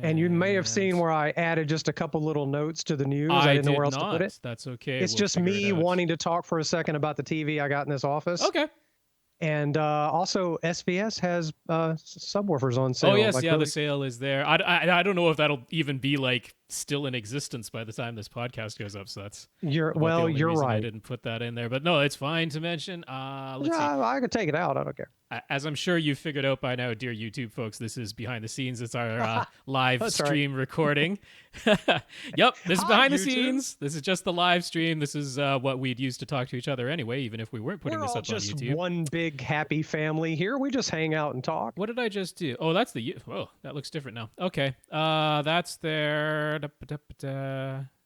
And you may have seen And where I added just a couple little notes to the news. I didn't know did where else to put not. it. That's okay. It's We'll just figure me it out. wanting to talk for a second about the TV I got in this office. Okay. And also, SVS has subwoofers on sale. Oh yes, like yeah, really, the sale is there. I don't know if that'll even be like still in existence by the time this podcast goes up. So that's you're about the only you're reason I right. didn't put that in there. But no, it's fine to mention. Let's see. I could take it out. I don't care. As I'm sure you figured out by now, dear YouTube folks, this is behind the scenes. It's our live That's stream recording. Yep, this is Hi, behind the YouTube. scenes. This is just the live stream. This is what we'd use to talk to each other anyway, even if we weren't putting We're this all up just on YouTube. one big happy family here. We just hang out and talk. What did I just do? Oh, that's the. Oh, that looks different now. Okay, that's there.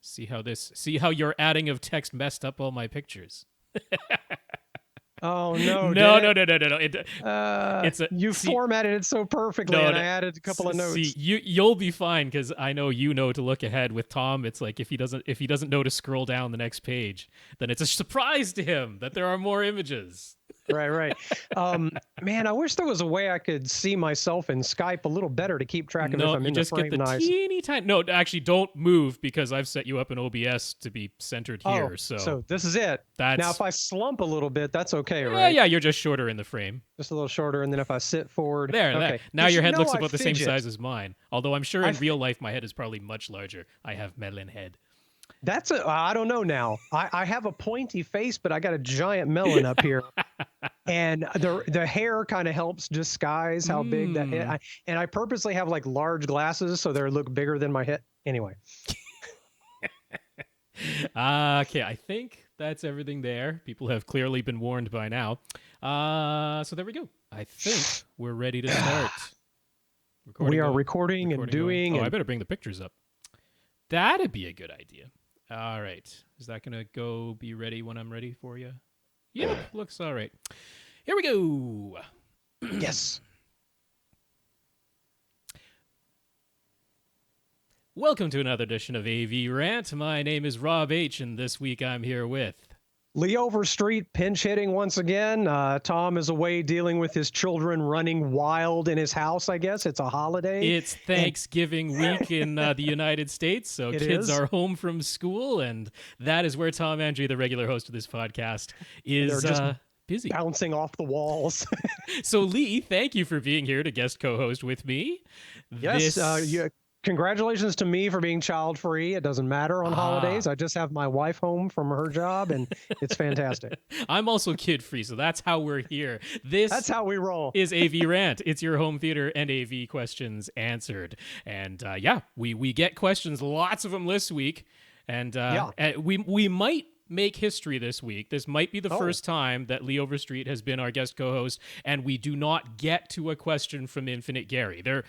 See how your adding of text messed up all my pictures. Oh no! No. You formatted it so perfectly, and I added a couple of notes. See, you'll be fine because I know you know to look ahead. With Tom, it's like if he doesn't know to scroll down the next page, then it's a surprise to him that there are more images. Right. Man, I wish there was a way I could see myself in Skype a little better to keep track of if I'm you in just the get frame the nice. teeny tiny. No, actually, don't move because I've set you up in OBS to be centered here. Oh, so this is it. that's Now, if I slump a little bit, that's okay, right? yeah, you're just shorter in the frame. Just a little shorter, and then if I sit forward, There. okay. Now Did your you head know looks I about the same fidget? size as mine. Although I'm sure in real life my head is probably much larger. I have melon head. I don't know now. I have a pointy face, but I got a giant melon up here. And the hair kind of helps disguise how big that. And I purposely have like large glasses so they look bigger than my head. Anyway. Okay, I think that's everything there. People have clearly been warned by now. So there we go. I think we're ready to start. We are recording and doing. I better bring the pictures up. That'd be a good idea. All right. Is that going to be ready when I'm ready for you? Yeah, looks all right. Here we go. Yes. Welcome to another edition of AV Rant. My name is Rob H, and this week I'm here with Lee Overstreet pinch hitting once again. Tom is away dealing with his children running wild in his house, I guess. It's a holiday. It's Thanksgiving week in the United States, so kids are home from school, and that is where Tom Andry, the regular host of this podcast, is busy. Bouncing off the walls. So, Lee, thank you for being here to guest co-host with me. Yes, congratulations to me for being child-free. It doesn't matter on holidays. I just have my wife home from her job, and it's fantastic. I'm also kid-free, so that's how we're here. That's how we roll. Is AV Rant. It's your home theater and AV questions answered. And we get questions, lots of them this week. And we might make history this week. This might be the first time that Lee Overstreet has been our guest co-host, and we do not get to a question from Infinite Gary. There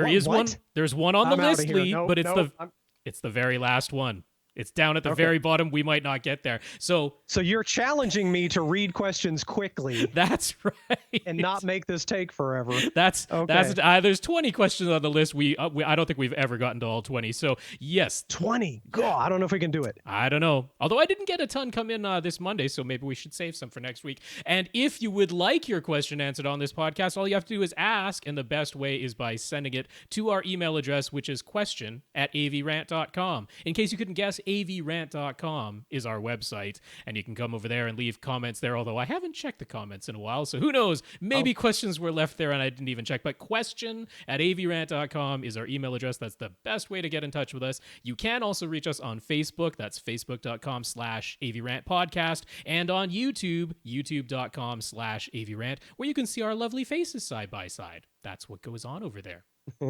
is one. There's one on the list, Lee, but it's the very last one. It's down at the very bottom. We might not get there. So you're challenging me to read questions quickly. That's right. And not make this take forever. That's there's 20 questions on the list. I don't think we've ever gotten to all 20. So yes, 20. God, I don't know if we can do it. I don't know. Although I didn't get a ton come in this Monday, so maybe we should save some for next week. And if you would like your question answered on this podcast, all you have to do is ask, and the best way is by sending it to our email address, which is question@avrant.com. In case you couldn't guess, AVRant.com is our website, and you can come over there and leave comments there, although I haven't checked the comments in a while, so who knows? Maybe questions were left there and I didn't even check, but question@avrant.com is our email address. That's the best way to get in touch with us. You can also reach us on Facebook. That's facebook.com/AVRant Podcast, and on YouTube, youtube.com/AVRant, where you can see our lovely faces side by side. That's what goes on over there.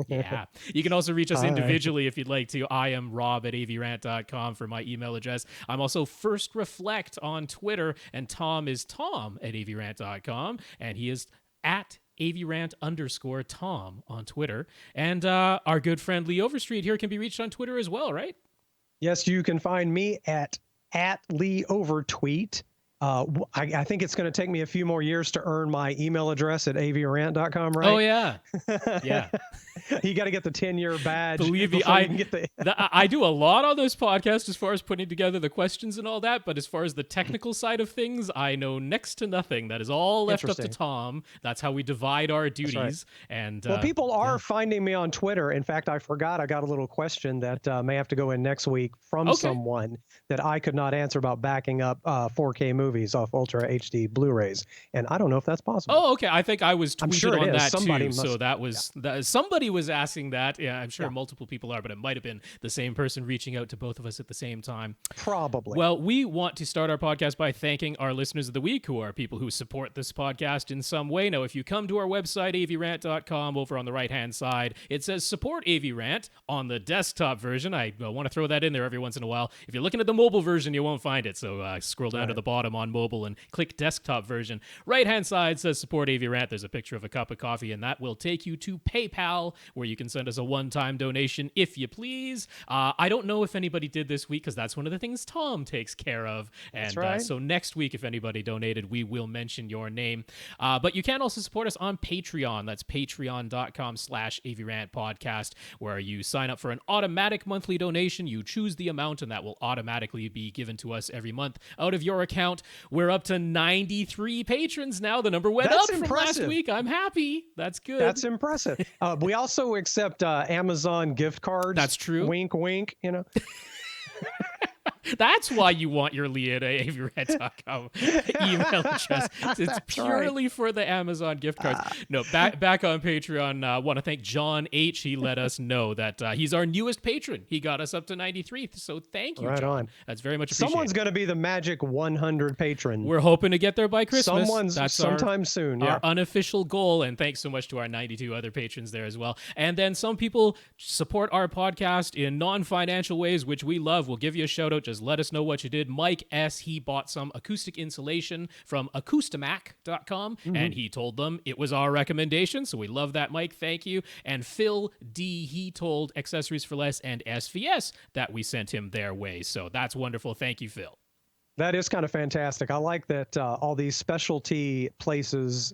Yeah. You can also reach us individually if you'd like to. I am rob@avrant.com for my email address. I'm also First Reflect on Twitter, and Tom is tom@avrant.com, and he is at avrant_Tom on Twitter. And our good friend Lee Overstreet here can be reached on Twitter as well, right? Yes, you can find me at Lee Overtweet. I think it's going to take me a few more years to earn my email address at avrant.com, right? Oh yeah, yeah. You got to get the 10-year badge. Believe me, before you can get the I do a lot on this podcast as far as putting together the questions and all that, but as far as the technical side of things, I know next to nothing. That is all left up to Tom. That's how we divide our duties. Right. And well, people are finding me on Twitter. In fact, I forgot I got a little question that may have to go in next week from someone that I could not answer about backing up 4K movies off Ultra HD Blu-rays, and I don't know if that's possible. Oh, okay. I think I was tweeted on that somebody too. Must, so that was somebody was asking that. Yeah, I'm sure multiple people are, but it might have been the same person reaching out to both of us at the same time. Probably. Well, we want to start our podcast by thanking our listeners of the week, who are people who support this podcast in some way. Now, if you come to our website, avrant.com, over on the right-hand side, it says support AV Rant on the desktop version. I want to throw that in there every once in a while. If you're looking at the mobile version, you won't find it. So scroll down to the bottom on mobile and click desktop version. Right-hand side says support AV Rant. There's a picture of a cup of coffee, and that will take you to PayPal, where you can send us a one-time donation if you please. I don't know if anybody did this week, because that's one of the things Tom takes care of. And that's right. So next week, if anybody donated, we will mention your name. But you can also support us on Patreon. That's patreon.com/AVRant podcast, where you sign up for an automatic monthly donation. You choose the amount, and that will automatically be given to us every month out of your account. We're up to 93 patrons now. The number went up from last week. I'm happy. That's good. That's impressive. We also accept Amazon gift cards. That's true. Wink, wink, you know. That's why you want your Leah at avrant.com email address. It's purely for the Amazon gift cards. No, back on Patreon, want to thank John H. He let us know that he's our newest patron. He got us up to 93. So thank you, John. On. That's very much appreciated. Someone's going to be the magic 100 patron. We're hoping to get there by Christmas. That's sometime soon. Yeah. Our unofficial goal. And thanks so much to our 92 other patrons there as well. And then some people support our podcast in non-financial ways, which we love. We'll give you a shout out. Just let us know what you did. Mike S., he bought some acoustic insulation from acoustimac.com, and he told them it was our recommendation, so we love that, Mike. Thank you. And Phil D., he told Accessories for Less and SVS that we sent him their way, so that's wonderful. Thank you, Phil. That is kind of fantastic. I like that all these specialty places,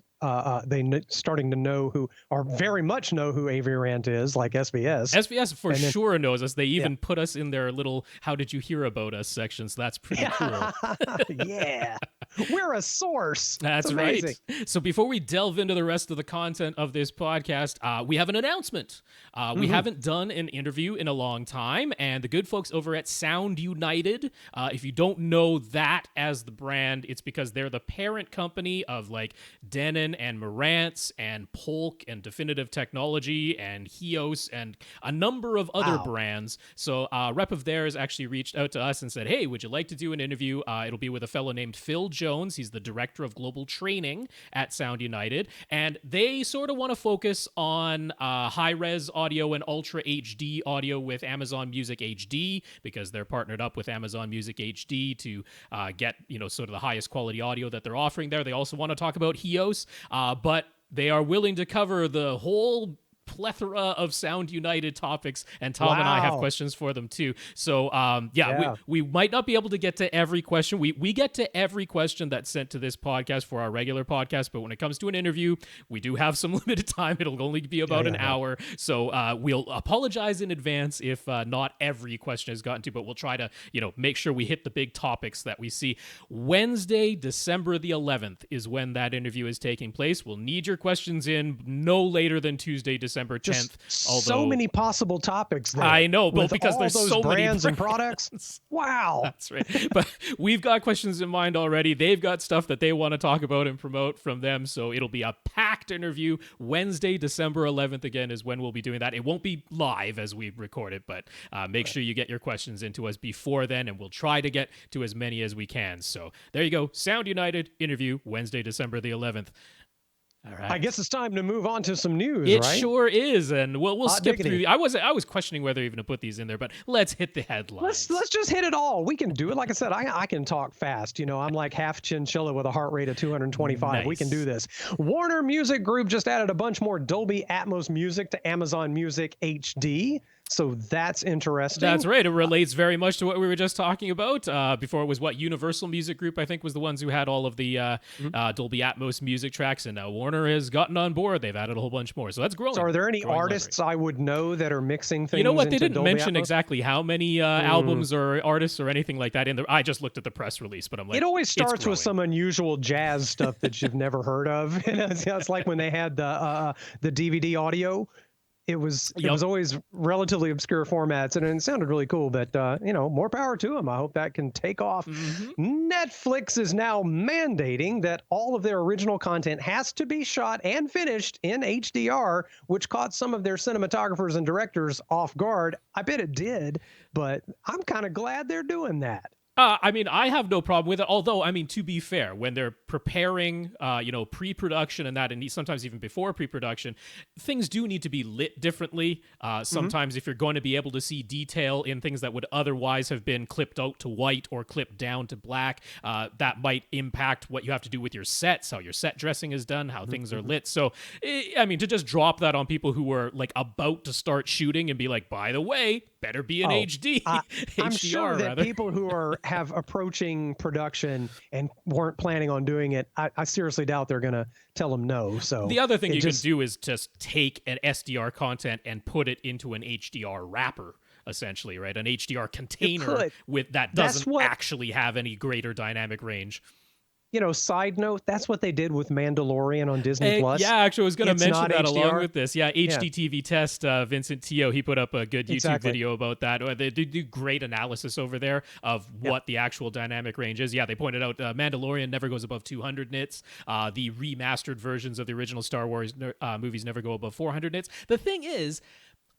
starting to know who, or very much know who AVRant is, like SVS. SVS for sure knows us. They even put us in their little "How did you hear about us" section, so that's pretty cool. Yeah. We're a source. That's right. So before we delve into the rest of the content of this podcast, we have an announcement. We haven't done an interview in a long time, and the good folks over at Sound United, if you don't know that as the brand, it's because they're the parent company of like Denon and Marantz and Polk and Definitive Technology and Hios and a number of other brands. So a rep of theirs actually reached out to us and said, hey, would you like to do an interview? It'll be with a fellow named Phil Jones. He's the director of global training at Sound United. And they sort of want to focus on high-res audio and ultra HD audio with Amazon Music HD, because they're partnered up with Amazon Music HD to get, sort of the highest quality audio that they're offering there. They also want to talk about Hios, but they are willing to cover the whole plethora of Sound United topics, and Tom and I have questions for them too. So we might not be able to get to every question. We get to every question that's sent to this podcast for our regular podcast, but when it comes to an interview, we do have some limited time. It'll only be about an hour. So we'll apologize in advance if not every question has gotten to, but we'll try to, make sure we hit the big topics that we see. Wednesday, December the 11th is when that interview is taking place. We'll need your questions in no later than Tuesday, December 10th. So many possible topics there. I know, but because there's so many brands and products. Wow. That's right. But we've got questions in mind already. They've got stuff that they want to talk about and promote from them. So it'll be a packed interview. Wednesday, December 11th, again, is when we'll be doing that. It won't be live as we record it, but make sure you get your questions into us before then, and we'll try to get to as many as we can. So there you go. Sound United interview, Wednesday, December the 11th. All right. I guess it's time to move on to some news, right? It right? sure is, and we'll skip through. I was questioning whether even to put these in there, but let's hit the headlines. Let's just hit it all. We can do it. Like I said, I can talk fast. I'm like half chinchilla with a heart rate of 225. Nice. We can do this. Warner Music Group just added a bunch more Dolby Atmos music to Amazon Music HD. So that's interesting. That's right. It relates very much to what we were just talking about. Before it was Universal Music Group, I think, was the ones who had all of the Dolby Atmos music tracks, and now Warner has gotten on board. They've added a whole bunch more. So that's growing. So are there any artists I would know that are mixing things? You know what? They didn't Dolby mention Atmos? exactly how many albums or artists or anything like that in there. I just looked at the press release, but I'm like, it always starts with some unusual jazz stuff that you've never heard of. It's like when they had the DVD audio. It was always relatively obscure formats, and it sounded really cool. But more power to them. I hope that can take off. Netflix is now mandating that all of their original content has to be shot and finished in HDR, which caught some of their cinematographers and directors off guard. I bet it did, but I'm kind of glad they're doing that. I mean, I have no problem with it. Although, I mean, to be fair, when they're preparing, pre-production and that, and sometimes even before pre-production, things do need to be lit differently. Sometimes if you're going to be able to see detail in things that would otherwise have been clipped out to white or clipped down to black, that might impact what you have to do with your sets, how your set dressing is done, how things are lit. So, I mean, to just drop that on people who were like about to start shooting and be like, by the way, better be in HD. I'm sure that people who have approaching production and weren't planning on doing it, I seriously doubt they're going to tell them no. So the other thing you can do is just take an SDR content and put it into an HDR wrapper, essentially, right? An HDR container that doesn't actually have any greater dynamic range. Side note, that's what they did with Mandalorian on Disney Plus. Yeah, actually, I was going to mention that HDR. along with this. Yeah, HDTV Test, Vincent Teo, he put up a good YouTube video about that. They do great analysis over there of what the actual dynamic range is. Yeah, they pointed out Mandalorian never goes above 200 nits. The remastered versions of the original Star Wars movies never go above 400 nits. The thing is,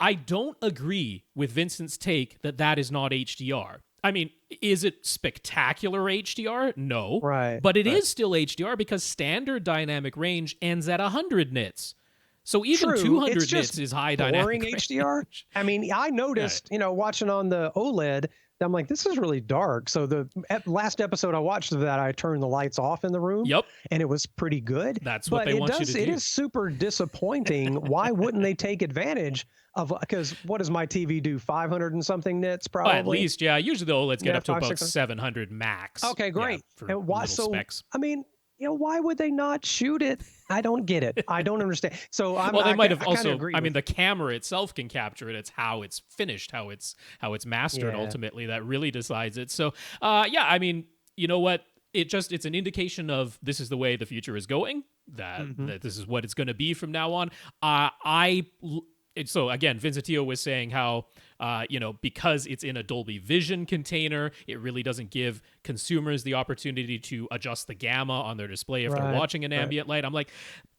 I don't agree with Vincent's take that is not HDR. I mean, is it spectacular HDR? No. Right. But it is still HDR because standard dynamic range ends at 100 nits. So even 200 nits is high dynamic range. HDR. I mean, I noticed, watching on the OLED, I'm like, this is really dark. So the last episode I watched of that, I turned the lights off in the room. Yep. And it was pretty good. That's what they want you to do. It is super disappointing. Why wouldn't they take advantage of, because what does my TV do? 500 and something nits, probably. At least, yeah. Usually the OLEDs get up to about 700 max. Okay, great. Yeah, and why? So specs. I mean, why would they not shoot it? I don't get it. I don't understand. So they might have also. I mean, the camera itself can capture it. It's how it's finished, how it's mastered. Ultimately, that really decides it. So, I mean, you know what? It's an indication of this is the way the future is going. That this is what it's going to be from now on. So again, Vincent Teo was saying how, because it's in a Dolby Vision container, it really doesn't give consumers the opportunity to adjust the gamma on their display if they're watching an ambient light. I'm like,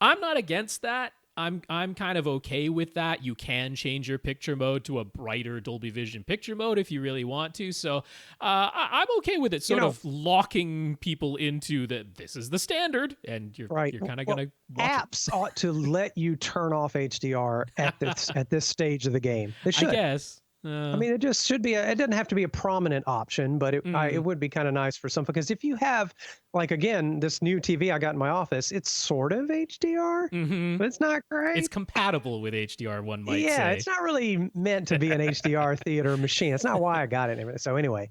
I'm not against that. I'm kind of okay with that. You can change your picture mode to a brighter Dolby Vision picture mode if you really want to. So I'm okay with it sort of locking people into that this is the standard, and you're kind of going to watch apps ought to let you turn off HDR at this stage of the game. They should. I guess. I mean, it just should be. It doesn't have to be a prominent option, but it would be kind of nice for some, because if you have, like, again, this new TV I got in my office, it's sort of HDR, but it's not great. It's compatible with HDR, one might say. Yeah, it's not really meant to be an HDR theater machine. That's not why I got it. So anyway,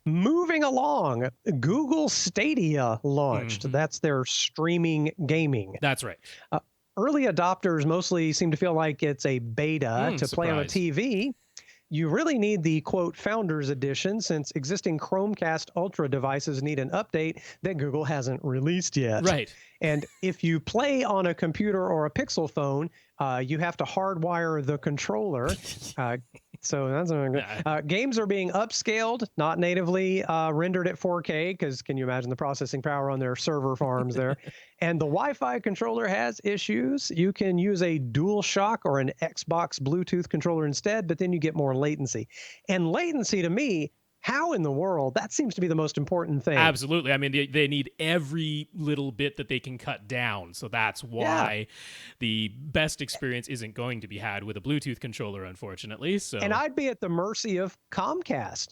moving along, Google Stadia launched. That's their streaming gaming. That's right. Early adopters mostly seem to feel like it's a beta to play on a TV. You really need the, quote, Founders Edition, since existing Chromecast Ultra devices need an update that Google hasn't released yet. Right. And if you play on a computer or a Pixel phone, you have to hardwire the controller. So that's games are being upscaled, not natively rendered at 4K, because can you imagine the processing power on their server farms there? And the Wi-Fi controller has issues. You can use a DualShock or an Xbox Bluetooth controller instead, but then you get more latency. And latency, to me, how in the world? That seems to be the most important thing. Absolutely. I mean, they need every little bit that they can cut down. So that's why the best experience isn't going to be had with a Bluetooth controller, unfortunately. So, and I'd be at the mercy of Comcast.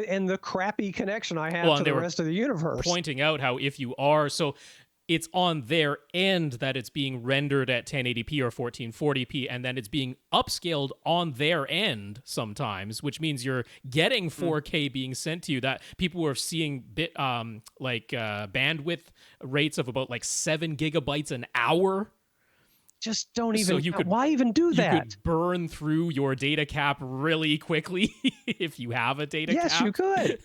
And the crappy connection I have to the rest of the universe. Pointing out how if you are... So it's on their end that it's being rendered at 1080p or 1440p, and then it's being upscaled on their end sometimes, which means you're getting 4K being sent to you. That people were seeing bandwidth rates of about like 7 gigabytes an hour. Just don't even. So you could, why even do that? You could burn through your data cap really quickly if you have a data cap. Yes, you could.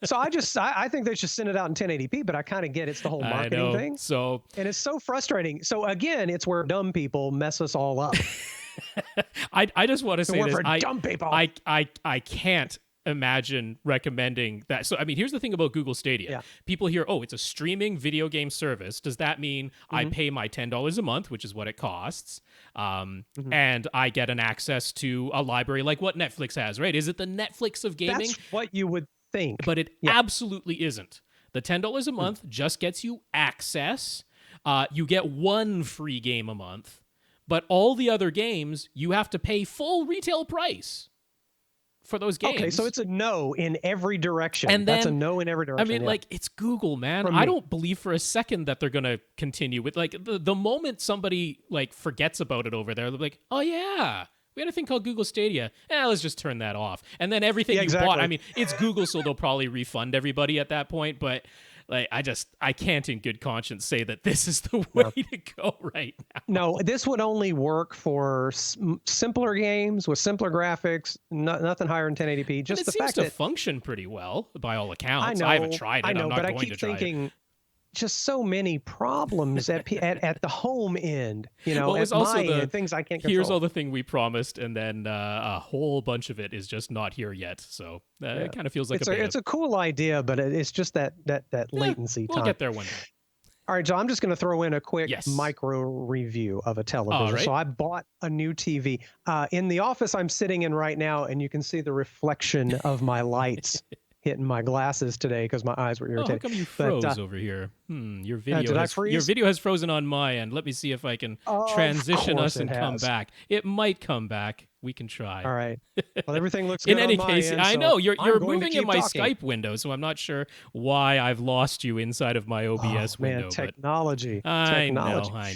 So I think they should send it out in 1080p, but I kind of get it's the whole marketing thing. So, and it's so frustrating. So again, it's where dumb people mess us all up. I just want to say this. Dumb people. I can't imagine recommending that. So, I mean, here's the thing about Google Stadia. Yeah. People hear, oh, it's a streaming video game service. Does that mean I pay my $10 a month, which is what it costs, and I get an access to a library like what Netflix has, right? Is it the Netflix of gaming? That's what you would think. But it absolutely isn't. The $10 a month just gets you access. You get one free game a month, but all the other games, you have to pay full retail price for those games. Okay, so it's a no in every direction. And that's then, a no in every direction. I mean, like, it's Google, man. I don't believe for a second that they're going to continue with, like, the moment somebody, like, forgets about it over there, they're like, oh, yeah, we had a thing called Google Stadia. Let's just turn that off. And then everything you bought, I mean, it's Google, so they'll probably refund everybody at that point, but like, I can't in good conscience say that this is the way to go right now. No, this would only work for simpler games with simpler graphics, nothing higher than 1080p. Just the fact that it seems to function pretty well by all accounts. I know, I haven't tried it. I know, I'm not but going I keep to try thinking, it. just so many problems at the home end, you know, well, at my end, things I can't control. Here's all the thing we promised, and then a whole bunch of it is just not here yet. So it kind of feels like it's a cool idea, but it's just that latency time. We'll get there one day. All right, so I'm just going to throw in a quick micro review of a television. Right. So I bought a new TV. In the office I'm sitting in right now, and you can see the reflection of my lights hitting my glasses today because my eyes were irritated. How come you froze over here? Your video has frozen on my end. Let me see if I can transition us and come back. It might come back. We can try. All right. Well, everything looks good. In any case, I know you're moving in my talking. Skype window, so I'm not sure why I've lost you inside of my OBS window. Man, technology. I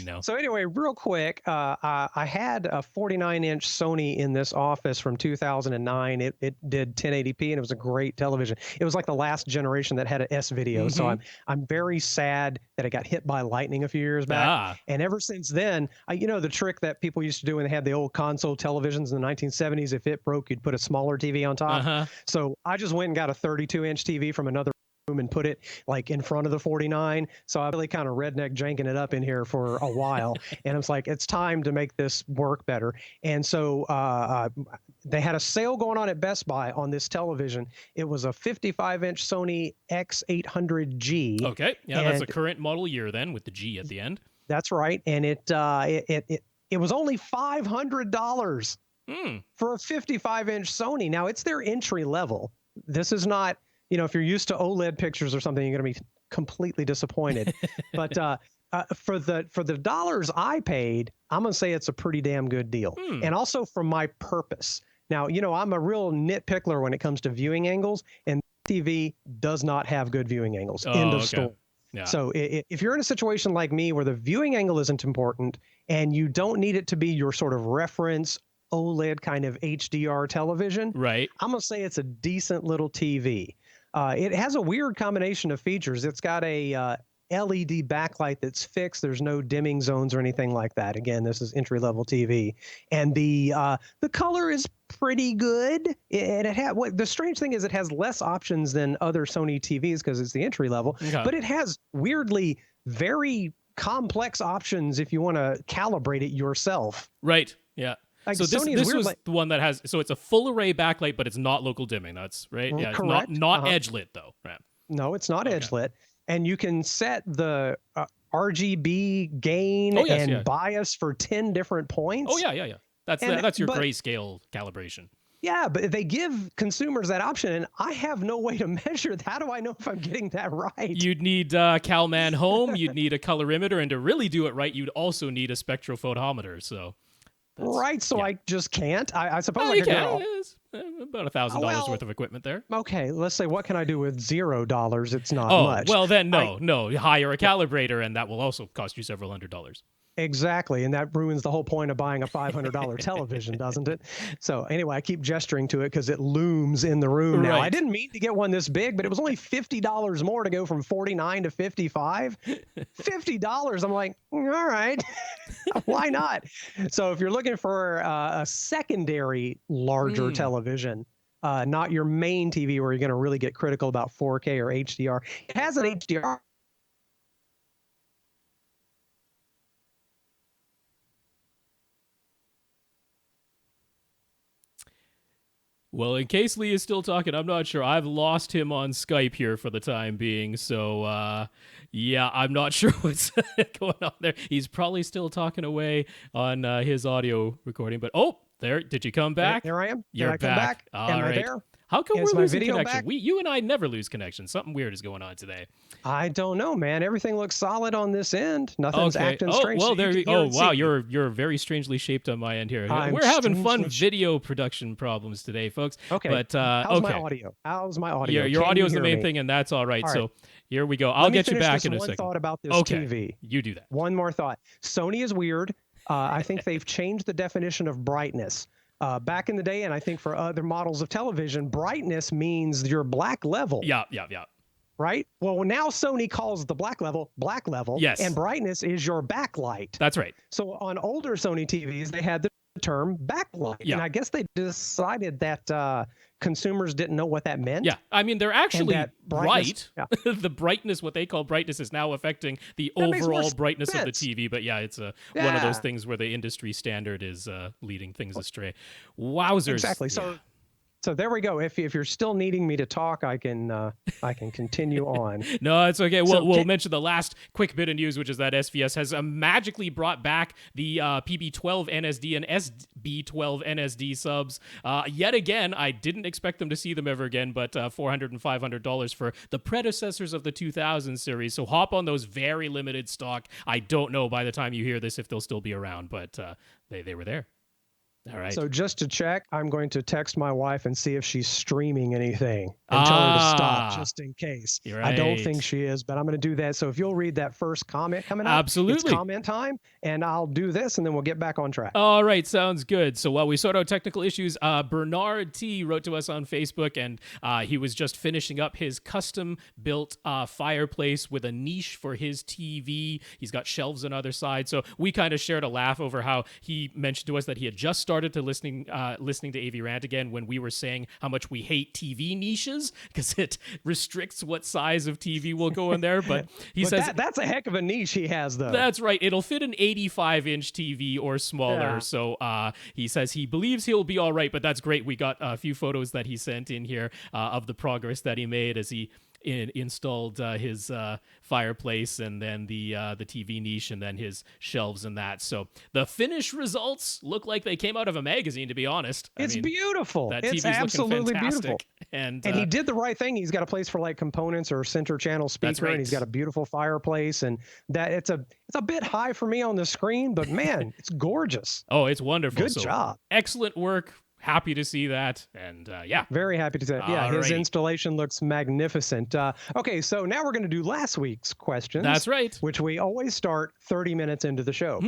know. So anyway, real quick, I had a 49-inch Sony in this office from 2009. It did 1080p, and it was a great television. It was like the last generation that had an S video. So I'm very sad that it got hit by lightning a few years back. And ever since then, you know the trick that people used to do when they had the old console televisions in the 1970s, if it broke, you'd put a smaller TV on top. So I just went and got a 32-inch TV from another room and put it like in front of the 49. So I really kind of redneck janking it up in here for a while. And it's like, it's time to make this work better. And so they had a sale going on at Best Buy on this television. It was a 55-inch Sony X800G. Okay. Yeah, that's a current model year then with the G at the end. That's right. And it was only $500 for a 55-inch Sony. Now, it's their entry level. This is not, you know, if you're used to OLED pictures or something, you're going to be completely disappointed. But for the dollars I paid, I'm going to say it's a pretty damn good deal. And also for my purpose. Now, you know, I'm a real nitpickler when it comes to viewing angles, and TV does not have good viewing angles. End of story. Yeah. So if you're in a situation like me where the viewing angle isn't important and you don't need it to be your sort of reference OLED kind of HDR television, right? I'm going to say it's a decent little TV. It has a weird combination of features. It's got a LED backlight that's fixed. There's no dimming zones or anything like that. Again, this is entry-level TV. And the color is pretty good. The strange thing is it has less options than other Sony TVs because it's the entry level, but it has weirdly very complex options if you want to calibrate it yourself. Right. Yeah. Like so this was the one that has, so it's a full array backlight, but it's not local dimming. That's right. Yeah. Correct. It's not edge lit though. Right. No, it's not edge lit. And you can set the RGB gain and bias for 10 different points. Oh yeah. That's your grayscale calibration. Yeah, but they give consumers that option, and I have no way to measure. How do I know if I'm getting that right? You'd need CalMan Home. You'd need a colorimeter, and to really do it right, you'd also need a spectrophotometer. So Right. So yeah. I just can't. I suppose Oh, I you could can. go. It's about $1,000 worth of equipment there. Okay, let's say what can I do with $0? It's not Oh, much. well then, no. Hire a calibrator, and that will also cost you several $100s. Exactly, and that ruins the whole point of buying a $500 television, doesn't it? So anyway, I keep gesturing to it because it looms in the room now. I Right. didn't mean to get one this big, but it was only $50 more to go from 49 to 55. $50. I'm like, all right, why not? So if you're looking for a secondary larger television, not your main TV where you're going to really get critical about 4K or HDR, it has an HDR. Well, in case Lee is still talking, I'm not sure. I've lost him on Skype here for the time being. So, yeah, I'm not sure what's going on there. He's probably still talking away on his audio recording. But, there. Did you come back? There I am. You're Did I come back? All am right. I there? How come Is we're my losing video connection? back? You and I never lose connection. Something weird is going on today. I don't know, man. Everything looks solid on this end. Nothing's acting Oh, strange. well, so there. you can hear and Wow, see. you're very strangely shaped on my end here. I'm We're having fun strangely video production problems today, folks. Okay. But How's my audio? How's my audio? Your Can audio you is the hear main me? thing, and that's all right. All right. So here we go. I'll Let me get you finish back this in a one second. thought about this Okay, TV. you do that. One more thought. Sony is weird. I think they've changed the definition of brightness. Back in the day, and I think for other models of television, brightness means your black level. Yeah. Right? Well, now Sony calls the black level. Yes. And brightness is your backlight. That's right. So on older Sony TVs, they had the term backlight. Yeah. And I guess they decided that consumers didn't know what that meant. Yeah, I mean, they're actually that bright. brightness- The brightness, what they call brightness, is now affecting the That makes more overall brightness of the sense. TV. But yeah, it's one of those Yeah. things where the industry standard is leading things astray. Wowzers. Exactly. Yeah. So there we go. If you're still needing me to talk, I can continue on. No, it's okay. So We'll mention the last quick bit of news, which is that SVS has magically brought back the PB12 NSD and SB12 NSD subs. Yet again, I didn't expect them to see them ever again, but $400 and $500 for the predecessors of the 2000 series. So hop on those very limited stock. I don't know by the time you hear this if they'll still be around, but they were there. All right. So just to check, I'm going to text my wife and see if she's streaming anything and tell her to stop just in case. You're I don't right. think she is, but I'm going to do that. So if you'll read that first comment coming up, Absolutely. it's comment time, and I'll do this, and then we'll get back on track. All right, sounds good. So while we sort out technical issues, Bernard T wrote to us on Facebook, and he was just finishing up his custom-built fireplace with a niche for his TV. He's got shelves on either side. So we kind of shared a laugh over how he mentioned to us that he had just started to listening to AV Rant again when we were saying how much we hate TV niches because it restricts what size of TV will go in there. But he says that's a heck of a niche he has, though. that's right. It'll fit an 85-inch TV or smaller. Yeah. So he says he believes he'll be all right, but that's great. We got a few photos that he sent in here of the progress that he made as he installed his fireplace and then the TV niche and then his shelves and that. So the finished results look like they came out of a magazine, to be honest. It's beautiful. That It's TV's absolutely looking fantastic. beautiful. And he did the right thing. He's got a place for like components or center channel speaker, right. and he's got a beautiful fireplace. And that it's a bit high for me on the screen, but man, it's gorgeous. Oh, it's wonderful. Good job. Excellent work. Happy to see that. And yeah. Very happy to say that. Yeah, his Alrighty. installation looks magnificent. Okay, so now we're going to do last week's questions. That's right. Which we always start 30 minutes into the show.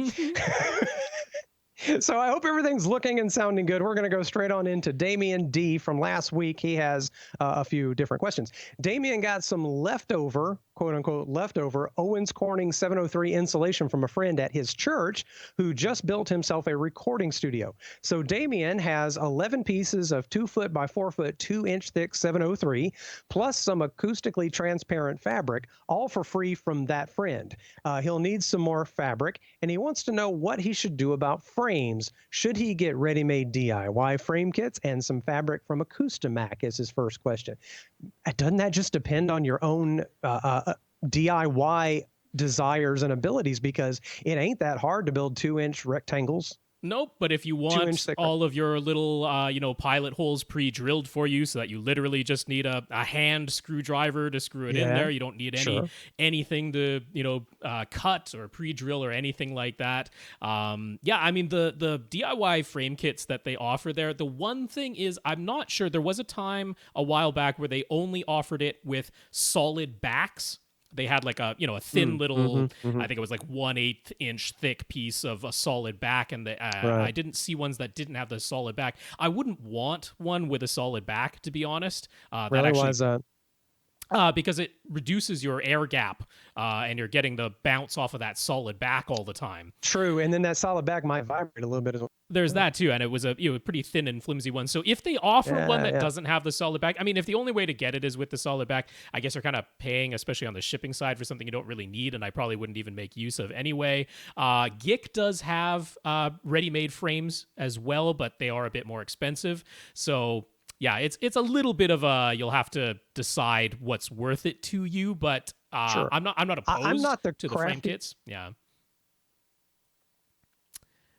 So I hope everything's looking and sounding good. We're going to go straight on into Damien D from last week. He has a few different questions. Damien got some leftover, quote unquote, leftover Owens Corning 703 insulation from a friend at his church who just built himself a recording studio. So Damien has 11 pieces of 2 foot by 4 foot, 2 inch thick 703, plus some acoustically transparent fabric, all for free from that friend. He'll need some more fabric, and he wants to know what he should do about frames. Should he get ready-made DIY frame kits and some fabric from Acoustimac is his first question. Doesn't that just depend on your own DIY desires and abilities? Because it ain't that hard to build 2 inch rectangles Nope, but if you 2 inch want thicker. all of your little, pilot holes pre-drilled for you, so that you literally just need a hand screwdriver to screw it in there, you don't need sure. anything to cut or pre-drill or anything like that. Yeah, I mean the DIY frame kits that they offer there. The one thing is, I'm not sure. There was a time a while back where they only offered it with solid backs. They had like a thin little, I think it was like 1/8 inch thick piece of a solid back, and I didn't see ones that didn't have the solid back. I wouldn't want one with a solid back, to be honest. Really? Why is that? Because it reduces your air gap, and you're getting the bounce off of that solid back all the time. True, and then that solid back might vibrate a little bit as well. There's that too, and it was a pretty thin and flimsy one. So if they offer one that doesn't have the solid back, I mean, if the only way to get it is with the solid back, I guess you're kind of paying, especially on the shipping side, for something you don't really need, and I probably wouldn't even make use of anyway. GIK does have ready-made frames as well, but they are a bit more expensive. So yeah, it's a little bit of you'll have to decide what's worth it to you, but Sure. I'm not opposed I'm not to the frame kits. Yeah.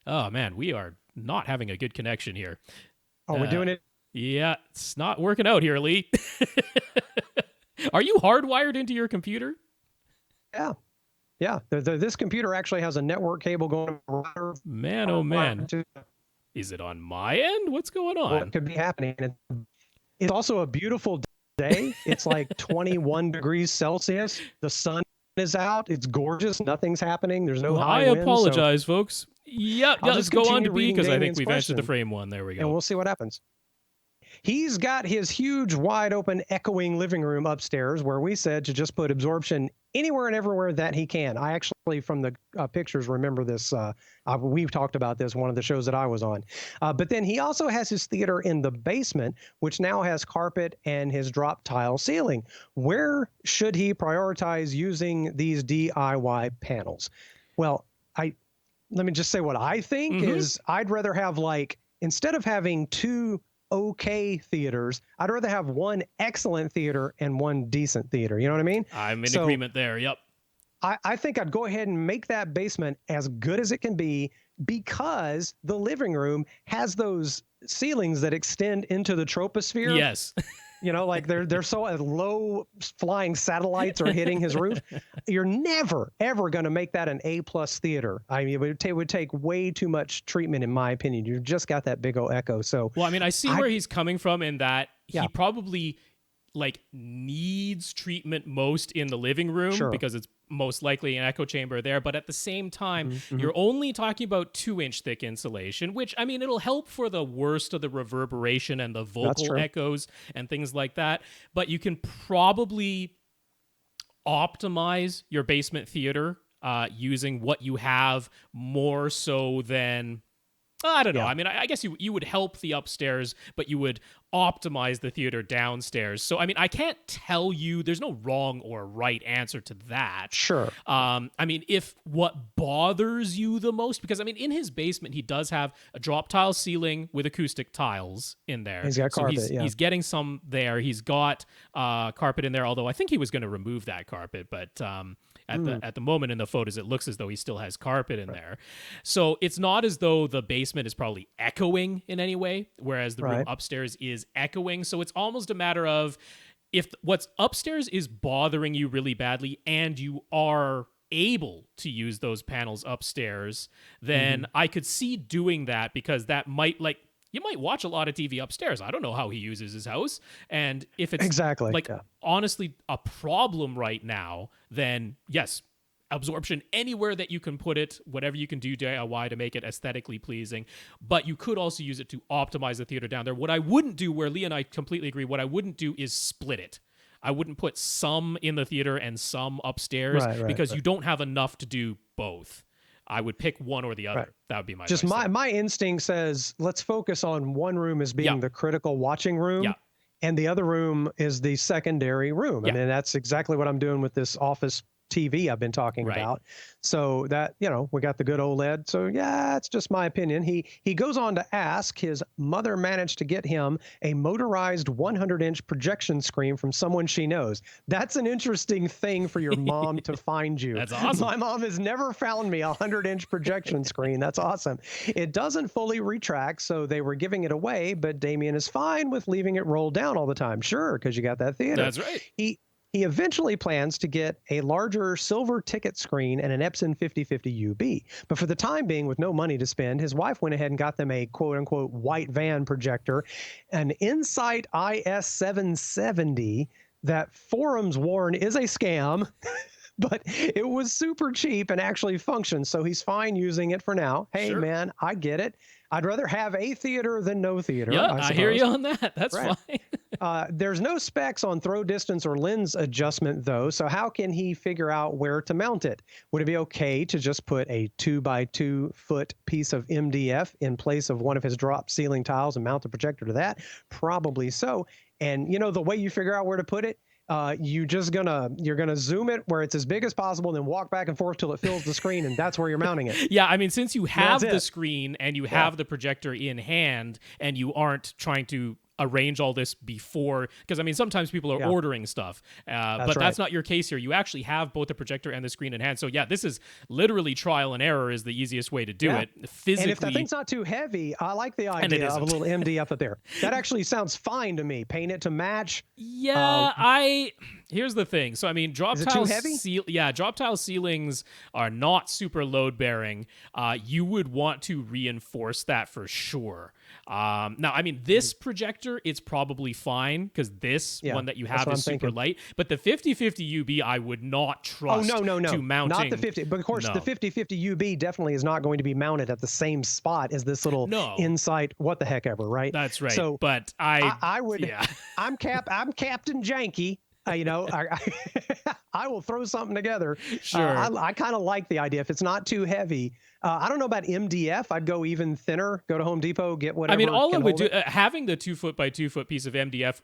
Oh man, we are not having a good connection here. Oh, we're doing it. Yeah, it's not working out here, Lee. Are you hardwired into your computer? Yeah. Yeah. This computer actually has a network cable going. Man, oh man. Is it on my end? What's going on? What could be happening? It's also a beautiful day. It's like 21 degrees Celsius. The sun is out. It's gorgeous. Nothing's happening. There's no high I wind, apologize, folks. Yeah, let's go on to B, because I think we've answered the question, frame one. There we go. and we'll see what happens. He's got his huge, wide open, echoing living room upstairs, where we said to just put absorption anywhere and everywhere that he can. I actually, from the pictures, remember this. We've talked about this one of the shows that I was on. But then he also has his theater in the basement, which now has carpet and his drop tile ceiling. Where should he prioritize using these DIY panels? Well, let me just say what I think is I'd rather have, like, instead of having two okay theaters, I'd rather have one excellent theater and one decent theater. You know what I mean? I'm in agreement there. Yep. I think I'd go ahead and make that basement as good as it can be, because the living room has those ceilings that extend into the troposphere. Yes. You know, like they're so low, flying satellites are hitting his roof. You're never, ever going to make that an A+ theater. I mean, it would take way too much treatment, in my opinion. You've just got that big old echo. So, well, I mean, I see where he's coming from, in that Yeah. he probably needs treatment most in the living room, because it's most likely an echo chamber there. But at the same time, you're only talking about 2-inch thick insulation, which, I mean, it'll help for the worst of the reverberation and the vocal echoes and things like that. But you can probably optimize your basement theater using what you have, more so than, I don't know. I mean, I guess you would help the upstairs, but you would optimize the theater downstairs. So, I mean, I can't tell you, there's no wrong or right answer to that. Sure. I mean, if what bothers you the most, because, I mean, in his basement, he does have a drop tile ceiling with acoustic tiles in there. He's got carpet, so he's getting some there. He's got carpet in there, although I think he was going to remove that carpet, but at the moment in the photos, it looks as though he still has carpet in there. So it's not as though the basement is probably echoing in any way, whereas the room upstairs is echoing. So it's almost a matter of, if what's upstairs is bothering you really badly and you are able to use those panels upstairs, then I could see doing that, because that might, you might watch a lot of TV upstairs. I don't know how he uses his house. And if it's honestly a problem right now, then yes, absorption anywhere that you can put it, whatever you can do DIY to make it aesthetically pleasing. But you could also use it to optimize the theater down there. What I wouldn't do, where Lee and I completely agree, what I wouldn't do is split it. I wouldn't put some in the theater and some upstairs, because you don't have enough to do both. I would pick one or the other. That would be my instinct says, let's focus on one room as being the critical watching room, and the other room is the secondary room. I mean, that's exactly what I'm doing with this office TV I've been talking Right. about. So that, we got the good OLED. So yeah, it's just my opinion. He goes on to ask, his mother managed to get him a motorized 100-inch projection screen from someone she knows. That's an interesting thing for your mom to find you. That's awesome. My mom has never found me a 100-inch projection screen. That's awesome. It doesn't fully retract, so they were giving it away, but Damien is fine with leaving it rolled down all the time. Sure, because you got that theater. That's right. He eventually plans to get a larger silver ticket screen and an Epson 5050 UB. But for the time being, with no money to spend, his wife went ahead and got them a quote-unquote white van projector, an Insight IS770 that forums warn is a scam. But it was super cheap and actually functions, so he's fine using it for now. Hey, Sure. man, I get it. I'd rather have a theater than no theater. Yeah, I hear you on that. That's right. fine. There's no specs on throw distance or lens adjustment, though, so how can he figure out where to mount it? Would it be okay to just put a 2x2 foot piece of MDF in place of one of his drop ceiling tiles and mount the projector to that? Probably so. And, the way you figure out where to put it, you're gonna zoom it where it's as big as possible, and then walk back and forth till it fills the screen, and that's where you're mounting it. Yeah, I mean, since you have That's the it. screen and you have the projector in hand, and you aren't trying to arrange all this before, because I mean sometimes people are ordering stuff, but that's not your case here. You actually have both the projector and the screen in hand, so yeah, this is literally trial and error is the easiest way to do it physically. And if the thing's not too heavy, I like the idea of a little MDF up there. That actually sounds fine to me. Paint it to match. Here's the thing. So I mean, drop tile ceilings are not super load bearing. You would want to reinforce that for sure. Now, I mean, this projector, it's probably fine because this one that you have is super light. But the 5050 UB, I would not trust. No. To mounting. Not the 50. But of course, the 5050 UB definitely is not going to be mounted at the same spot as this little Insight. What the heck ever, right? That's right. So, but I would. Yeah. I'm Captain Janky. I will throw something together. Sure. I kind of like the idea. If it's not too heavy, I don't know about MDF. I'd go even thinner. Go to Home Depot, get whatever. I mean, all I would do, having the 2 foot by 2 foot piece of MDF,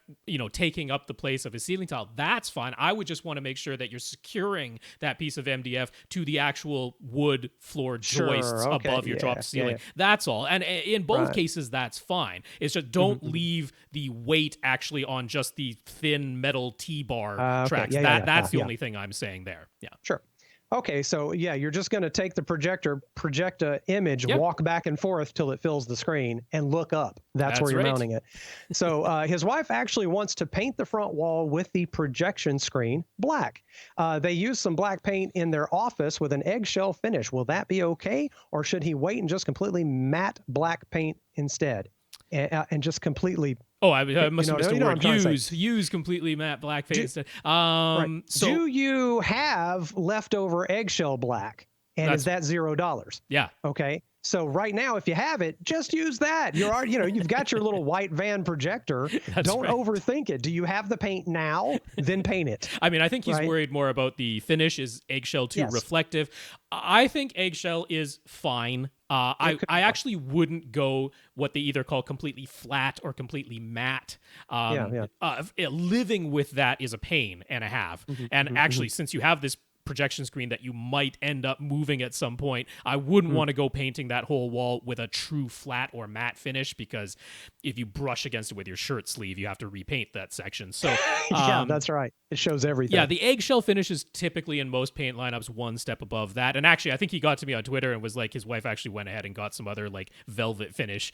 taking up the place of a ceiling tile, that's fine. I would just want to make sure that you're securing that piece of MDF to the actual wood floor joists above your drop ceiling. That's all. And in both cases, that's fine. It's just don't leave the weight actually on just the thin metal T-bar tracks. That's the only thing I'm saying there. Yeah. Sure. Okay, so you're just going to take the projector, project an image, walk back and forth till it fills the screen, and look up. That's where you're mounting it. So his wife actually wants to paint the front wall with the projection screen black. They use some black paint in their office with an eggshell finish. Will that be okay, or should he wait and just completely matte black paint instead, and just completely? Oh, I must have missed a word. Use completely matte black paint instead. So, do you have leftover eggshell black? And is that $0? Yeah. Okay. So right now, if you have it, just use that. You're already, you've got your little white van projector. Don't overthink it. Do you have the paint now? Then paint it. I mean, I think he's worried more about the finish. Is eggshell too reflective? I think eggshell is fine. I actually wouldn't go what they either call completely flat or completely matte. Living with that is a pain and a half. And actually, since you have this projection screen that you might end up moving at some point, I wouldn't want to go painting that whole wall with a true flat or matte finish, because if you brush against it with your shirt sleeve, you have to repaint that section. So that's right. It shows everything. Yeah, the eggshell finish is typically in most paint lineups one step above that. And actually, I think he got to me on Twitter and was like, his wife actually went ahead and got some other like velvet finish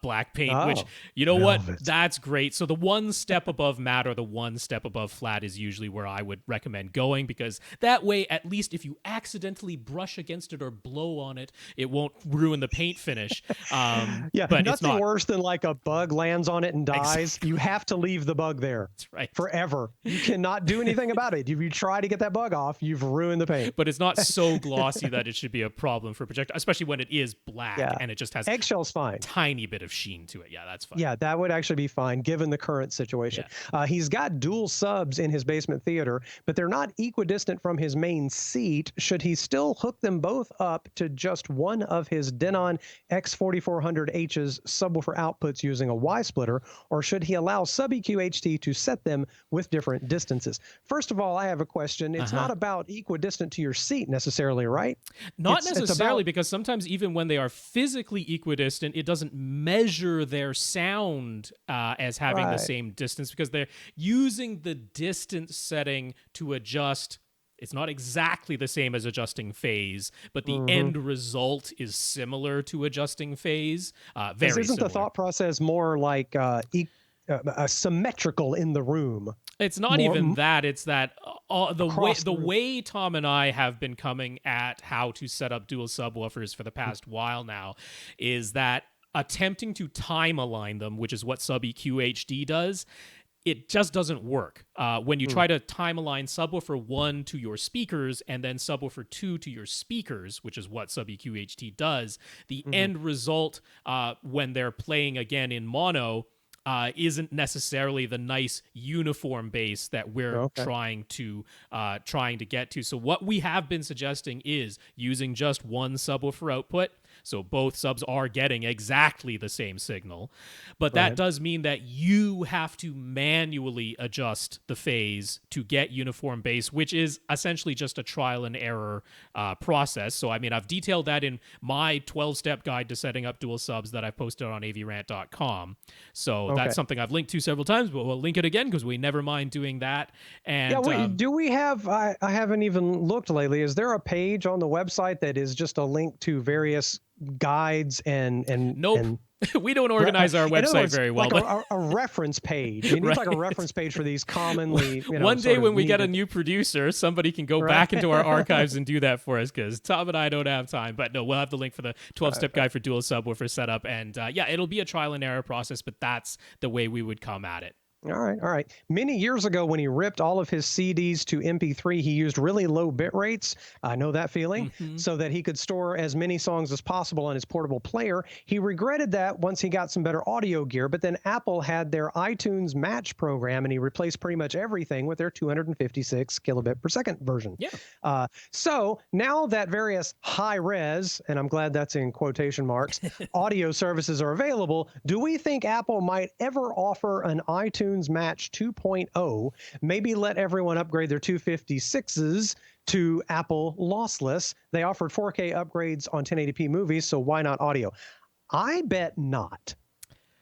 black paint, which, what? That's great. So the one step above matte or the one step above flat is usually where I would recommend going, because that way, at least if you accidentally brush against it or blow on it, it won't ruin the paint finish. But nothing worse than like a bug lands on it and dies. Exactly. You have to leave the bug there. That's right. Forever. You cannot do anything about it. If you try to get that bug off, you've ruined the paint. But it's not so glossy that it should be a problem for projector, especially when it is black and it just has eggshell's fine. Tiny bit of sheen to it. Yeah, that's fine. Yeah, that would actually be fine given the current situation. Yeah. He's got dual subs in his basement theater, but they're not equidistant from his main seat, should he still hook them both up to just one of his Denon X4400H's subwoofer outputs using a Y-splitter, or should he allow sub-EQ HT to set them with different distances? First of all, I have a question. It's not about equidistant to your seat necessarily, right? Not necessarily, because sometimes even when they are physically equidistant, it doesn't measure their sound as having the same distance, because they're using the distance setting to adjust. It's not exactly the same as adjusting phase, but the end result is similar to adjusting phase. Very Isn't similar. the thought process more like symmetrical in the room? It's not even that. It's that the way Tom and I have been coming at how to set up dual subwoofers for the past while now is that attempting to time align them, which is what sub-EQ HD does, it just doesn't work. When you try to time align subwoofer 1 to your speakers and then subwoofer 2 to your speakers, which is what sub-EQ HT does, the end result when they're playing again in mono isn't necessarily the nice uniform bass that we're trying to get to. So what we have been suggesting is using just one subwoofer output. So both subs are getting exactly the same signal, but that does mean that you have to manually adjust the phase to get uniform bass, which is essentially just a trial and error process. So, I mean, I've detailed that in my 12-step guide to setting up dual subs that I posted on avrant.com. So that's something I've linked to several times, but we'll link it again because we never mind doing that. And do we have, I haven't even looked lately, is there a page on the website that is just a link to various guides and nope. And we don't organize our website very well. Like a reference page. You need like a reference page for these commonly. One day when we get a new producer, somebody can go back into our archives and do that for us, because Tom and I don't have time. But no, we'll have the link for the 12-step guide for dual subwoofer setup. And it'll be a trial and error process, but that's the way we would come at it. All right. Many years ago, when he ripped all of his CDs to MP3, he used really low bit rates. I know that feeling, so that he could store as many songs as possible on his portable player. He regretted that once he got some better audio gear, but then Apple had their iTunes Match program, and he replaced pretty much everything with their 256 kilobit per second version. Yeah. So now that various high res, and I'm glad that's in quotation marks, audio services are available, do we think Apple might ever offer an iTunes Match 2.0, maybe let everyone upgrade their 256s to Apple lossless? They offered 4K upgrades on 1080p movies, so why not audio? I bet not,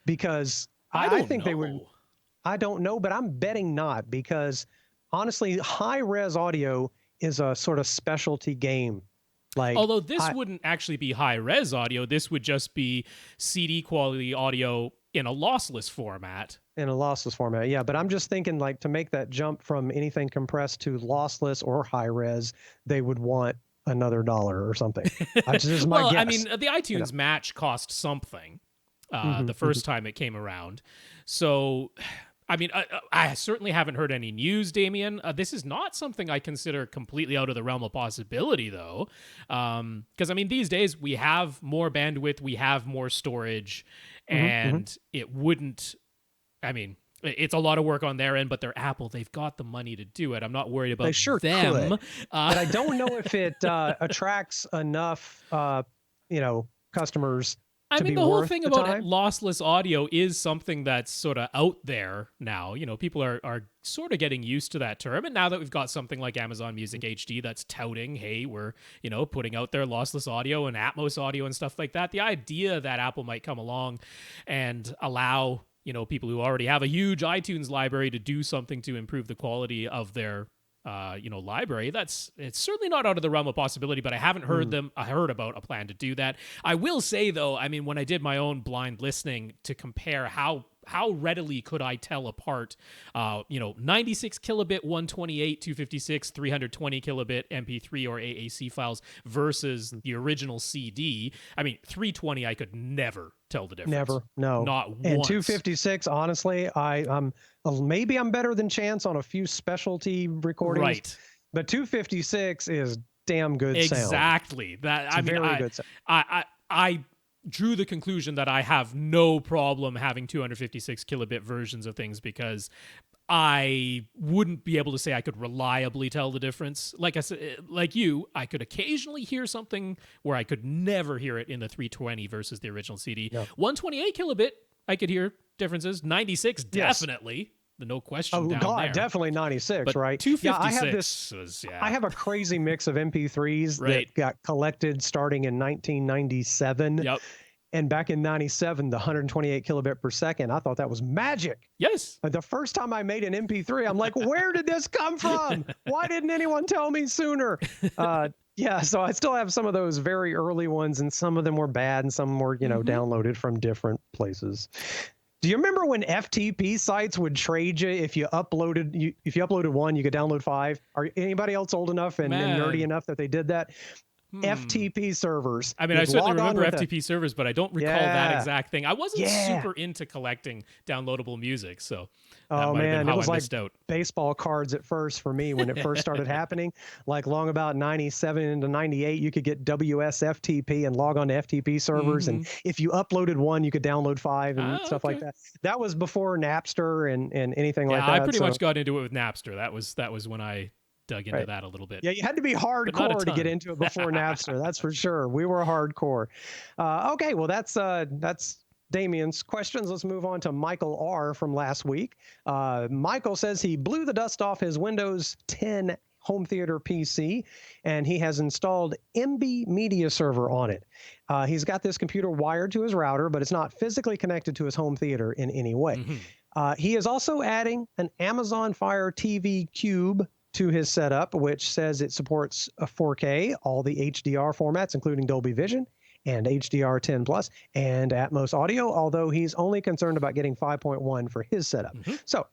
because I think they would. I don't know, but I'm betting not, because honestly, high-res audio is a sort of specialty game. Like, although this wouldn't actually be high-res audio, this would just be CD quality audio in a lossless format. In a lossless format, yeah. But I'm just thinking, like, to make that jump from anything compressed to lossless or high res, they would want another $1 or something. This is my guess. I mean, the iTunes Match cost something the first time it came around. So, I mean, I certainly haven't heard any news, Damien. This is not something I consider completely out of the realm of possibility, though. Because, I mean, these days we have more bandwidth, we have more storage, and it wouldn't... I mean, it's a lot of work on their end, but they're Apple. They've got the money to do it. I'm not worried about them. Could. But I don't know if it attracts enough, customers. I mean, the whole thing about lossless audio is something that's sort of out there now. You know, people are sort of getting used to that term. And now that we've got something like Amazon Music HD that's touting, hey, we're, putting out their lossless audio and Atmos audio and stuff like that, the idea that Apple might come along and allow people who already have a huge iTunes library to do something to improve the quality of their, library. It's certainly not out of the realm of possibility, but I haven't heard about a plan to do that. I will say, though, I mean, when I did my own blind listening to compare how readily could I tell apart, 96 kilobit, 128, 256, 320 kilobit MP3 or AAC files versus the original CD. I mean, 320, I could never tell the difference. Never, no. Not once. And 256, honestly, maybe I'm better than Chance on a few specialty recordings. Right. But 256 is damn good sound. Exactly. Good sound. I drew the conclusion that I have no problem having 256 kilobit versions of things, because I wouldn't be able to say I could reliably tell the difference. Like I said, like you, I could occasionally hear something where I could never hear it in the 320 versus the original CD. No. 128 kilobit, I could hear differences. 96, definitely. No question. Oh down God, there. definitely 96, But right? 256 I have a crazy mix of MP3s that got collected starting in 1997. Yep. And back in 97, the 128 kilobit per second, I thought that was magic. Yes. The first time I made an MP3, I'm like, where did this come from? Why didn't anyone tell me sooner? Yeah, so I still have some of those very early ones, and some of them were bad, and some were, downloaded from different places. Do you remember when FTP sites would trade you if you uploaded one, you could download 5? Are anybody else old enough and nerdy enough that they did that? FTP servers. I mean, I certainly remember FTP servers, but I don't recall that exact thing. I wasn't super into collecting downloadable music, so that might have been how I missed out. Baseball cards at first for me when it first started happening. Like long about 97 into 98, you could get WSFTP and log on to FTP servers, and if you uploaded one, you could download 5 and stuff like that. That was before Napster and anything like that. I pretty much got into it with Napster. That was when I dug into that a little bit. Yeah, you had to be hardcore to get into it before Napster. That's for sure. We were hardcore. Okay, well that's Damien's questions. Let's move on to Michael R. from last week. Michael says he blew the dust off his Windows 10 home theater PC, and he has installed MB Media Server on it. He's got this computer wired to his router, but it's not physically connected to his home theater in any way. He is also adding an Amazon Fire TV Cube to his setup, which says it supports a 4K, all the HDR formats, including Dolby Vision and HDR10 Plus and Atmos audio, although he's only concerned about getting 5.1 for his setup. So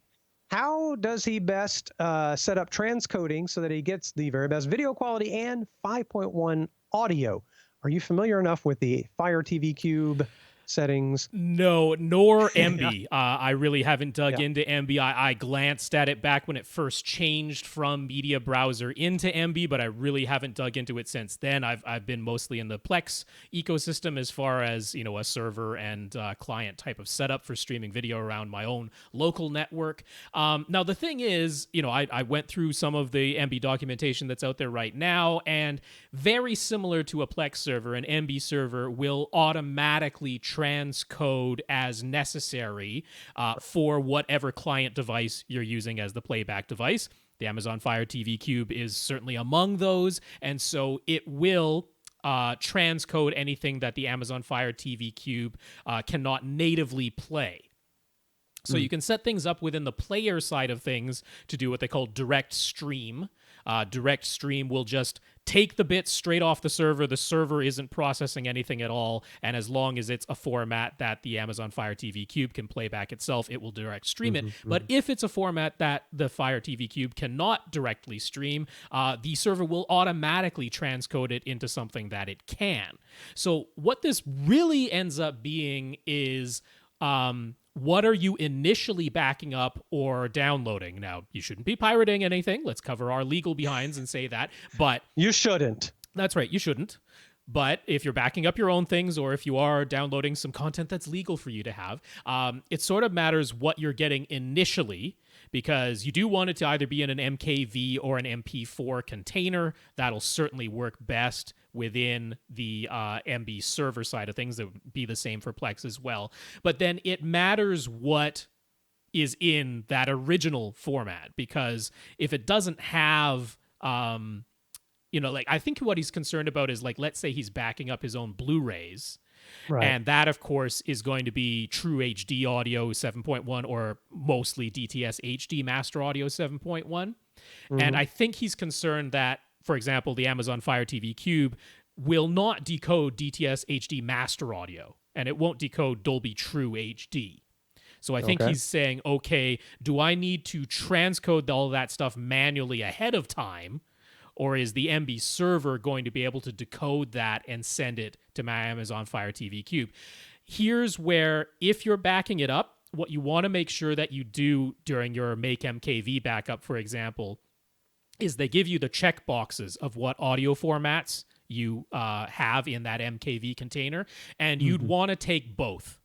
how does he best set up transcoding so that he gets the very best video quality and 5.1 audio? Are you familiar enough with the Fire TV Cube settings? No, nor MB. I really haven't dug into MB. I glanced at it back when it first changed from Media Browser into MB, but I really haven't dug into it since then. I've been mostly in the Plex ecosystem as far as, a server and client type of setup for streaming video around my own local network. Now, the thing is, I went through some of the MB documentation that's out there right now, and very similar to a Plex server, an MB server will automatically transcode as necessary for whatever client device you're using as the playback device. The Amazon Fire TV Cube is certainly among those, and so it will transcode anything that the Amazon Fire TV Cube cannot natively play. So you can set things up within the player side of things to do what they call direct stream. Direct stream will just take the bits straight off the server. The server isn't processing anything at all, and as long as it's a format that the Amazon Fire TV Cube can play back itself, it will direct stream it. But if it's a format that the Fire TV Cube cannot directly stream, the server will automatically transcode it into something that it can. So what this really ends up being is what are you initially backing up or downloading? Now, you shouldn't be pirating anything. Let's cover our legal behinds and say that. But you shouldn't. That's right. You shouldn't. But if you're backing up your own things, or if you are downloading some content that's legal for you to have, it sort of matters what you're getting initially, because you do want it to either be in an MKV or an MP4 container. That'll certainly work best within the MB server side of things. That would be the same for Plex as well. But then it matters what is in that original format, because if it doesn't have... I think what he's concerned about is, let's say he's backing up his own Blu-rays. Right. And that, of course, is going to be True HD Audio 7.1 or mostly DTS HD Master Audio 7.1. And I think he's concerned that, for example, the Amazon Fire TV Cube will not decode DTS HD Master Audio, and it won't decode Dolby True HD. So I think he's saying, okay, do I need to transcode all that stuff manually ahead of time? Or is the MB server going to be able to decode that and send it to my Amazon Fire TV Cube? Here's where, if you're backing it up, what you want to make sure that you do during your Make MKV backup, for example, is they give you the check boxes of what audio formats you have in that MKV container, and you'd want to take both.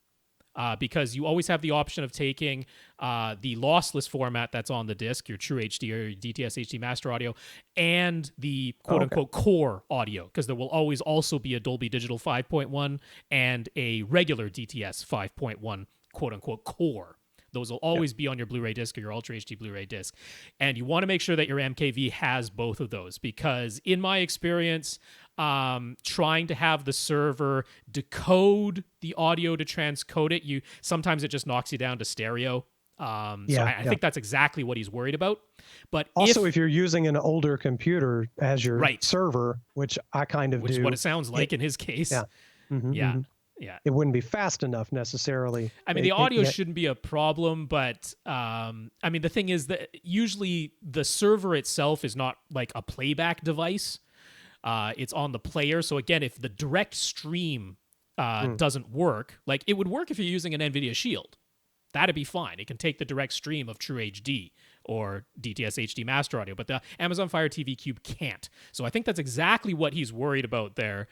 because you always have the option of taking the lossless format that's on the disc, your True HD or your DTS HD Master Audio, and the quote-unquote core audio, because there will always also be a Dolby Digital 5.1 and a regular DTS 5.1 quote-unquote core. Those will always be on your Blu-ray disc or your Ultra HD Blu-ray disc. And you want to make sure that your MKV has both of those, because in my experience, trying to have the server decode the audio to transcode it, sometimes it just knocks you down to stereo. So I think that's exactly what he's worried about. But also, if you're using an older computer as your server, which I kind of do, which is what it sounds like in his case. Yeah. Mm-hmm. Yeah. It wouldn't be fast enough necessarily. I mean, the audio shouldn't be a problem, but I mean, the thing is that usually the server itself is not like a playback device. It's on the player. So again, if the direct stream doesn't work, like it would work if you're using an NVIDIA Shield. That'd be fine. It can take the direct stream of True HD or DTS HD Master Audio, but the Amazon Fire TV Cube can't. So I think that's exactly what he's worried about there.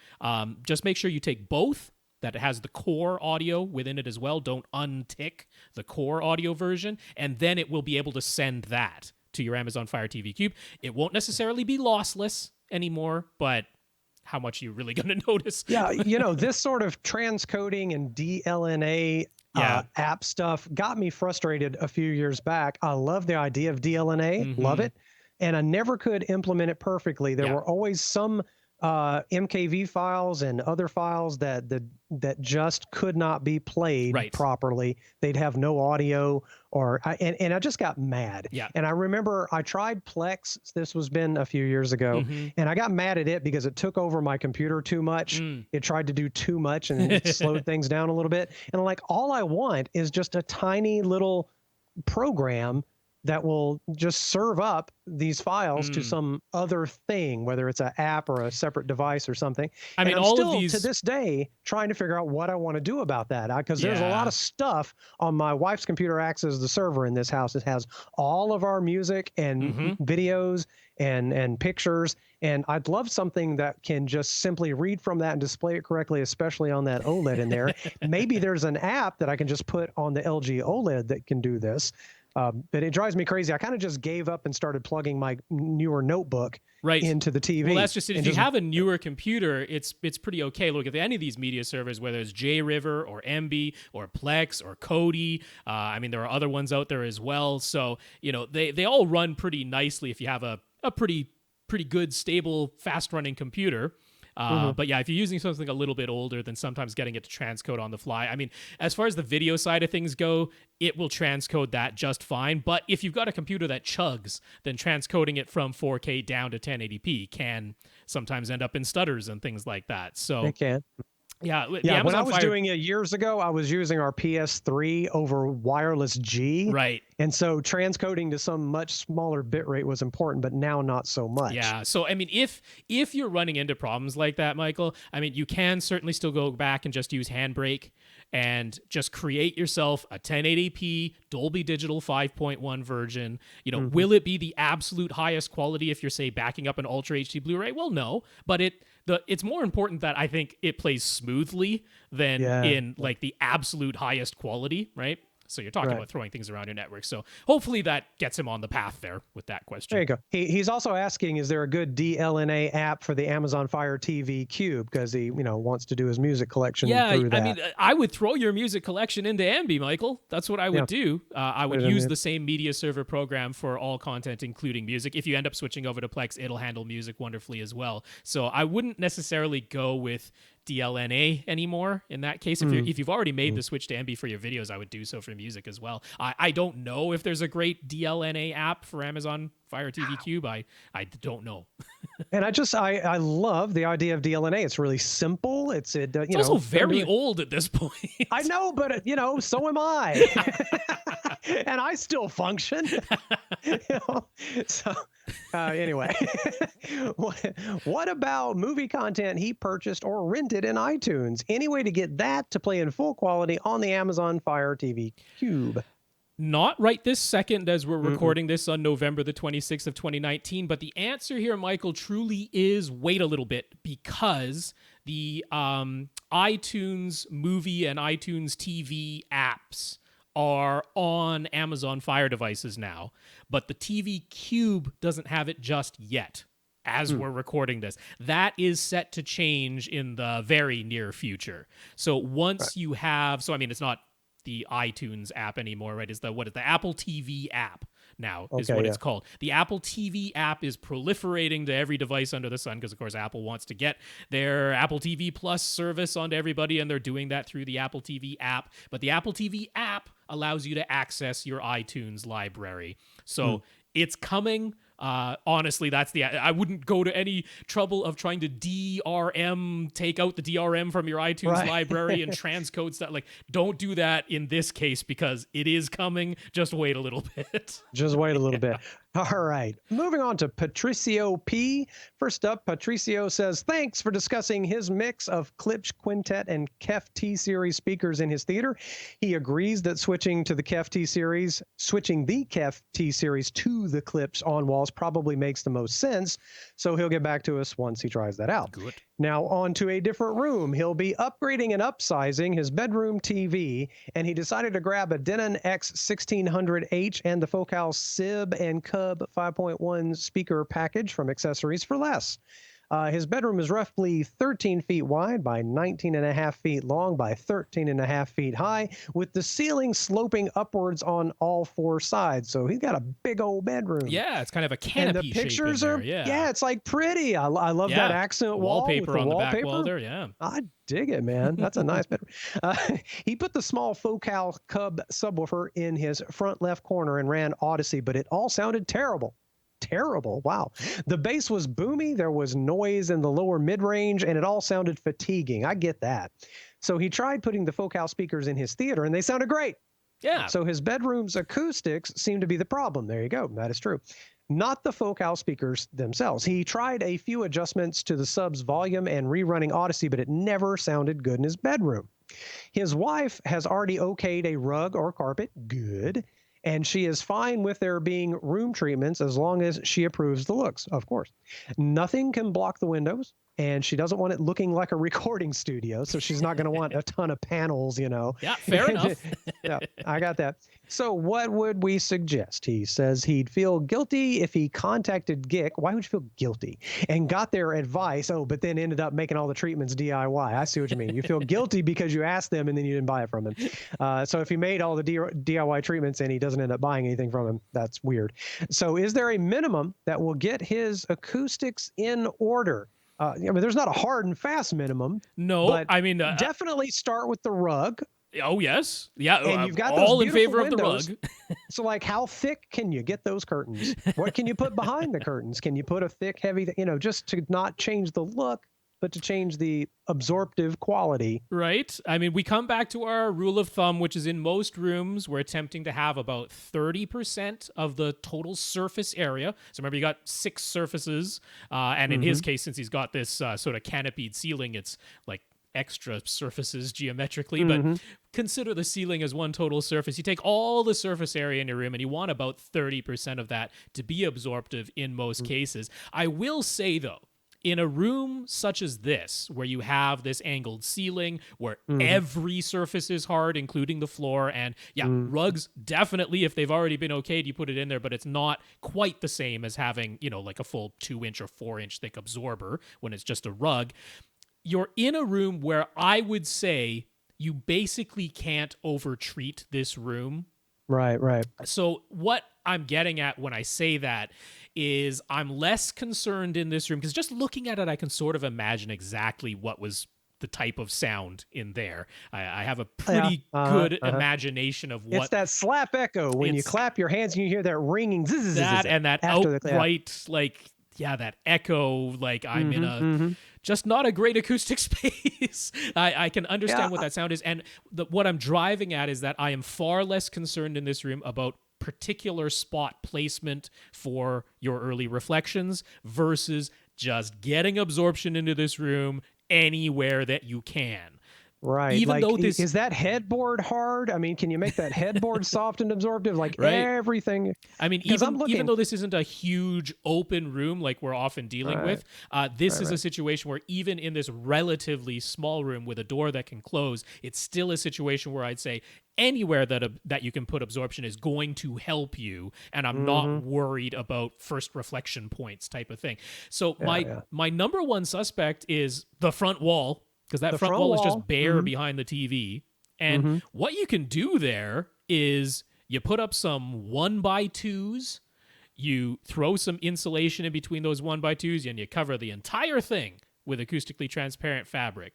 Just make sure you take both, that it has the core audio within it as well. Don't untick the core audio version, and then it will be able to send that to your Amazon Fire TV Cube. It won't necessarily be lossless anymore, but how much are you really going to notice? Yeah, this sort of transcoding and DLNA app stuff got me frustrated a few years back. I love the idea of DLNA, love it, and I never could implement it perfectly. There were always some MKV files and other files that just could not be played properly. They'd have no audio, and I just got mad. Yeah. And I remember I tried Plex. This was been a few years ago, and I got mad at it because it took over my computer too much. It tried to do too much and it slowed things down a little bit. And I'm like, all I want is just a tiny little program that will just serve up these files to some other thing, whether it's an app or a separate device or something. I mean, I'm all still, of these, to this day, trying to figure out what I want to do about that. Because there's a lot of stuff on my wife's computer acts as the server in this house. It has all of our music and videos and pictures. And I'd love something that can just simply read from that and display it correctly, especially on that OLED in there. Maybe there's an app that I can just put on the LG OLED that can do this. But it drives me crazy. I kind of just gave up and started plugging my newer notebook into the TV. Well, that's just it. If you have a newer computer, it's pretty okay. Look, at any of these media servers, whether it's JRiver or MB or Plex or Kodi, I mean, there are other ones out there as well. So, they all run pretty nicely if you have a pretty good, stable, fast-running computer. But yeah, if you're using something a little bit older, then sometimes getting it to transcode on the fly. I mean, as far as the video side of things go, it will transcode that just fine. But if you've got a computer that chugs, then transcoding it from 4K down to 1080p can sometimes end up in stutters and things like that. So it can. Yeah, when I was doing it years ago, I was using our PS3 over wireless G. Right. And so transcoding to some much smaller bitrate was important, but now not so much. Yeah. So, I mean, if you're running into problems like that, Michael, I mean, you can certainly still go back and just use Handbrake and just create yourself a 1080p Dolby Digital 5.1 version. Will it be the absolute highest quality if you're, say, backing up an Ultra HD Blu-ray? Well, no, but it's more important that I think it plays smoothly than in like the absolute highest quality, right? So you're talking about throwing things around your network. So hopefully that gets him on the path there with that question. There you go. He's also asking, is there a good DLNA app for the Amazon Fire TV Cube? Because he, wants to do his music collection through that. I mean, I would throw your music collection into Ambi, Michael. That's what I would do. I would use the same media server program for all content, including music. If you end up switching over to Plex, it'll handle music wonderfully as well. So I wouldn't necessarily go with DLNA anymore in that case. If you've already made the switch to MB for your videos, I would do so for music as well. I don't know if there's a great DLNA app for Amazon Fire TV Cube. I don't know. And I love the idea of DLNA. It's really simple. It's also very old at this point. I know, but so am I. And I still function. So anyway, what about movie content he purchased or rented in iTunes? Any way to get that to play in full quality on the Amazon Fire TV Cube? Not right this second as we're recording this on November the 26th of 2019, but the answer here, Michael, truly is wait a little bit, because the iTunes movie and iTunes TV apps are on Amazon Fire devices now, but the TV Cube doesn't have it just yet as we're recording this. That is set to change in the very near future. So once you have, so I mean, it's not the iTunes app anymore, right? It's the Apple TV app now is what it's called. The Apple TV app is proliferating to every device under the sun because, of course, Apple wants to get their Apple TV Plus service onto everybody, and they're doing that through the Apple TV app. But the Apple TV app allows you to access your iTunes library. So it's coming. Honestly, I wouldn't go to any trouble of trying to take out the DRM from your iTunes library and transcode stuff. Like, don't do that in this case because it is coming. Just wait a little bit. Just wait a little bit. All right. Moving on to Patricio P. First up, Patricio says, thanks for discussing his mix of Klipsch Quintet and KEF T-Series speakers in his theater. He agrees that switching the KEF T-Series to the Klipsch on walls probably makes the most sense. So he'll get back to us once he tries that out. Good. Now on to a different room. He'll be upgrading and upsizing his bedroom TV, and he decided to grab a Denon X1600H and the Focal Sib and Cub 5.1 speaker package from Accessories for less. His bedroom is roughly 13 feet wide by 19.5 feet long by 13.5 feet high, with the ceiling sloping upwards on all four sides. So he's got a big old bedroom. Yeah, it's kind of a canopy and the pictures shape in are, there. it's like pretty. I love that accent wallpaper on the wallpaper. back wall there. Yeah, I dig it, man. That's a nice bedroom. He put the small Focal Cub subwoofer in his front left corner and ran Odyssey, but it all sounded terrible. Wow. The bass was boomy. There was noise in the lower mid-range, and it all sounded fatiguing. I get that. So he tried putting the Focal speakers in his theater, and they sounded great. Yeah. So his bedroom's acoustics seem to be the problem. There you go. That is true. Not the Focal speakers themselves. He tried a few adjustments to the sub's volume and rerunning Odyssey, but it never sounded good in his bedroom. His wife has already okayed a rug or carpet. Good. And she is fine with there being room treatments as long as she approves the looks, of course. Nothing can block the windows, and she doesn't want it looking like a recording studio, so she's not going to want a ton of panels, Yeah, fair enough. Yeah, I got that. So what would we suggest? He says he'd feel guilty if he contacted GIC. Why would you feel guilty? And got their advice, but then ended up making all the treatments DIY. I see what you mean. You feel guilty because you asked them and then you didn't buy it from him. So if he made all the DIY treatments and he doesn't end up buying anything from him, that's weird. So is there a minimum that will get his acoustics in order? There's not a hard and fast minimum. No, but I mean, definitely start with the rug. Oh, yes. Yeah, and you've got all those in favor windows. of the rug. So, like, how thick can you get those curtains? What can you put behind the curtains? Can you put a thick, heavy, just to not change the look, but to change the absorptive quality? Right. I mean, we come back to our rule of thumb, which is in most rooms, we're attempting to have about 30% of the total surface area. So remember, you got 6 surfaces. And in his case, since he's got this sort of canopied ceiling, it's like extra surfaces geometrically, but consider the ceiling as one total surface. You take all the surface area in your room and you want about 30% of that to be absorptive in most cases. I will say, though, in a room such as this, where you have this angled ceiling, where every surface is hard, including the floor, and rugs, definitely, if they've already been okayed, you put it in there, but it's not quite the same as having, like a full 2-inch or 4-inch thick absorber when it's just a rug. You're in a room where I would say you basically can't over-treat this room. Right. So what I'm getting at when I say that is I'm less concerned in this room, because just looking at it, I can sort of imagine exactly what was the type of sound in there. I have a pretty good imagination of what... It's that slap echo when you clap your hands and you hear that ringing. That and that outright, that echo, like I'm in a... just not a great acoustic space. I can understand what that sound is. And what I'm driving at is that I am far less concerned in this room about particular spot placement for your early reflections versus just getting absorption into this room anywhere that you can. Right. Even Like, though this is that headboard hard? I mean, can you make that headboard soft and absorptive? Like right. everything. I mean, even though this isn't a huge open room like we're often dealing with, this is a situation where even in this relatively small room with a door that can close, it's still a situation where I'd say anywhere that you can put absorption is going to help you, and I'm not worried about first reflection points type of thing. So my number one suspect is the front wall, because that front wall is just bare behind the TV. And what you can do there is you put up some 1x2s, you throw some insulation in between those 1x2s, and you cover the entire thing with acoustically transparent fabric.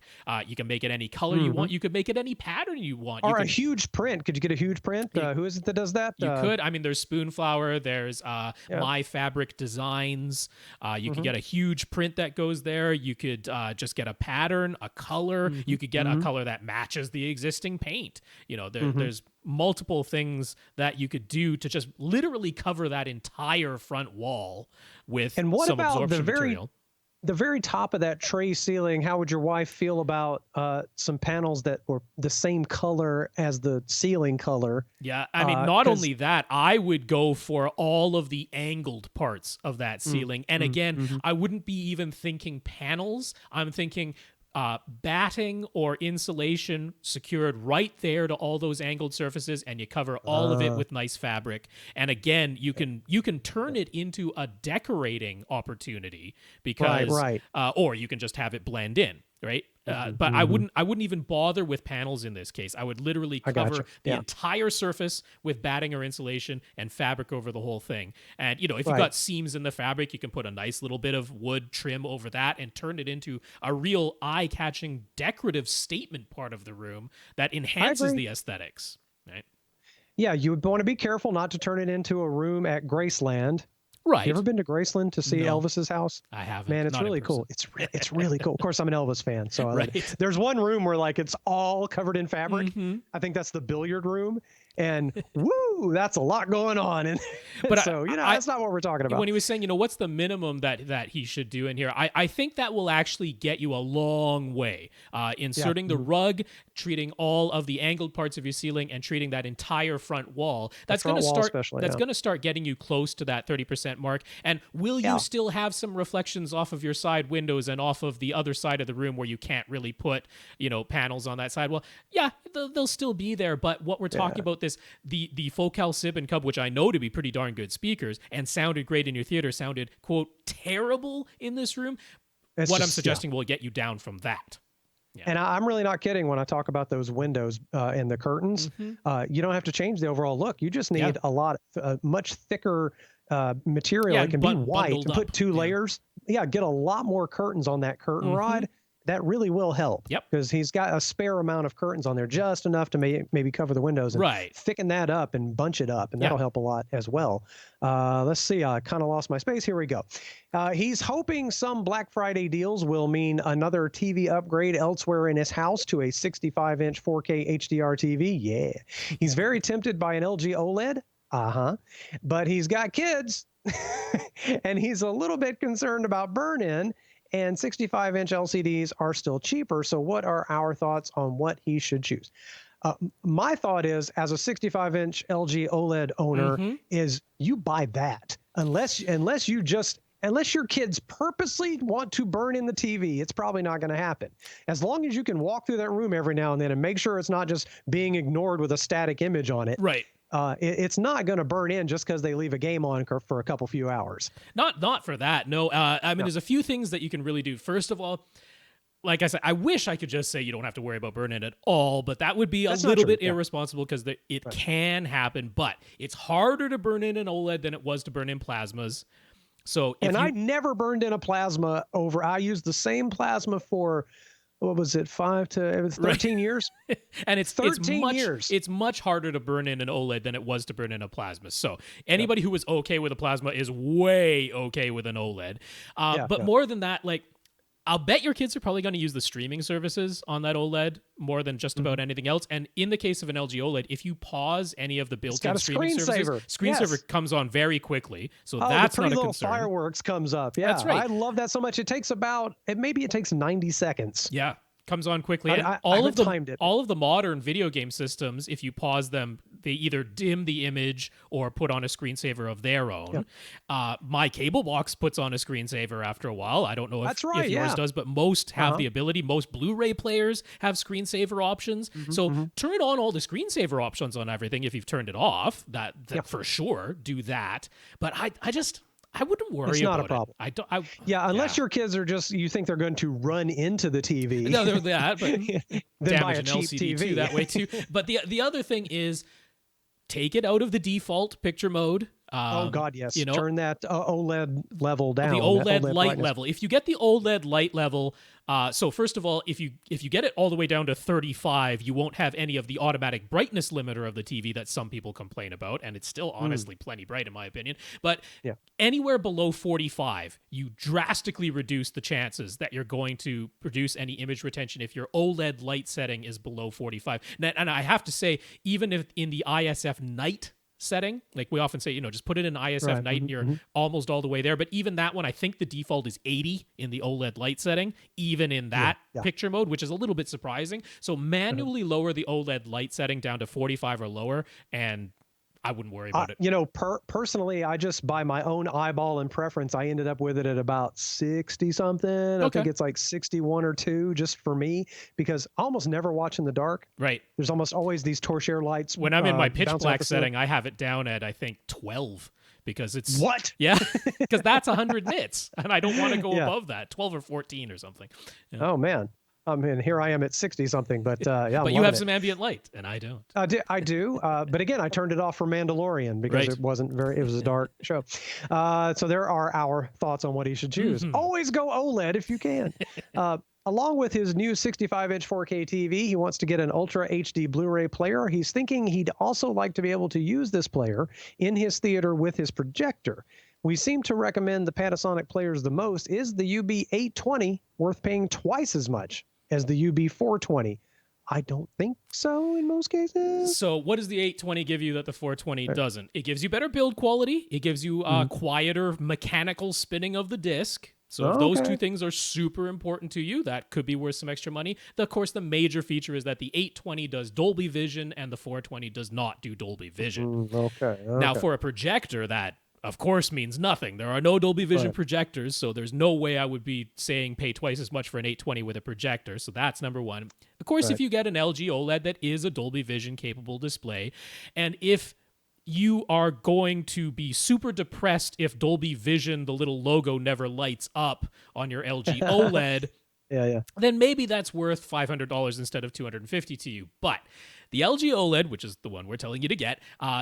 You can make it any color you want. You could make it any pattern you want. Or a huge print. Could you get a huge print? Who is it that does that? You could. I mean, there's Spoonflower. There's My Fabric Designs. You could get a huge print that goes there. You could just get a pattern, a color. You could get a color that matches the existing paint. You know, there's multiple things that you could do to just literally cover that entire front wall with some absorption material. The very top of that tray ceiling, how would your wife feel about some panels that were the same color as the ceiling color? Yeah, I mean, not only that, I would go for all of the angled parts of that ceiling. And again, I wouldn't be even thinking panels. I'm thinking batting or insulation secured right there to all those angled surfaces, and you cover all of it with nice fabric. And again, you can turn it into a decorating opportunity because, or you can just have it blend in, right? But I wouldn't even bother with panels in this case. I would literally cover the entire surface with batting or insulation and fabric over the whole thing. And, you know, if you've got seams in the fabric, you can put a nice little bit of wood trim over that and turn it into a real eye-catching decorative statement part of the room that enhances the aesthetics, right? Yeah, you would want to be careful not to turn it into a room at Graceland. Right. You ever been to Graceland to see Elvis's house? I haven't. Man, it's really cool. It's really cool. Of course, I'm an Elvis fan, so I love it. There's one room where like it's all covered in fabric. I think that's the billiard room, and woo, that's a lot going on. And but so that's not what we're talking about. When he was saying, what's the minimum that he should do in here? I think that will actually get you a long way. Inserting the rug, treating all of the angled parts of your ceiling, and treating that entire front wall. That's going to start. That's going to start getting you close to that 30% mark. And will you still have some reflections off of your side windows and off of the other side of the room where you can't really put panels on that side? Well, yeah, they'll still be there. But what we're talking about, the Focal Sib and Cub, which I know to be pretty darn good speakers and sounded great in your theater, sounded quote terrible in this room. I'm suggesting will get you down from that. Yeah. And I'm really not kidding when I talk about those windows and the curtains. You don't have to change the overall look. You just need a much thicker material. It can be white and put two layers. Yeah, get a lot more curtains on that curtain rod. That really will help. Yep. Because he's got a spare amount of curtains on there, just enough to maybe cover the windows and thicken that up and bunch it up. And that'll help a lot as well. Let's see. I kind of lost my space. Here we go. He's hoping some Black Friday deals will mean another TV upgrade elsewhere in his house to a 65-inch 4K HDR TV. Yeah. He's very tempted by an LG OLED. But he's got kids and he's a little bit concerned about burn-in, and 65-inch LCDs are still cheaper. So what are our thoughts on what he should choose? My thought is, as a 65-inch LG OLED owner, is you buy that. Unless your kids purposely want to burn in the TV, it's probably not going to happen. As long as you can walk through that room every now and then and make sure it's not just being ignored with a static image on it. Right. It's not going to burn in just because they leave a game on for a few hours. Not for that. No. I mean, there's a few things that you can really do. First of all, like I said, I wish I could just say you don't have to worry about burn-in at all, but that would be a little bit irresponsible because it can happen. But it's harder to burn in an OLED than it was to burn in plasmas. So I never burned in a plasma I used the same plasma for, what was it, 13 years? And it's 13 years. It's much harder to burn in an OLED than it was to burn in a plasma. So anybody who was okay with a plasma is way okay with an OLED. But more than that, like, I'll bet your kids are probably going to use the streaming services on that OLED more than just about anything else. And in the case of an LG OLED, if you pause any of the built-in streaming services, screensaver comes on very quickly. So that's not a concern. Fireworks comes up. Yeah, that's right. I love that so much. It takes 90 seconds. Yeah. comes on quickly. And I all of the modern video game systems, if you pause them, they either dim the image or put on a screensaver of their own. My cable box puts on a screensaver after a while. I don't know if yours does, but most have the ability. Most Blu-ray players have screensaver options. So turn on all the screensaver options on everything. If you've turned it off, that for sure, do that. But I wouldn't worry about it. It's not a problem. Unless your kids are you think they're going to run into the TV. No, they're that, but then buy a damage an cheap LCD TV too, that way too. But the other thing is, take it out of the default picture mode. Oh God, yes. Turn that OLED level down. The OLED light brightness level. If you get the OLED light level, so first of all, if you get it all the way down to 35, you won't have any of the automatic brightness limiter of the TV that some people complain about, and it's still honestly plenty bright in my opinion. But anywhere below 45, you drastically reduce the chances that you're going to produce any image retention if your OLED light setting is below 45. And I have to say, even if in the ISF night setting, like we often say, just put it in ISF night and you're almost all the way there. But even that one, I think the default is 80 in the OLED light setting, even in that picture mode, which is a little bit surprising. So manually lower the OLED light setting down to 45 or lower, and I wouldn't worry about it. Personally, I just, by my own eyeball and preference, I ended up with it at about 60 something. Okay. I think it's like 61 or 2 just for me, because I almost never watch in the dark. Right. There's almost always these torchère lights. When I'm in my pitch black setting, I have it down at, I think, 12. Because it's... What? Yeah, because that's 100 nits, and I don't want to go above that, 12 or 14 or something. Yeah. Oh, man. I mean, here I am at 60 something, but but you have some ambient light, and I don't. I do. But again, I turned it off for Mandalorian because it was a dark show. So there are our thoughts on what he should choose. Always go OLED if you can. Along with his new 65-inch 4K TV, he wants to get an Ultra HD Blu-ray player. He's thinking he'd also like to be able to use this player in his theater with his projector. We seem to recommend the Panasonic players the most. Is the UB820 worth paying twice as much as the UB420? I don't think so in most cases. So what does the 820 give you that the 420 doesn't? It gives you better build quality. It gives you quieter mechanical spinning of the disc. So if those two things are super important to you, that could be worth some extra money. Of course, the major feature is that the 820 does Dolby Vision and the 420 does not do Dolby Vision. Now, for a projector, that of course means nothing. There are no Dolby Vision projectors, so there's no way I would be saying pay twice as much for an 820 with a projector. So that's number one. Of course, if you get an LG OLED that is a Dolby Vision capable display, and if you are going to be super depressed if Dolby Vision, the little logo, never lights up on your LG OLED, then maybe that's worth $500 instead of $250 to you. But the LG OLED, which is the one we're telling you to get,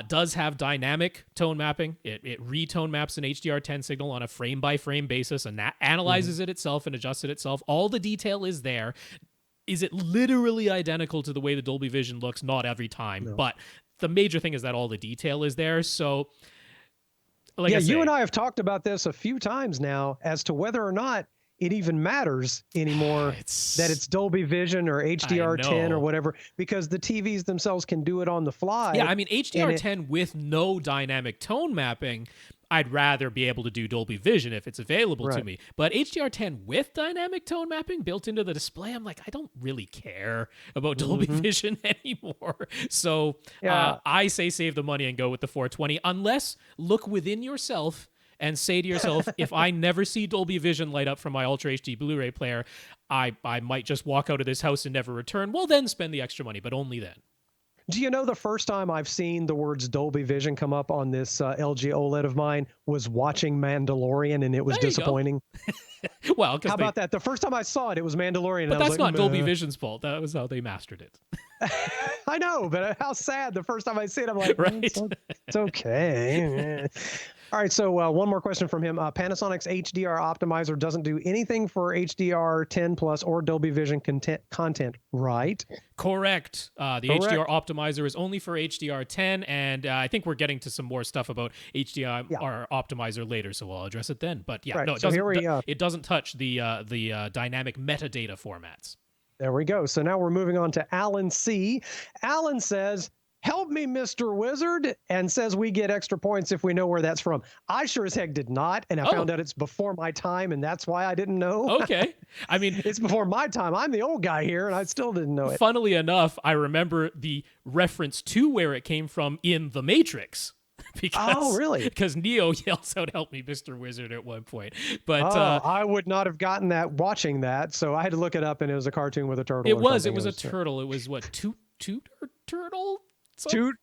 does have dynamic tone mapping. It retone maps an HDR10 signal on a frame-by-frame basis and analyzes it itself and adjusts it itself. All the detail is there. Is it literally identical to the way the Dolby Vision looks? Not every time, but the major thing is that all the detail is there. So, you and I have talked about this a few times now as to whether or not it even matters anymore that it's Dolby Vision or HDR10 or whatever, because the TVs themselves can do it on the fly. Yeah, I mean, HDR10 with no dynamic tone mapping, I'd rather be able to do Dolby Vision if it's available to me. But HDR10 with dynamic tone mapping built into the display, I'm like, I don't really care about Dolby Vision anymore. So I say save the money and go with the 420, unless look within yourself and say to yourself, if I never see Dolby Vision light up from my Ultra HD Blu-ray player, I might just walk out of this house and never return. Well, then spend the extra money, but only then. Do you know the first time I've seen the words Dolby Vision come up on this LG OLED of mine was watching Mandalorian, and it was disappointing. Well, how about that? The first time I saw it, it was Mandalorian. But that's not Dolby Vision's fault. That was how they mastered it. I know, but how sad. The first time I see it, I'm like, it's okay. All right, so one more question from him. Panasonic's HDR optimizer doesn't do anything for HDR10 plus or Dolby Vision content, right? Correct. The HDR optimizer is only for HDR10, and I think we're getting to some more stuff about HDR optimizer later, so I'll address it then. But it doesn't touch the dynamic metadata formats. There we go. So now we're moving on to Alan C. Alan says, help me, Mr. Wizard, and says we get extra points if we know where that's from. I sure as heck did not, and I found out it's before my time, and that's why I didn't know. Okay. I mean, it's before my time. I'm the old guy here, and I still didn't know it. Funnily enough, I remember the reference to where it came from in The Matrix. Really? Because Neo yells out, "Help me, Mr. Wizard," at one point. But I would not have gotten that watching that, so I had to look it up, and it was a cartoon with a turtle. It was a turtle. It was what, turtle?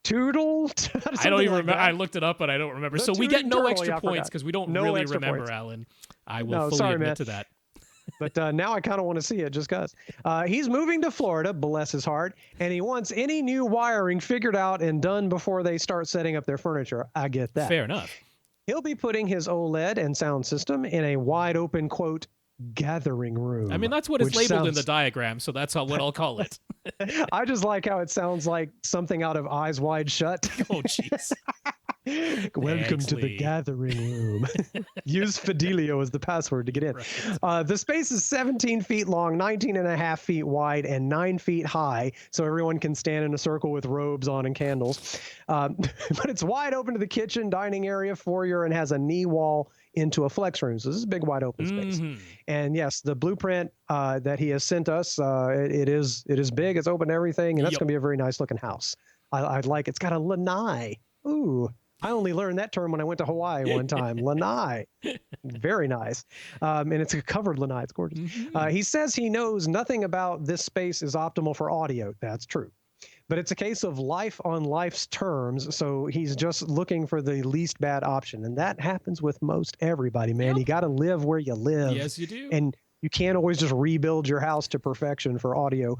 Toodle? I don't even remember. I looked it up, but I don't remember. So we get no extra points because we don't really remember, points. Alan. I will fully admit to that. But now I kind of want to see it just because. He's moving to Florida, bless his heart, and he wants any new wiring figured out and done before they start setting up their furniture. I get that. Fair enough. He'll be putting his OLED and sound system in a wide open, quote, gathering room. I mean, that's what it's labeled in the diagram, so that's what I'll call it. I just like how it sounds like something out of Eyes Wide Shut. Oh, jeez. Welcome to the gathering room. Use Fidelio as the password to get in. Right. The space is 17 feet long, 19 and a half feet wide, and 9 feet high, so everyone can stand in a circle with robes on and candles. But it's wide open to the kitchen, dining area, foyer, and has a knee wall into a flex room. So this is a big, wide open space. And yes, the blueprint that he has sent us, it is big. It's open to everything, and that's going to be a very nice looking house. I like it's got a lanai. Ooh. I only learned that term when I went to Hawaii one time. Lanai. Very nice. And it's a covered lanai. It's gorgeous. He says he knows nothing about this space is optimal for audio. That's true. But it's a case of life on life's terms, so he's just looking for the least bad option. And that happens with most everybody, man. Yep. You got to live where you live. Yes, you do. And you can't always just rebuild your house to perfection for audio.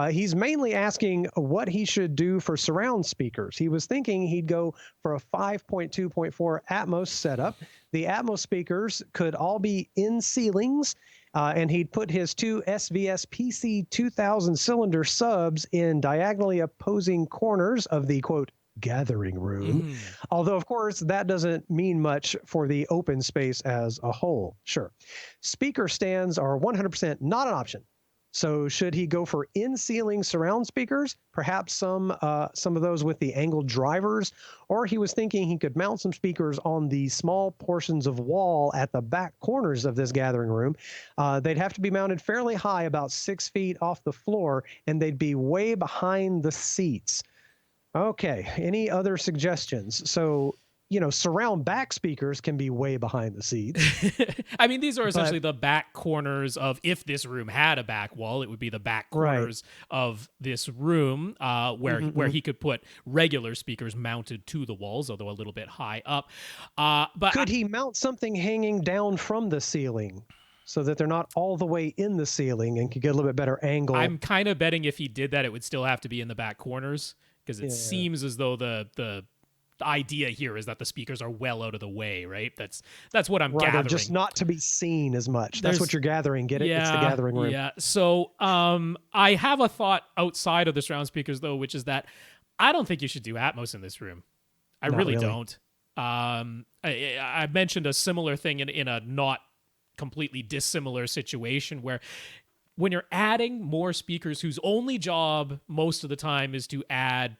He's mainly asking what he should do for surround speakers. He was thinking he'd go for a 5.2.4 Atmos setup. The Atmos speakers could all be in ceilings, and he'd put his two SVS PC 2000 cylinder subs in diagonally opposing corners of the, quote, gathering room. Although, of course, that doesn't mean much for the open space as a whole. Sure. Speaker stands are 100% not an option. So should he go for in-ceiling surround speakers, perhaps some of those with the angled drivers, or he was thinking he could mount some speakers on the small portions of wall at the back corners of this gathering room. They'd have to be mounted fairly high, about 6 feet off the floor, and they'd be way behind the seats. Okay, any other suggestions? So, surround back speakers can be way behind the seats. I mean, these are essentially the back corners of, if this room had a back wall, it would be the back corners of this room where he could put regular speakers mounted to the walls, although a little bit high up. But could he mount something hanging down from the ceiling so that they're not all the way in the ceiling and could get a little bit better angle? I'm kind of betting if he did that, it would still have to be in the back corners, because it seems as though the idea here is that the speakers are well out of the way, right? That's what I'm gathering. Just not to be seen as much. That's what you're gathering. Get it? It's the gathering room. Yeah. So I have a thought outside of the surround speakers, though, which is that I don't think you should do Atmos in this room. I really don't. I mentioned a similar thing in a not completely dissimilar situation where when you're adding more speakers whose only job most of the time is to add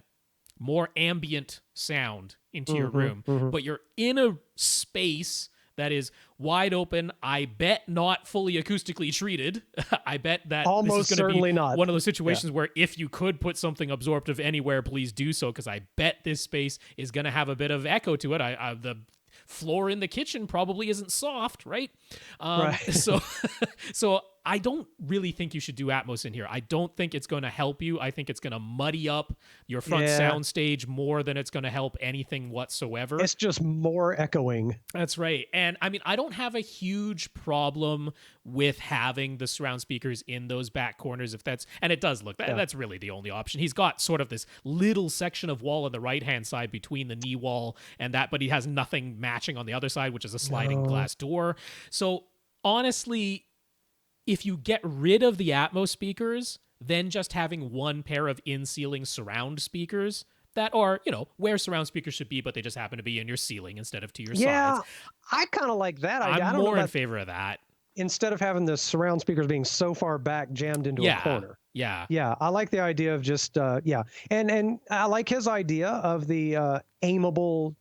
more ambient sound into your room, but you're in a space that is wide open, I bet not fully acoustically treated. I bet that almost this is going to be not one of those situations where if you could put something absorptive anywhere, please do so, because I bet this space is going to have a bit of echo to it. The floor in the kitchen probably isn't soft, right? So I don't really think you should do Atmos in here. I don't think it's going to help you. I think it's going to muddy up your front sound stage more than it's going to help anything whatsoever. It's just more echoing. That's right. And I mean, I don't have a huge problem with having the surround speakers in those back corners and it does look, that's really the only option. He's got sort of this little section of wall on the right-hand side between the knee wall and that, but he has nothing matching on the other side, which is a sliding glass door. So honestly, if you get rid of the Atmos speakers, then just having one pair of in-ceiling surround speakers that are, where surround speakers should be, but they just happen to be in your ceiling instead of to your sides. I kind of like that. I I'm don't more know in favor of that. Instead of having the surround speakers being so far back jammed into a corner. Yeah. Yeah, I like the idea of just and I like his idea of the aimable,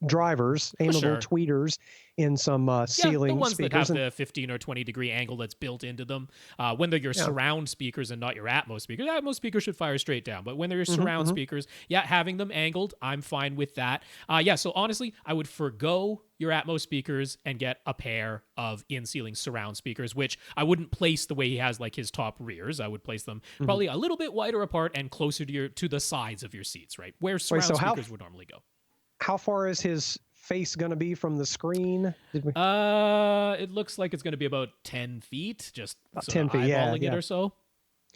drivers, For aimable sure. tweeters in some Yeah, the ceiling ones that speakers, have and the 15 or 20 degree angle that's built into them. When they're your yeah, surround speakers and not your Atmos speakers, Atmos speakers should fire straight down. But when they're your hmm surround hmm speakers, yeah, having them angled, I'm fine with that. Yeah, so honestly, I would forgo your Atmos speakers and get a pair of in-ceiling surround speakers, which I wouldn't place the way he has like his top rears. I would place them hmm probably a little bit wider apart and closer to the sides of your seats, right? Where Wait, surround so speakers would normally go. how far is his face going to be from the screen? Did we It looks like it's going to be about 10 feet, just about sort of 10 feet? Yeah, eyeballing it yeah. or so.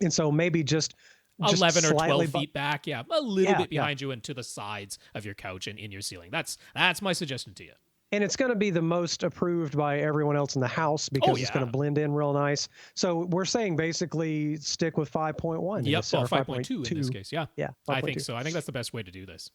And so maybe just 11 or slightly 12 feet back. Yeah, a little Yeah, bit yeah. behind you and to the sides of your couch and in your ceiling. That's my suggestion to you. And it's going to be the most approved by everyone else in the house Oh, because it's going yeah. to blend in real nice. So we're saying basically stick with 5.1. Yep, well, or 5.2 in this case. Yeah, Yeah, I think 5.2. so. I think that's the best way to do this.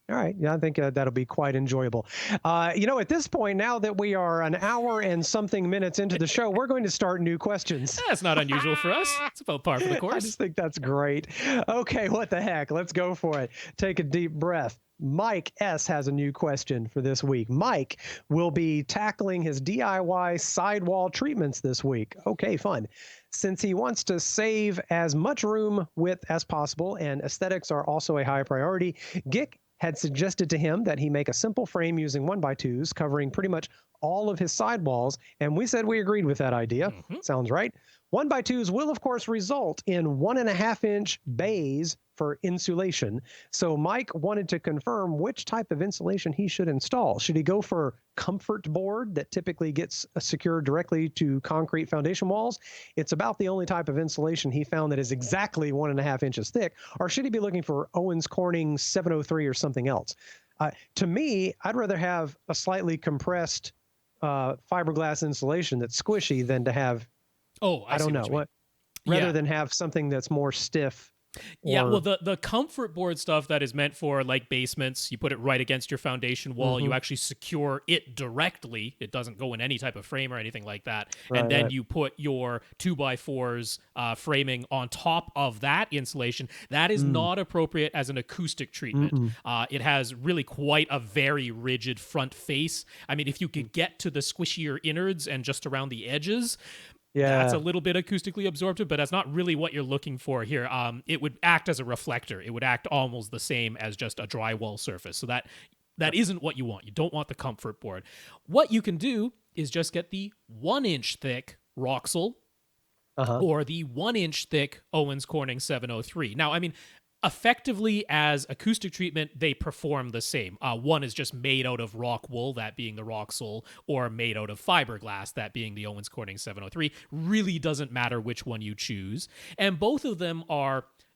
All right. Yeah, I think that'll be quite enjoyable. At this point, now that we are an hour and something minutes into the show, we're going to start new questions. That's not unusual for us. It's about par for the I course. just think that's great. Okay, what the heck? Let's go for it. Take a deep breath. Mike S. has a new question for this week. Mike will be tackling his DIY sidewall treatments this week. Okay, fun. Since he wants to save as much room width as possible and aesthetics are also a high priority, Gick had suggested to him that he make a simple frame using 1x2s covering pretty much all of his sidewalls, and we said we agreed with that idea. Mm-hmm. Sounds right. 1x2s will, of course, result in 1.5-inch bays for insulation. So Mike wanted to confirm which type of insulation he should install. Should he go for comfort board that typically gets secured directly to concrete foundation walls? It's about the only type of insulation he found that is exactly 1.5 inches thick. Or should he be looking for Owens Corning 703 or something else? To me, I'd rather have a slightly compressed fiberglass insulation that's squishy than to have, I don't know what, rather than have something that's more stiff. Yeah, well, the comfort board stuff that is meant for like basements, you put it right against your foundation wall, you actually secure it directly. It doesn't go in any type of frame or anything like that. And then you put your 2x4s framing on top of that insulation. That is not appropriate as an acoustic treatment. It has really quite a very rigid front face. I mean, if you could get to the squishier innards and just around the edges, that's a little bit acoustically absorptive, but that's not really what you're looking for here. It would act as a reflector. It would act almost the same as just a drywall surface. So that isn't what you want. You don't want the comfort board. What you can do is just get the 1-inch thick Roxul or the 1-inch thick Owens Corning 703. Now, I mean, effectively as acoustic treatment, they perform the same. One is just made out of rock wool, that being the Roxul, or made out of fiberglass, that being the Owens Corning 703. Really doesn't matter which one you choose. And both of them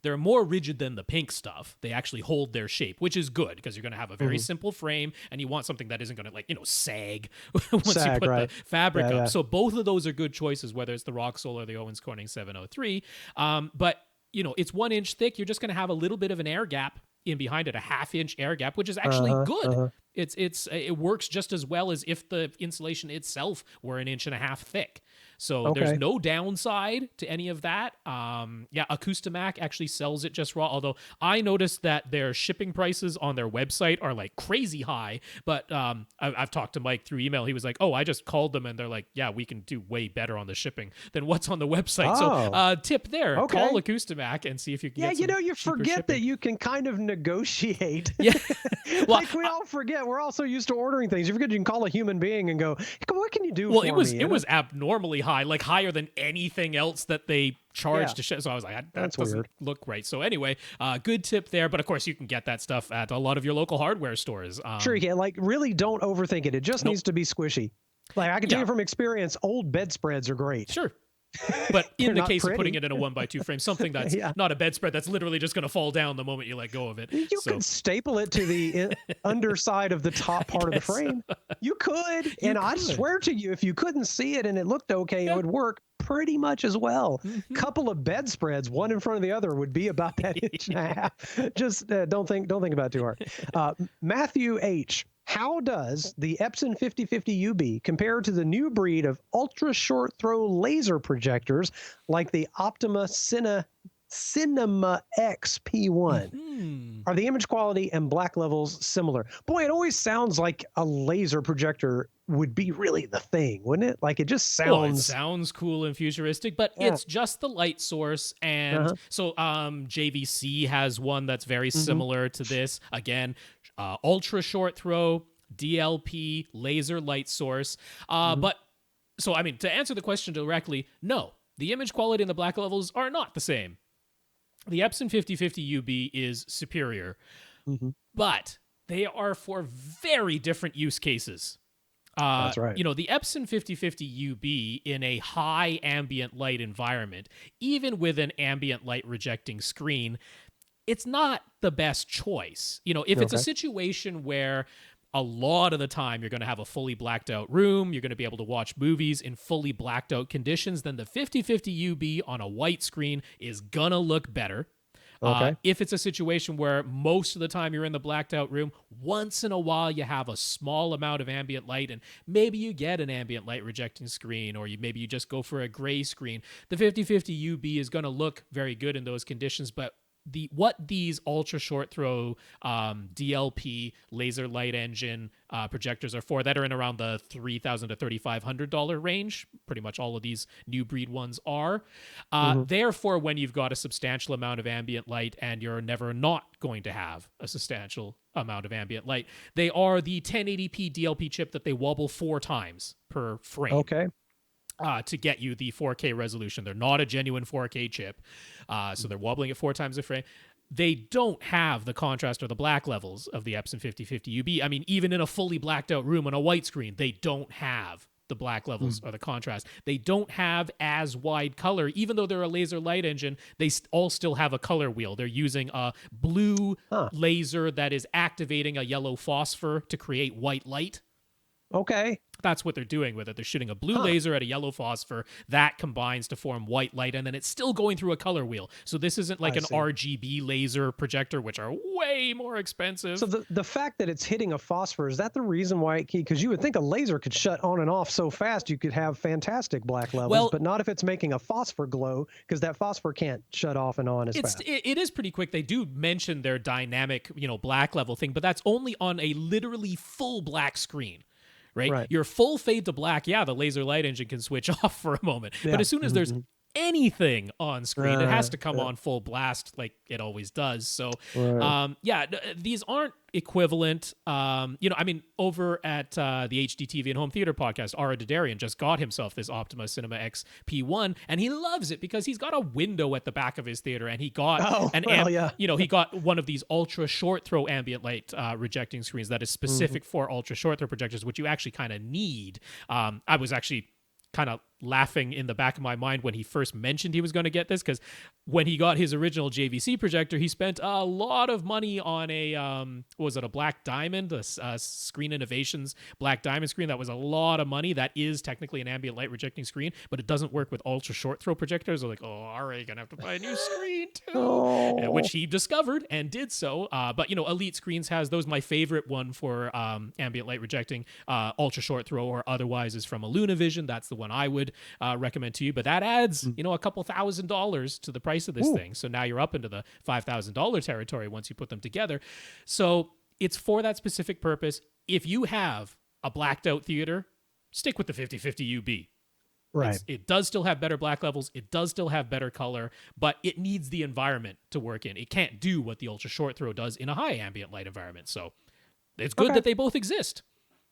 they're more rigid than the pink stuff. They actually hold their shape, which is good because you're going to have a very simple frame and you want something that isn't going to, sag once you put the fabric up. So both of those are good choices, whether it's the Roxul or the Owens Corning 703. But it's 1 inch thick. You're just going to have a little bit of an air gap in behind it, a 1/2-inch air gap, which is actually good. It works just as well as if the insulation itself were 1.5 inches thick. So there's no downside to any of that. Acoustimac actually sells it just raw, although I noticed that their shipping prices on their website are like crazy high. But I've talked to Mike through email. He was like, oh, I just called them and they're like, yeah, we can do way better on the shipping than what's on the website. So tip there, call Acoustimac and see if you can get some you forget shipping. that you can kind of negotiate. Yeah. Like we all forget. We're all so used to ordering things. You forget you can call a human being and go, what can you do for me? Well, it was abnormally high, like higher than anything else that they charge to ship. So I was like, that doesn't weird. look right. So anyway, good tip there. But of course, you can get that stuff at a lot of your local hardware stores. Sure you can. Like, really don't overthink it. It just needs to be squishy. Like, I can tell you from experience, old bedspreads are great. Sure. But in the case pretty. of putting it in a 1x2 frame, something that's not a bedspread that's literally just going to fall down the moment you let go of it. You could staple it to the underside of the top part of the frame. You could. I swear to you, if you couldn't see it and it looked okay, it would work pretty much as well. Couple of bedspreads, one in front of the other, would be about that 1.5 inches. Just don't think about it too hard. Matthew H. How does the Epson 5050 UB compare to the new breed of ultra short throw laser projectors like the Optima Cine Cinema XP1. Hmm. Are the image quality and black levels similar? Boy, it always sounds like a laser projector would be really the thing, wouldn't it? Like it just Well, it sounds. sounds cool and futuristic, but Yeah. it's just the light source. And so JVC has one that's very similar to this. Again, ultra short throw, DLP, laser light source. But so, I mean, to answer the question directly, no, the image quality and the black levels are not the same. The Epson 5050 UB is superior, but they are for very different use cases. That's right. You know, the Epson 5050 UB in a high ambient light environment, even with an ambient light rejecting screen, it's not the best choice. You know, if it's a situation where a lot of the time you're going to have a fully blacked out room, you're going to be able to watch movies in fully blacked out conditions, then the 5050 UB on a white screen is going to look better. If it's a situation where most of the time you're in the blacked out room, once in a while you have a small amount of ambient light and maybe you get an ambient light rejecting screen, or maybe you just go for a gray screen, the 5050 UB is going to look very good in those conditions. But what these ultra short throw DLP laser light engine projectors are for, that are in around the $3,000 to $3,500 range, pretty much all of these new breed ones are. Therefore, when you've got a substantial amount of ambient light and you're never not going to have a substantial amount of ambient light, they are the 1080p DLP chip that they wobble 4 times per frame. To get you the 4K resolution. They're not a genuine 4K chip, so they're wobbling it 4 times a frame. They don't have the contrast or the black levels of the Epson 5050 UB. I mean, even in a fully blacked out room on a white screen, they don't have the black levels or the contrast. They don't have as wide color. Even though they're a laser light engine, they all still have a color wheel. They're using a blue laser that is activating a yellow phosphor to create white light. That's what they're doing with it. They're shooting a blue laser at a yellow phosphor that combines to form white light, and then it's still going through a color wheel. So this isn't like an RGB laser projector, which are way more expensive. So the fact that it's hitting a phosphor, is that the reason why because you would think a laser could shut on and off so fast you could have fantastic black levels, but not if it's making a phosphor glow, because that phosphor can't shut off and on as fast. It is pretty quick. They do mention their dynamic, black level thing, but that's only on a literally full black screen. Right? Your full fade to black, the laser light engine can switch off for a moment. But as soon as there's anything on screen, it has to come on full blast like it always does. So, these aren't equivalent. I mean, over at the HD TV and Home Theater podcast, Ara Dadarian just got himself this Optima Cinema XP1, and he loves it because he's got a window at the back of his theater, and he got he got one of these ultra short throw ambient light rejecting screens that is specific for ultra short throw projectors, which you actually kind of need. I was actually kind of laughing in the back of my mind when he first mentioned he was going to get this, because when he got his original JVC projector, he spent a lot of money on a Black Diamond, a Screen Innovations Black Diamond screen. That was a lot of money. That is technically an ambient light rejecting screen, but it doesn't work with ultra short throw projectors. They're like, all right, gonna have to buy a new screen too, which he discovered and did so. But Elite Screens has those. My favorite one for ambient light rejecting ultra short throw or otherwise is from Illunavision. That's the one I would recommend to you, but that adds a couple $1,000s to the price of this thing. So now you're up into the $5,000 territory once you put them together. So it's for that specific purpose. If you have a blacked out theater, stick with the 5050 UB. Right. It does still have better black levels. It does still have better color, but it needs the environment to work in. It can't do what the ultra short throw does in a high ambient light environment. So it's good that they both exist.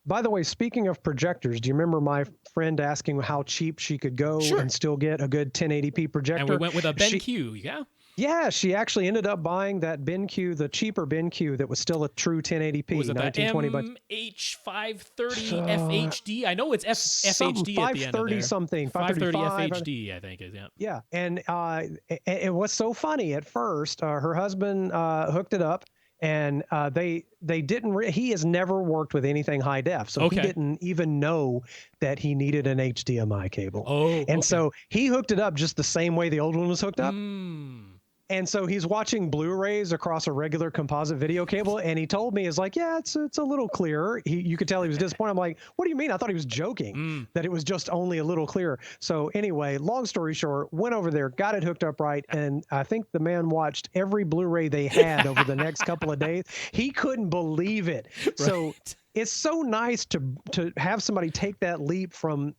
By the way, speaking of projectors, do you remember my friend asking how cheap she could go and still get a good 1080p projector? And we went with a BenQ, Yeah, she actually ended up buying that BenQ, the cheaper BenQ that was still a true 1080p. Was it the MH530 FHD? I know it's FHD at the end of there. Something, 530 FHD, I think is, Yeah, and it was so funny at first. Her husband hooked it up. And they didn't. He has never worked with anything high def, so he didn't even know that he needed an HDMI cable. So he hooked it up just the same way the old one was hooked up. And so he's watching Blu-rays across a regular composite video cable, and he told me, "Is like, yeah, it's a little clearer." You could tell he was disappointed. I'm like, "What do you mean? I thought he was joking that it was just only a little clearer." So anyway, long story short, went over there, got it hooked up right, and I think the man watched every Blu-ray they had over the next couple of days. He couldn't believe it. Right. So it's so nice to have somebody take that leap from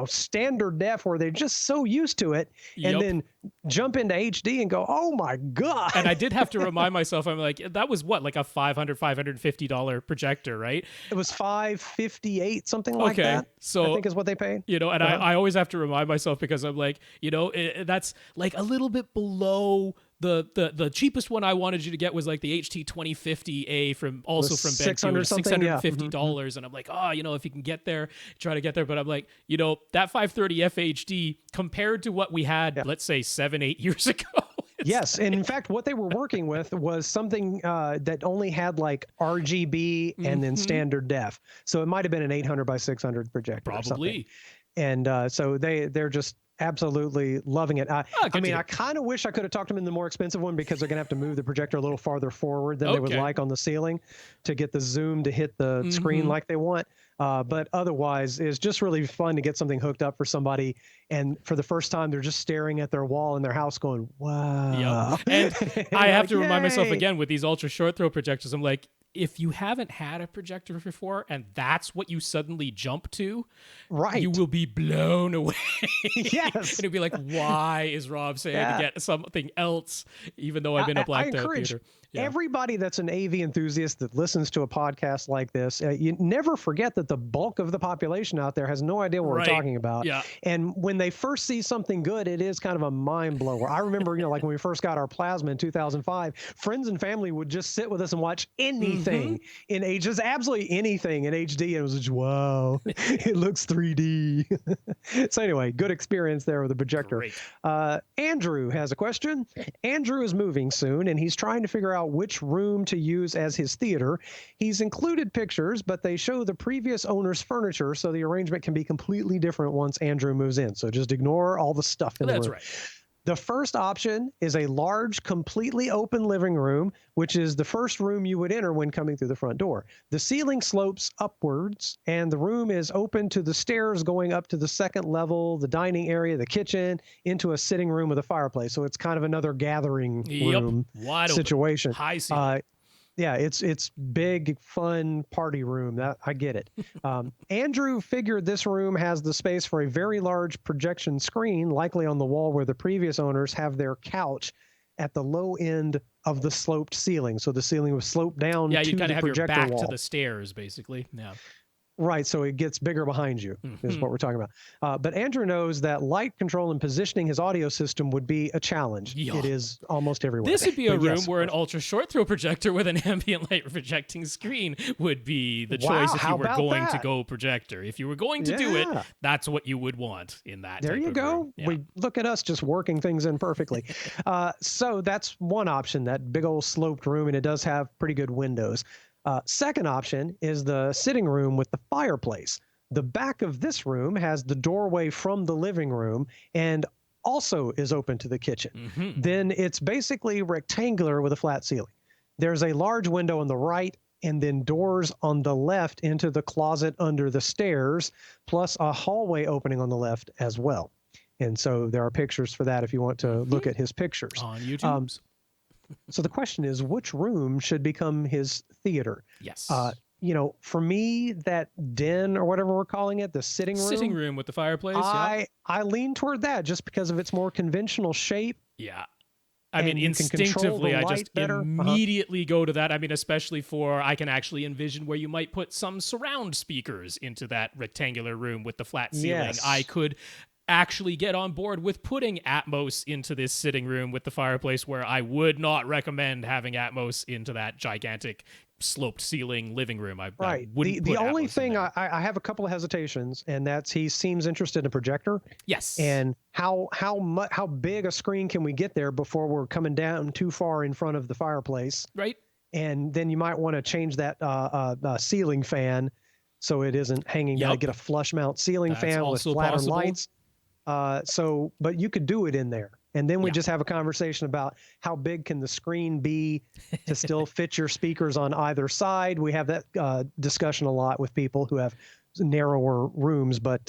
standard def where they're just so used to it, and then jump into HD and go, oh my God. And I did have to remind myself, I'm like, that was what, like a $550 projector, right? It was $558, something like that. So I think is what they paid. And I always have to remind myself, because I'm like, that's like a little bit below the cheapest one I wanted you to get was like the HT 2050A from BenQ, $650. And I'm like, if you can get there, try to get there. But I'm like, that 530 FHD compared to what we had, let's say 7-8 years ago. Yes. And in fact, what they were working with was something that only had like RGB and then standard def. So it might have been an 800 by 600 projector. Probably. And so they're just absolutely loving it. I kind of wish I could have talked them in the more expensive one, because they're going to have to move the projector a little farther forward than they would like on the ceiling to get the zoom to hit the screen like they want. But otherwise, it's just really fun to get something hooked up for somebody. And for the first time, they're just staring at their wall in their house going, wow. Yep. And I have to remind myself again with these ultra short throw projectors, I'm like, if you haven't had a projector before and that's what you suddenly jump to, you will be blown away. Yes. And it'll be like, why is Rob saying to get something else, even though I'm in a blacked out theater? Everybody that's an AV enthusiast that listens to a podcast like this, you never forget that the bulk of the population out there has no idea what we're talking about. Yeah. And when they first see something good, it is kind of a mind blower. I remember, like when we first got our plasma in 2005, friends and family would just sit with us and watch anything in just absolutely anything in HD. And it was just, wow, it looks 3D. So anyway, good experience there with the projector. Andrew has a question. Andrew is moving soon, and he's trying to figure out which room to use as his theater. He's included pictures, but they show the previous owner's furniture, so the arrangement can be completely different once Andrew moves in. So just ignore all the stuff in the room. That's right. The first option is a large, completely open living room, which is the first room you would enter when coming through the front door. The ceiling slopes upwards, and the room is open to the stairs going up to the second level, the dining area, the kitchen, into a sitting room with a fireplace. So it's kind of another gathering room situation. High ceiling. Yeah, it's big, fun party room. That I get it. Andrew figured this room has the space for a very large projection screen, likely on the wall where the previous owners have their couch at the low end of the sloped ceiling. So the ceiling was sloped down to the projector wall. Yeah, you kind of have your back to the stairs, basically. Yeah. Right, so it gets bigger behind you, is what we're talking about. But Andrew knows that light control and positioning his audio system would be a challenge. It is almost everywhere. This would be a room where an ultra short throw projector with an ambient light projecting screen would be the choice if you were going to go projector. If you were going to do it, that's what you would want in that There you go. Yeah. We look at us just working things in perfectly. So that's one option, that big old sloped room, and it does have pretty good windows. Second option is the sitting room with the fireplace. The back of this room has the doorway from the living room and also is open to the kitchen. Then it's basically rectangular with a flat ceiling. There's a large window on the right and then doors on the left into the closet under the stairs, plus a hallway opening on the left as well. And so there are pictures for that if you want to look at his pictures. On YouTube. So the question is, which room should become his theater? Yes. For me, that den or whatever we're calling it, the sitting room. Sitting room with the fireplace. I lean toward that just because of its more conventional shape. Yeah. I mean, instinctively, I just immediately go to that. I mean, especially I can actually envision where you might put some surround speakers into that rectangular room with the flat ceiling. Yes. I could actually get on board with putting Atmos into this sitting room with the fireplace, where I would not recommend having Atmos into that gigantic sloped ceiling living room. I wouldn't. The only Atmos thing I have a couple of hesitations, and that's he seems interested in a projector. Yes. And how big a screen can we get there before we're coming down too far in front of the fireplace? Right. And then you might want to change that ceiling fan so it isn't hanging down. Get a flush mount ceiling fan with flatter lights. But you could do it in there. And then we just have a conversation about how big can the screen be to still fit your speakers on either side. We have that discussion a lot with people who have narrower rooms, but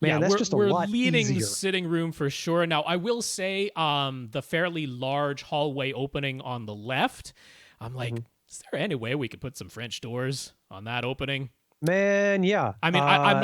man, that's just a lot leaning easier. Sitting room for sure. Now, I will say the fairly large hallway opening on the left, I'm like, is there any way we could put some French doors on that opening? Man, yeah. I mean, I'm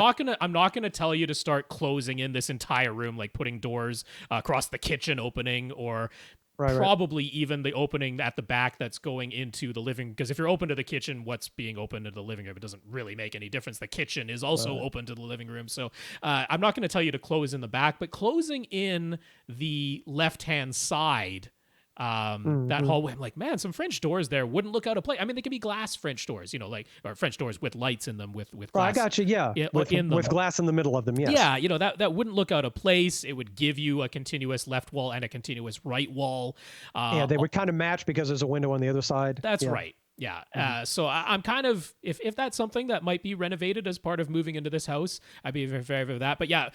not gonna tell you to start closing in this entire room, like putting doors across the kitchen opening, or probably even the opening at the back that's going into the living. Because if you're open to the kitchen, what's being open to the living room? It doesn't really make any difference. The kitchen is also open to the living room, so I'm not going to tell you to close in the back, but closing in the left-hand side. That hallway, I'm like, man, some French doors there wouldn't look out of place. I mean, they can be glass French doors, you know, like, or French doors with lights in them with glass. I got you, yeah. With glass in the middle of them, yes. Yeah, you know, that wouldn't look out of place. It would give you a continuous left wall and a continuous right wall. Yeah, they would kind of match because there's a window on the other side. That's right. Yeah. So I'm kind of, if that's something that might be renovated as part of moving into this house, I'd be very favorable of that. But yeah,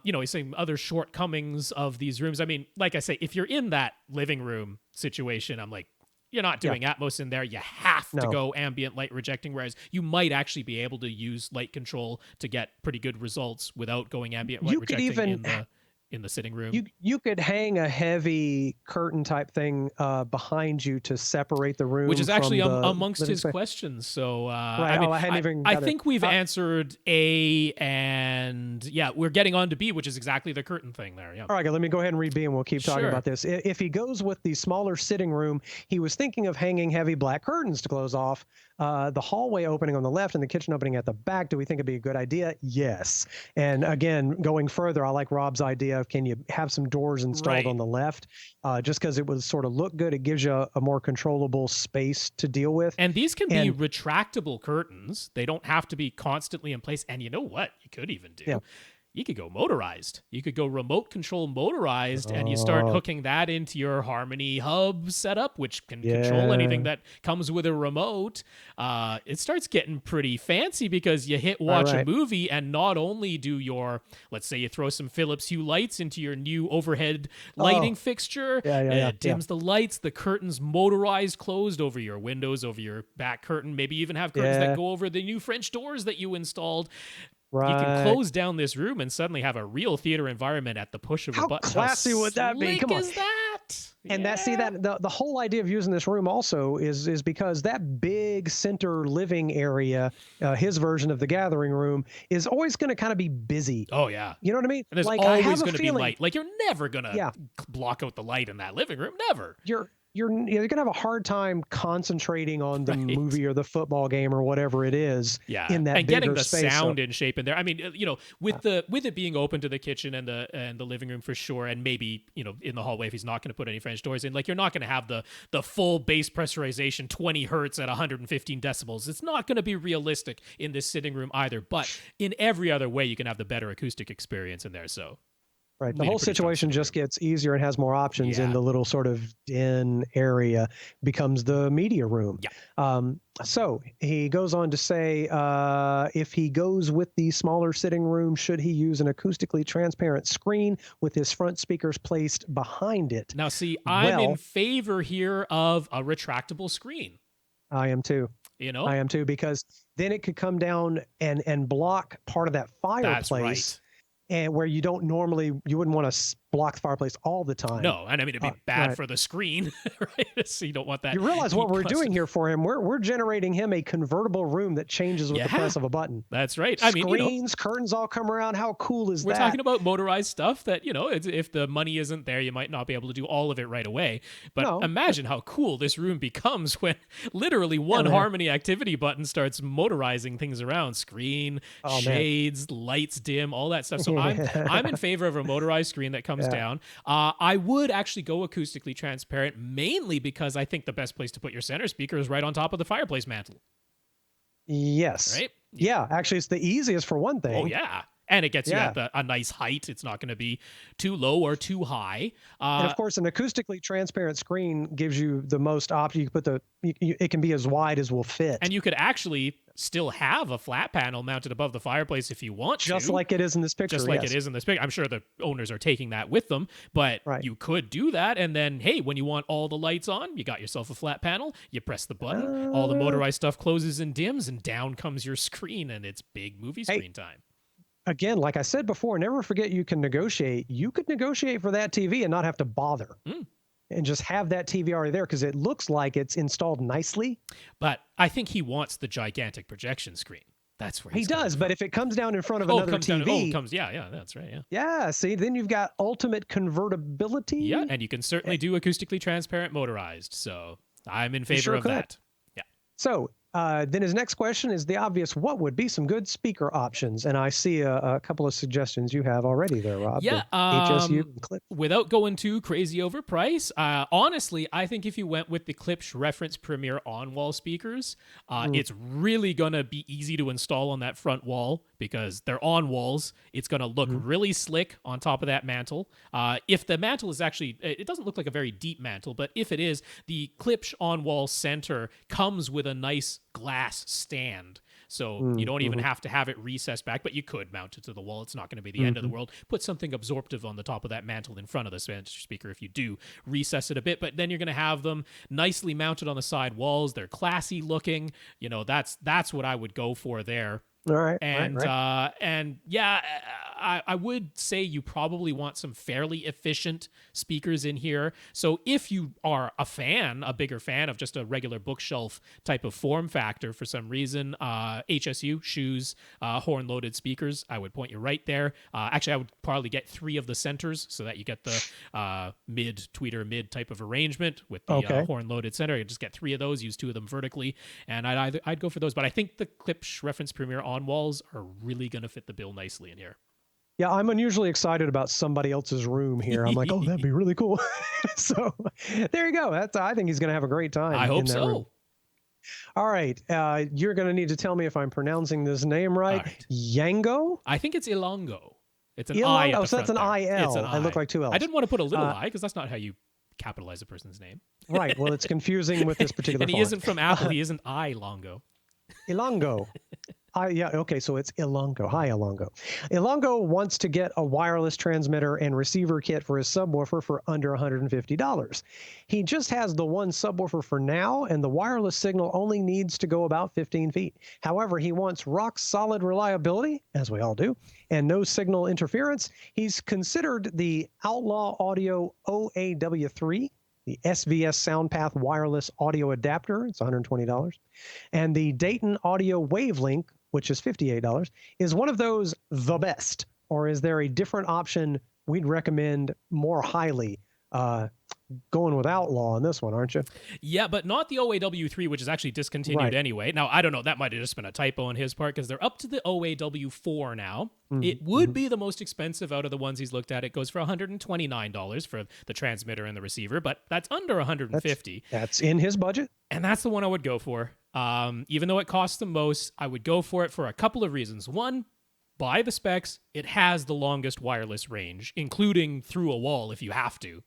you know, he's saying other shortcomings of these rooms. I mean, like I say, if you're in that living room situation, I'm like, you're not doing Atmos in there. You have to go ambient light rejecting, whereas you might actually be able to use light control to get pretty good results without going ambient light rejecting in the sitting room. You could hang a heavy curtain type thing behind you to separate the room, which is actually from amongst his questions. So I think we've answered A, and we're getting on to B, which is exactly the curtain thing there. Yeah. All right, let me go ahead and read B, and we'll keep talking about this. If he goes with the smaller sitting room, he was thinking of hanging heavy black curtains to close off the hallway opening on the left and the kitchen opening at the back. Do we think it'd be a good idea? Yes. And again, going further, I like Rob's idea of, can you have some doors installed on the left? Just because it would sort of look good, it gives you a more controllable space to deal with. And these can be retractable curtains. They don't have to be constantly in place. And you know what you could even do? You could go motorized. You could go remote control motorized, and you start hooking that into your Harmony Hub setup, which can control anything that comes with a remote. It starts getting pretty fancy because you hit watch a movie, and not only do let's say you throw some Philips Hue lights into your new overhead lighting fixture, it dims the lights, the curtains motorized closed over your windows, over your back curtain, maybe even have curtains that go over the new French doors that you installed. You can close down this room and suddenly have a real theater environment at the push of a button. How classy would that be? Come on. Is that? And the whole idea of using this room also is because that big center living area, his version of the gathering room, is always going to kind of be busy. Oh yeah, you know what I mean? And there's always going to be light. Like, you're never going to block out the light in that living room. Never. You're going to have a hard time concentrating on the movie or the football game or whatever it is in that and getting the space. Sound in shape in there. I mean, you know, with it being open to the kitchen and the living room for sure, and maybe, you know, in the hallway if he's not going to put any French doors in, like, you're not going to have the full bass pressurization 20 hertz at 115 decibels. It's not going to be realistic in this sitting room either, but in every other way you can have the better acoustic experience in there. So right. The whole situation just gets easier and has more options in the little sort of den area, becomes the media room. Yeah. So he goes on to say, if he goes with the smaller sitting room, should he use an acoustically transparent screen with his front speakers placed behind it? Now, see, I'm in favor here of a retractable screen. I am too. You know? I am too, because then it could come down and block part of that fireplace. That's right. And where you wouldn't want to block the fireplace all the time. No, and I mean, it'd be bad for the screen, right? So you don't want that. You realize what we're doing here for him? We're generating him a convertible room that changes with the press of a button. That's right. Screens, I mean, curtains all come around. How cool is that? We're talking about motorized stuff that, you know, if the money isn't there, you might not be able to do all of it right away. But imagine how cool this room becomes when literally one Harmony activity button starts motorizing things around. Screen, shades, lights dim, all that stuff. So I'm in favor of a motorized screen that comes down. I would actually go acoustically transparent, mainly because I think the best place to put your center speaker is right on top of the fireplace mantle. Yes. Right? Yeah, actually, it's the easiest for one thing. Oh, yeah. And it gets you at a nice height. It's not going to be too low or too high. And of course, an acoustically transparent screen gives you the most option. You can put it can be as wide as will fit. And you could actually still have a flat panel mounted above the fireplace if you want Just to. like it is in this picture. Just like yes. it is in this picture. I'm sure the owners are taking that with them, but Right. you could do that. And then, hey, when you want all the lights on, you got yourself a flat panel, you press the button, all the motorized stuff closes and dims, and down comes your screen, and it's big movie screen time. Again, like I said before, never forget you can negotiate. You could negotiate for that TV and not have to bother. And just have that TV already there because it looks like it's installed nicely. But I think he wants the gigantic projection screen. That's where he does. But if it comes down in front of another TV, yeah, that's right. Yeah. Yeah. See, then you've got ultimate convertibility. Yeah, and you can certainly do acoustically transparent motorized. So I'm in favor of that. Yeah. So then his next question is the obvious: what would be some good speaker options? And I see a couple of suggestions you have already there, Rob. Yeah, HSU and Klipsch. Without going too crazy over price, honestly, I think if you went with the Klipsch Reference Premier on-wall speakers, it's really gonna be easy to install on that front wall because they're on walls. It's gonna look really slick on top of that mantle. If the mantle is actually, it doesn't look like a very deep mantle, but if it is, the Klipsch on-wall center comes with a nice glass stand. So you don't even have to have it recessed back, but you could mount it to the wall. It's not going to be the end of the world. Put something absorptive on the top of that mantle in front of the speaker if you do recess it a bit, but then you're going to have them nicely mounted on the side walls. They're classy looking. You know, that's what I would go for there. All right. And yeah, I would say you probably want some fairly efficient speakers in here. So if you are a bigger fan of just a regular bookshelf type of form factor for some reason, HSU shoes horn-loaded speakers, I would point you right there. Actually, I would probably get 3 of the centers so that you get the tweeter mid type of arrangement with the horn-loaded center. You just get 3 of those, use 2 of them vertically, and I'd go for those. But I think the Klipsch Reference Premier on walls are really going to fit the bill nicely in here. Yeah, I'm unusually excited about somebody else's room here. I'm like, oh, that'd be really cool. So there you go. I think he's going to have a great time. I hope so. Room. All right. You're going to need to tell me if I'm pronouncing this name right. Yango? I think it's Ilongo. It's an I at the so that's an IL. It's an I. I look like 2 L's. I didn't want to put a little I because that's not how you capitalize a person's name. Right. Well, it's confusing with this particular And he font. isn't from Apple. He isn't Ilongo. Ilongo. Yeah, okay, so it's Ilongo. Hi, Ilongo. Ilongo wants to get a wireless transmitter and receiver kit for his subwoofer for under $150. He just has the one subwoofer for now, and the wireless signal only needs to go about 15 feet. However, he wants rock-solid reliability, as we all do, and no signal interference. He's considered the Outlaw Audio OAW3, the SVS SoundPath wireless audio adapter, it's $120, and the Dayton Audio Wavelink, which is $58, is one of those the best, or is there a different option we'd recommend more highly? Going with Outlaw on this one, aren't you? Yeah, but not the OAW3, which is actually discontinued anyway. Now, I don't know. That might have just been a typo on his part because they're up to the OAW4 now. It would be the most expensive out of the ones he's looked at. It goes for $129 for the transmitter and the receiver, but that's under $150. That's in his budget. And that's the one I would go for. Even though it costs the most, I would go for it for a couple of reasons. One, by the specs, it has the longest wireless range, including through a wall if you have to.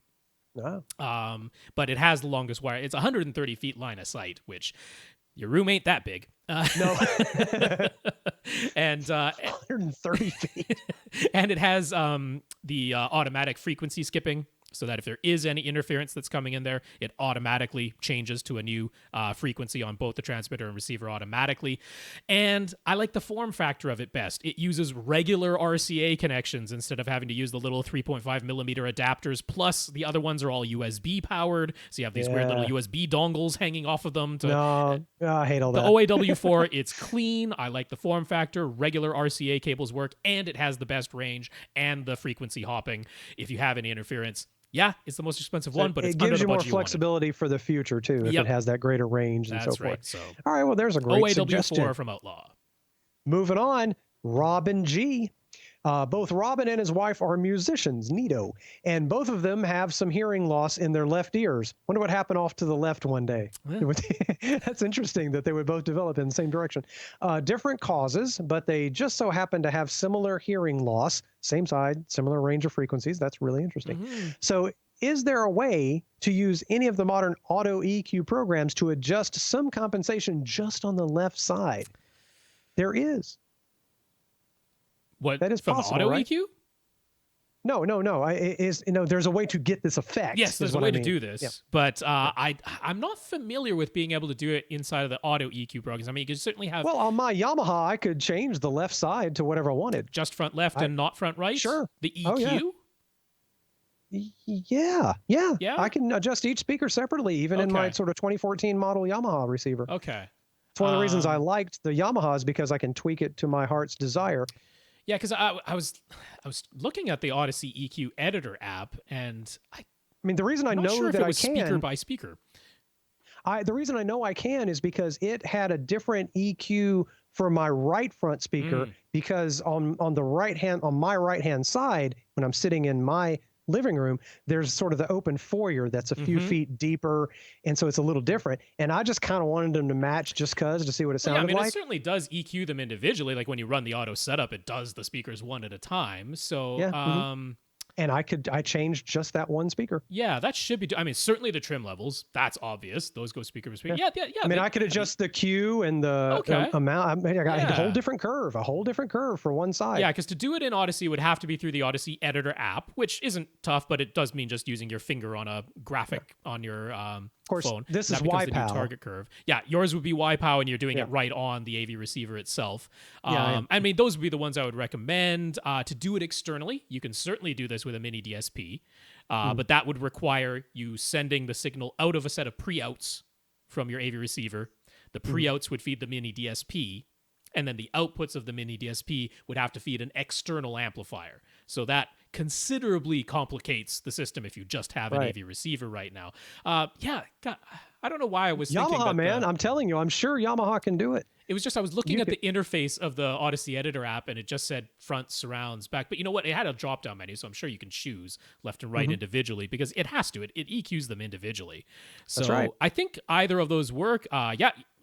Oh. But it has the longest wire. It's 130 feet line of sight, which your room ain't that big. No. And 130 feet. And it has the automatic frequency skipping, so that if there is any interference that's coming in there, it automatically changes to a new frequency on both the transmitter and receiver automatically. And I like the form factor of it best. It uses regular RCA connections instead of having to use the little 3.5 millimeter adapters. Plus, the other ones are all USB powered, so you have these weird little USB dongles hanging off of them. I hate all that. The OAW4, it's clean. I like the form factor. Regular RCA cables work, and it has the best range and the frequency hopping. If you have any interference, yeah, it's the most expensive one, but it's gives under the you more budget flexibility for the future too, if it has that greater range and so forth. Right. So, all right, well, there's a great OAW4 suggestion. from Outlaw. Moving on, Robin G. Both Robin and his wife are musicians, neato, and both of them have some hearing loss in their left ears. Wonder what happened off to the left one day. That's interesting that they would both develop in the same direction. Different causes, but they just so happen to have similar hearing loss, same side, similar range of frequencies. That's really interesting. So is there a way to use any of the modern auto EQ programs to adjust some compensation just on the left side? There is. What? That is from possible, auto right? EQ? No. There's a way to get this effect. Yes, there's a way to do this, Yeah. but I'm not familiar with being able to do it inside of the auto EQ programs. I mean, you can certainly have Well, on my Yamaha, I could change the left side to whatever I wanted. just front left and not front right. Sure. The EQ. Oh, yeah. Yeah? I can adjust each speaker separately, even in my Okay. sort of 2014 model Yamaha receiver. Okay. It's one of the reasons I liked the Yamaha, is because I can tweak it to my heart's desire. Yeah, because I was looking at the Odyssey EQ editor app, and I mean, the reason I I'm not know sure if that it was I can, speaker by speaker. the reason I know I can is because it had a different EQ for my right front speaker, because on my right hand side, when I'm sitting in my living room, there's sort of the open foyer that's a few feet deeper, and so it's a little different. And I just kind of wanted them to match just to see what it sounded I mean, like. it certainly does EQ them individually. Like when you run the auto setup, it does the speakers one at a time. So, Yeah, And I changed just that one speaker. yeah, that should be. I mean, certainly the trim levels. That's obvious. Those go speaker by speaker. Yeah. I mean, I could adjust the Q and the Okay. amount. I got Yeah. a whole different curve for one side. Yeah, because to do it in Odyssey would have to be through the Odyssey editor app, which isn't tough, but it does mean just using your finger on a graphic on your Of course, phone. this That is becomes the new YPOW. target curve. Yeah, yours would be YPOW, and you're doing Yeah. it right on the AV receiver itself. Yeah, I mean, those would be the ones I would recommend. To do it externally, you can certainly do this with a mini DSP, but that would require you sending the signal out of a set of pre-outs from your AV receiver. The pre-outs would feed the mini DSP, and then the outputs of the mini DSP would have to feed an external amplifier. So that considerably complicates the system if you just have an AV receiver right now. God, I don't know why I was thinking Yamaha, that man. I'm telling you, I'm sure Yamaha can do it. it was just I was looking at the interface of the Odyssey editor app, and it just said front, surrounds, back. But you know what? It had a drop-down menu, so I'm sure you can choose left and right individually, because it has to. It EQs them individually. So That's right. I think either of those work.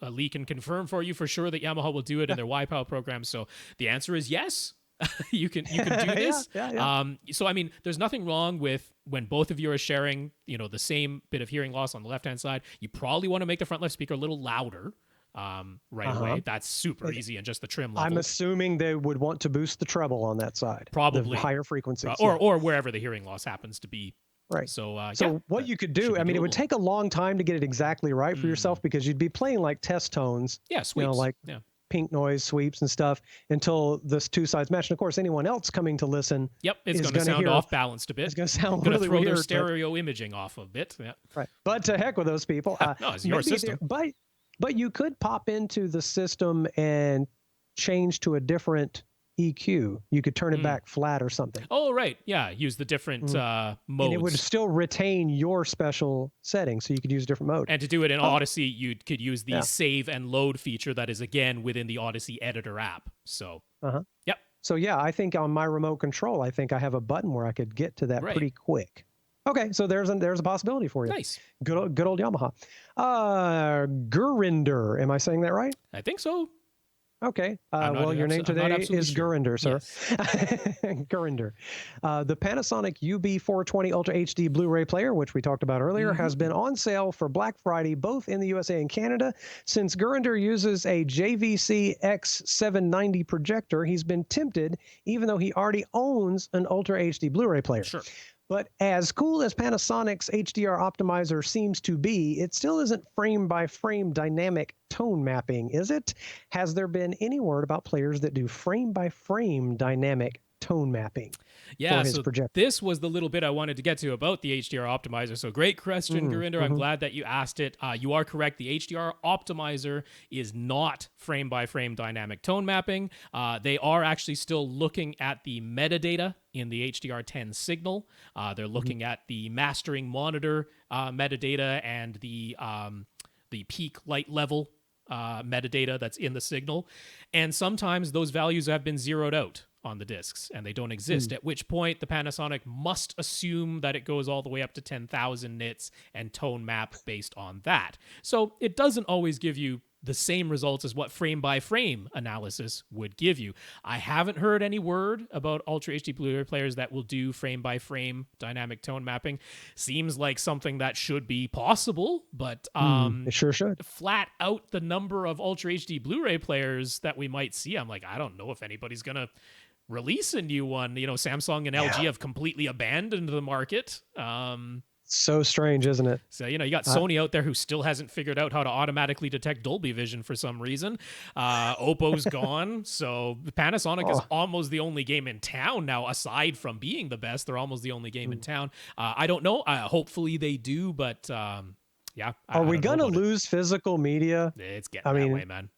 Lee can confirm for you for sure that Yamaha will do it in their YPOW program. So the answer is yes. you can do this. Yeah. So I mean, there's nothing wrong with when both of you are sharing, the same bit of hearing loss on the left-hand side. You probably want to make the front left speaker a little louder. Right away. That's super easy, and just the trim level. I'm assuming they would want to boost the treble on that side. Probably. The higher frequencies. or wherever the hearing loss happens to be. Right. So, what you could do, I mean, it would take a long time to get it exactly right for yourself, because you'd be playing like test tones. Yeah, sweeps. Pink noise sweeps and stuff until this two sides match. And of course, anyone else coming to listen, it's going to sound off balanced a bit. It's going to sound going to really throw weird, their stereo imaging off a bit. Yeah. Right. But to heck with those people. No, it's your system. But you could pop into the system and change to a different EQ. You could turn it back flat or something. Oh, right. Yeah. Use the different modes. And it would still retain your special settings, so you could use a different mode. And to do it in Odyssey, you could use the save and load feature that is, again, within the Odyssey editor app. So, yep. So, I think on my remote control, I think I have a button where I could get to that pretty quick. Okay, so there's a possibility for you. Nice. Good old Yamaha. Gurinder, am I saying that right? I think so. Okay. Your name today is Gurinder, sir. Yes. Gurinder. The Panasonic UB420 Ultra HD Blu-ray player, which we talked about earlier, has been on sale for Black Friday, both in the USA and Canada. Since Gurinder uses a JVC X790 projector, he's been tempted, even though he already owns an Ultra HD Blu-ray player. Sure. But as cool as Panasonic's HDR optimizer seems to be, it still isn't frame-by-frame dynamic tone mapping, is it? Has there been any word about players that do frame-by-frame dynamic tone mapping? Yeah, so this was the little bit I wanted to get to about the HDR optimizer. So great question, Gurinder. I'm glad that you asked it. You are correct. The HDR optimizer is not frame-by-frame dynamic tone mapping. They are actually still looking at the metadata in the HDR10 signal. They're looking at the mastering monitor metadata and the peak light level metadata that's in the signal. And sometimes those values have been zeroed out on the discs and they don't exist, at which point the Panasonic must assume that it goes all the way up to 10,000 nits and tone map based on that. So it doesn't always give you the same results as what frame-by-frame analysis would give you. I haven't heard any word about Ultra HD Blu-ray players that will do frame-by-frame dynamic tone mapping. Seems like something that should be possible, but it sure should. Flat out the number of Ultra HD Blu-ray players that we might see, I'm like, I don't know if anybody's going to release a new one. Samsung and LG have completely abandoned the market. So strange, isn't it? So, you got Sony out there who still hasn't figured out how to automatically detect Dolby Vision for some reason. Oppo's gone. So Panasonic is almost the only game in town now, aside from being the best. They're almost the only game in town. I don't know. Hopefully they do, but yeah. Are we going to lose physical media? It's getting that way, man.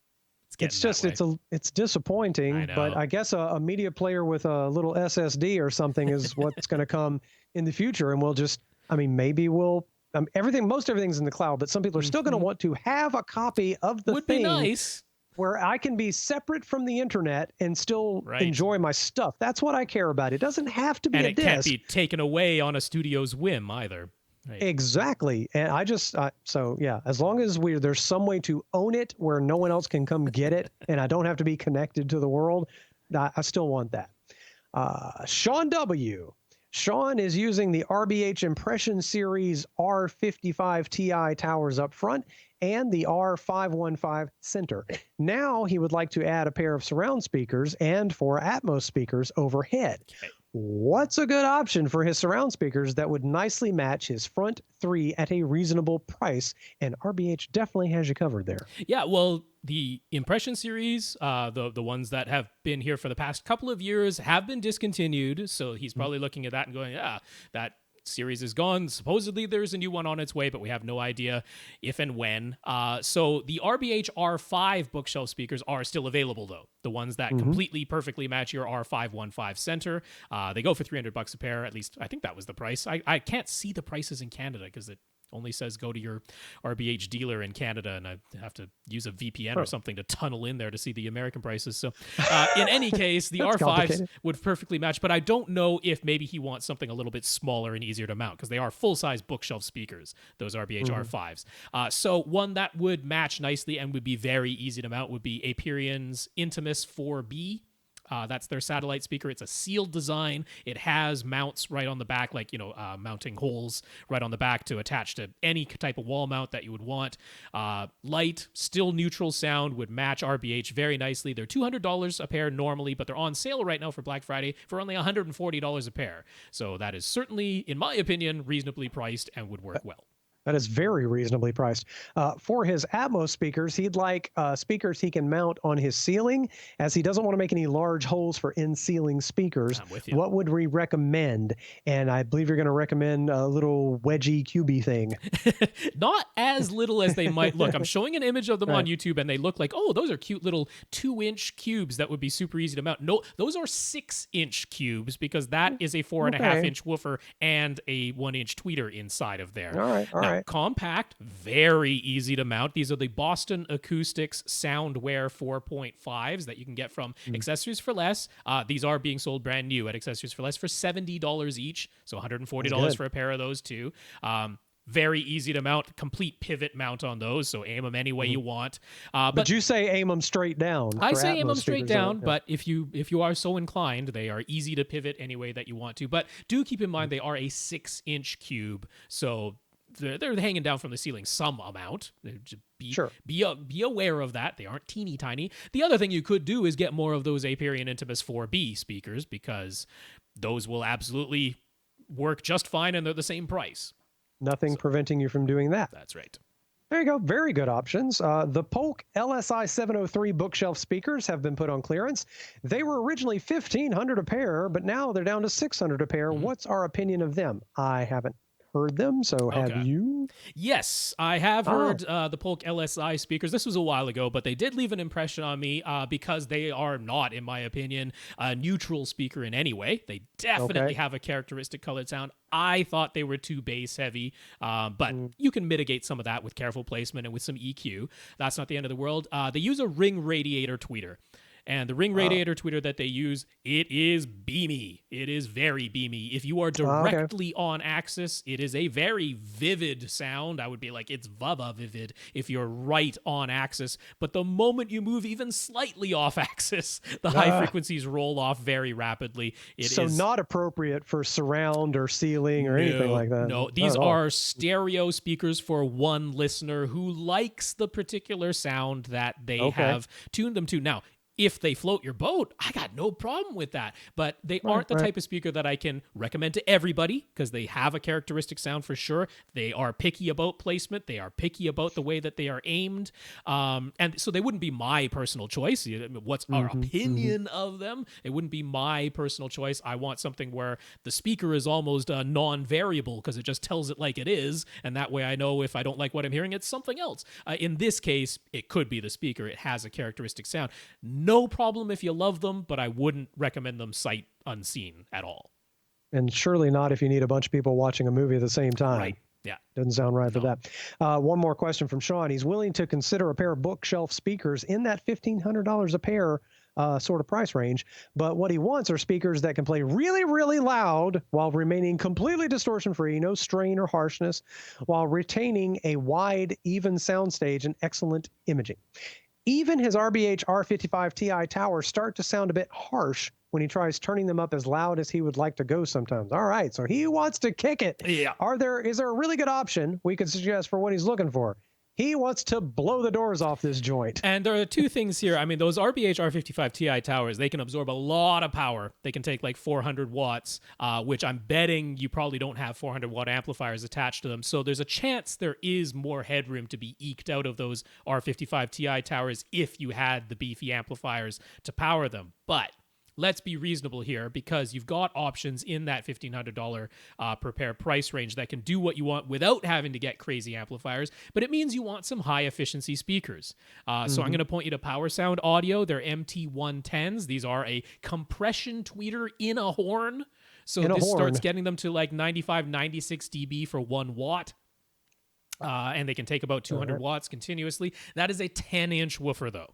It's disappointing, but I guess a media player with a little SSD or something is what's going to come in the future. And we'll just, maybe we'll, most everything's in the cloud, but some people are still going to want to have a copy of the thing. Would be nice. Where I can be separate from the internet and still enjoy my stuff. That's what I care about. It doesn't have to be a disc. And it can't be taken away on a studio's whim either. Right. Exactly. And I just, as long as there's some way to own it where no one else can come get it and I don't have to be connected to the world, I still want that. Sean W. Sean is using the RBH Impression Series R55 Ti towers up front and the R515 center. Now he would like to add a pair of surround speakers and 4 Atmos speakers overhead. Okay. What's a good option for his surround speakers that would nicely match his front 3 at a reasonable price? And RBH definitely has you covered there. Yeah, well, the Impression series, the ones that have been here for the past couple of years have been discontinued. So he's probably looking at that and going, yeah, that series is gone. Supposedly there's a new one on its way, but we have no idea if and when. So the RBH R5 bookshelf speakers are still available, though. The ones that completely perfectly match your R515 center. They go for $300 a pair. At least I think that was the price. I can't see the prices in Canada because it only says go to your RBH dealer in Canada, and I have to use a VPN or something to tunnel in there to see the American prices. So in any case, the R5s would perfectly match, but I don't know if maybe he wants something a little bit smaller and easier to mount because they are full-size bookshelf speakers, those RBH R5s. So one that would match nicely and would be very easy to mount would be Aperion's Intimus 4B. That's their satellite speaker. It's a sealed design. It has mounts right on the back, like, mounting holes right on the back to attach to any type of wall mount that you would want. Light, still neutral sound, would match RBH very nicely. They're $200 a pair normally, but they're on sale right now for Black Friday for only $140 a pair. So that is certainly, in my opinion, reasonably priced and would work well. That is very reasonably priced. For his Atmos speakers, he'd like speakers he can mount on his ceiling, as he doesn't want to make any large holes for in-ceiling speakers. I'm with you. What would we recommend? And I believe you're going to recommend a little wedgy cubey thing. Not as little as they might look. I'm showing an image of them on YouTube, and they look like, oh, those are cute little 2-inch cubes that would be super easy to mount. No, those are 6-inch cubes, because that is a 4.5-inch woofer and a 1-inch tweeter inside of there. All right. Compact, very easy to mount. These are the Boston Acoustics Soundwear 4.5s that you can get from Accessories for Less. These are being sold brand new at Accessories for Less for $70 each, so $140 for a pair of those too. Very easy to mount, complete pivot mount on those, so aim them any way you want. But you say aim them straight down. I say aim them straight down, but if you are so inclined, they are easy to pivot any way that you want to. But do keep in mind they are a 6-inch cube, so they're hanging down from the ceiling some amount. Be aware of that. They aren't teeny tiny. The other thing you could do is get more of those Aperion Intimus 4B speakers, because those will absolutely work just fine and they're the same price. Nothing preventing you from doing that. That's right. There you go. Very good options. The Polk LSI 703 bookshelf speakers have been put on clearance. They were originally $1,500 a pair, but now they're down to $600 a pair. What's our opinion of them? I haven't heard them, so have you? Yes, I have heard the Polk LSI speakers. This was a while ago, but they did leave an impression on me because they are not, in my opinion, a neutral speaker in any way. They definitely have a characteristic colored sound. I thought they were too bass heavy, but you can mitigate some of that with careful placement and with some EQ. That's not the end of the world. They use a ring radiator tweeter. And the ring radiator tweeter that they use, it is beamy. It is very beamy. If you are directly on axis, it is a very vivid sound. I would be like, it's Vava vivid if you're right on axis. But the moment you move even slightly off axis, the high frequencies roll off very rapidly. So not appropriate for surround or ceiling or anything like that. No, these are stereo speakers for one listener who likes the particular sound that they have tuned them to. Now, if they float your boat, I got no problem with that. But they aren't the type of speaker that I can recommend to everybody because they have a characteristic sound for sure. They are picky about placement. They are picky about the way that they are aimed. And so they wouldn't be my personal choice. What's our opinion of them? It wouldn't be my personal choice. I want something where the speaker is almost non-variable because it just tells it like it is. And that way I know if I don't like what I'm hearing, it's something else. In this case, it could be the speaker. It has a characteristic sound. No problem if you love them, but I wouldn't recommend them sight unseen at all. And surely not if you need a bunch of people watching a movie at the same time. Right. Yeah. Doesn't sound right for that. One more question from Sean. He's willing to consider a pair of bookshelf speakers in that $1,500 a pair sort of price range. But what he wants are speakers that can play really, really loud while remaining completely distortion-free, no strain or harshness, while retaining a wide, even soundstage and excellent imaging. Even his RBH R55 Ti towers start to sound a bit harsh when he tries turning them up as loud as he would like to go sometimes. All right, so he wants to kick it. Yeah. Is there a really good option we could suggest for what he's looking for? He wants to blow the doors off this joint. And there are two things here. I mean, those RBH R55 Ti towers, they can absorb a lot of power. They can take like 400 watts, which I'm betting you probably don't have 400-watt amplifiers attached to them. So there's a chance there is more headroom to be eked out of those R55 Ti towers if you had the beefy amplifiers to power them. But let's be reasonable here because you've got options in that $1,500 per pair price range that can do what you want without having to get crazy amplifiers, but it means you want some high efficiency speakers. So I'm going to point you to Power Sound Audio, their MT110s. These are a compression tweeter in a horn. So this starts getting them to like 95, 96 dB for 1 watt. And they can take about 200 watts continuously. That is a 10-inch woofer though.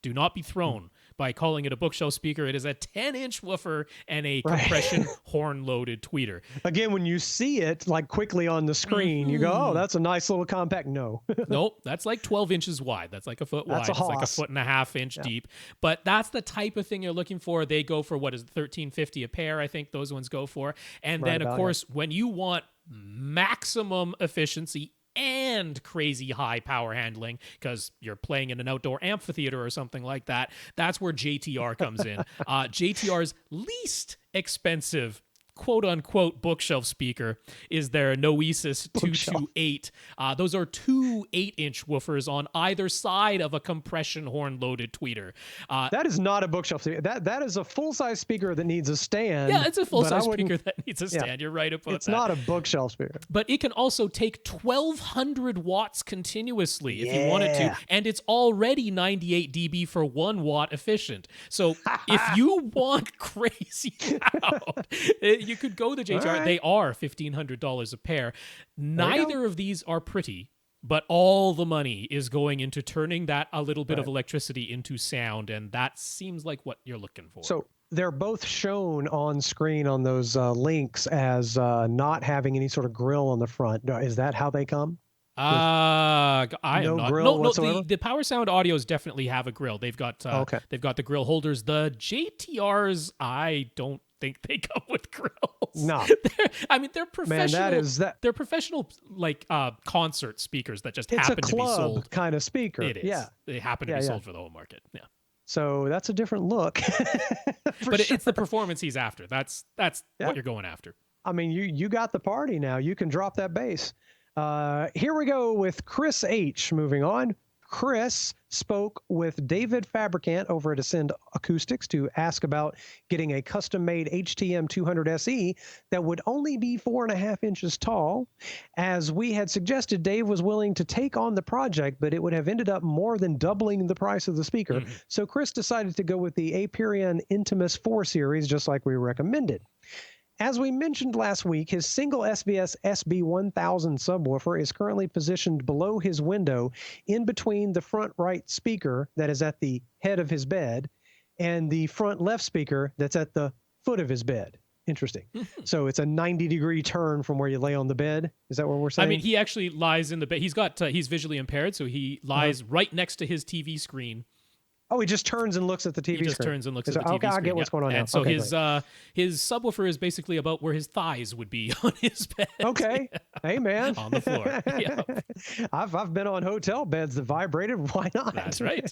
Do not be thrown by calling it a bookshelf speaker. It is a 10-inch woofer and a compression horn-loaded tweeter. Again, when you see it like quickly on the screen, you go, oh, that's a nice little compact. No. Nope, that's like 12 inches wide. That's like a foot wide. It's like a 1.5 inch deep. But that's the type of thing you're looking for. They go for, what is it, $13.50 a pair, I think those ones go for. And then, of course, when you want maximum efficiency and crazy high power handling because you're playing in an outdoor amphitheater or something like that, that's where JTR comes in. JTR's least expensive quote-unquote bookshelf speaker is their Noesis 228. Those are two 8-inch woofers on either side of a compression horn-loaded tweeter. That is not a bookshelf speaker. That is a full-size speaker that needs a stand. Yeah, it's a full-size speaker that needs a stand. Yeah, you're right about that. It's not a bookshelf speaker. But it can also take 1,200 watts continuously if you want it to, and it's already 98 dB for 1 watt efficient. So if you want crazy loud, you could go the JTR. Right. They are $1,500 a pair. Neither of these are pretty, but all the money is going into turning that a little bit of electricity into sound, and that seems like what you're looking for. So they're both shown on screen on those links as not having any sort of grill on the front. Is that how they come? I am no not. Grill No, the Power Sound Audios definitely have a grill. They've got they've got the grill holders. The JTRs, I don't think they come with grills. No, they're professional. Man, they're professional like concert speakers that just happen to be sold. It's a club kind of speaker. It is. Yeah, they happen to be sold for the whole market. Yeah. So that's a different look. But it's the performance he's after. That's what you're going after. I mean, you got the party now. You can drop that bass. Here we go with Chris H. Moving on. Chris spoke with David Fabricant over at Ascend Acoustics to ask about getting a custom-made HTM 200 SE that would only be 4.5 inches tall. As we had suggested, Dave was willing to take on the project, but it would have ended up more than doubling the price of the speaker. So Chris decided to go with the AVRant Intimus 4 series, just like we recommended. As we mentioned last week, his single SBS SB1000 subwoofer is currently positioned below his window in between the front right speaker that is at the head of his bed and the front left speaker that's at the foot of his bed. Interesting. So it's a 90-degree turn from where you lay on the bed. Is that what we're saying? I mean, he actually lies in the bed. He's visually impaired, so he lies right next to his TV screen. Oh, he just turns and looks at the TV screen. He just turns and looks at the TV okay, screen. I get what's going on now. And so okay, his subwoofer is basically about where his thighs would be on his bed. Okay. Hey, man. On the floor. Yep. I've been on hotel beds that vibrated. Why not? That's right.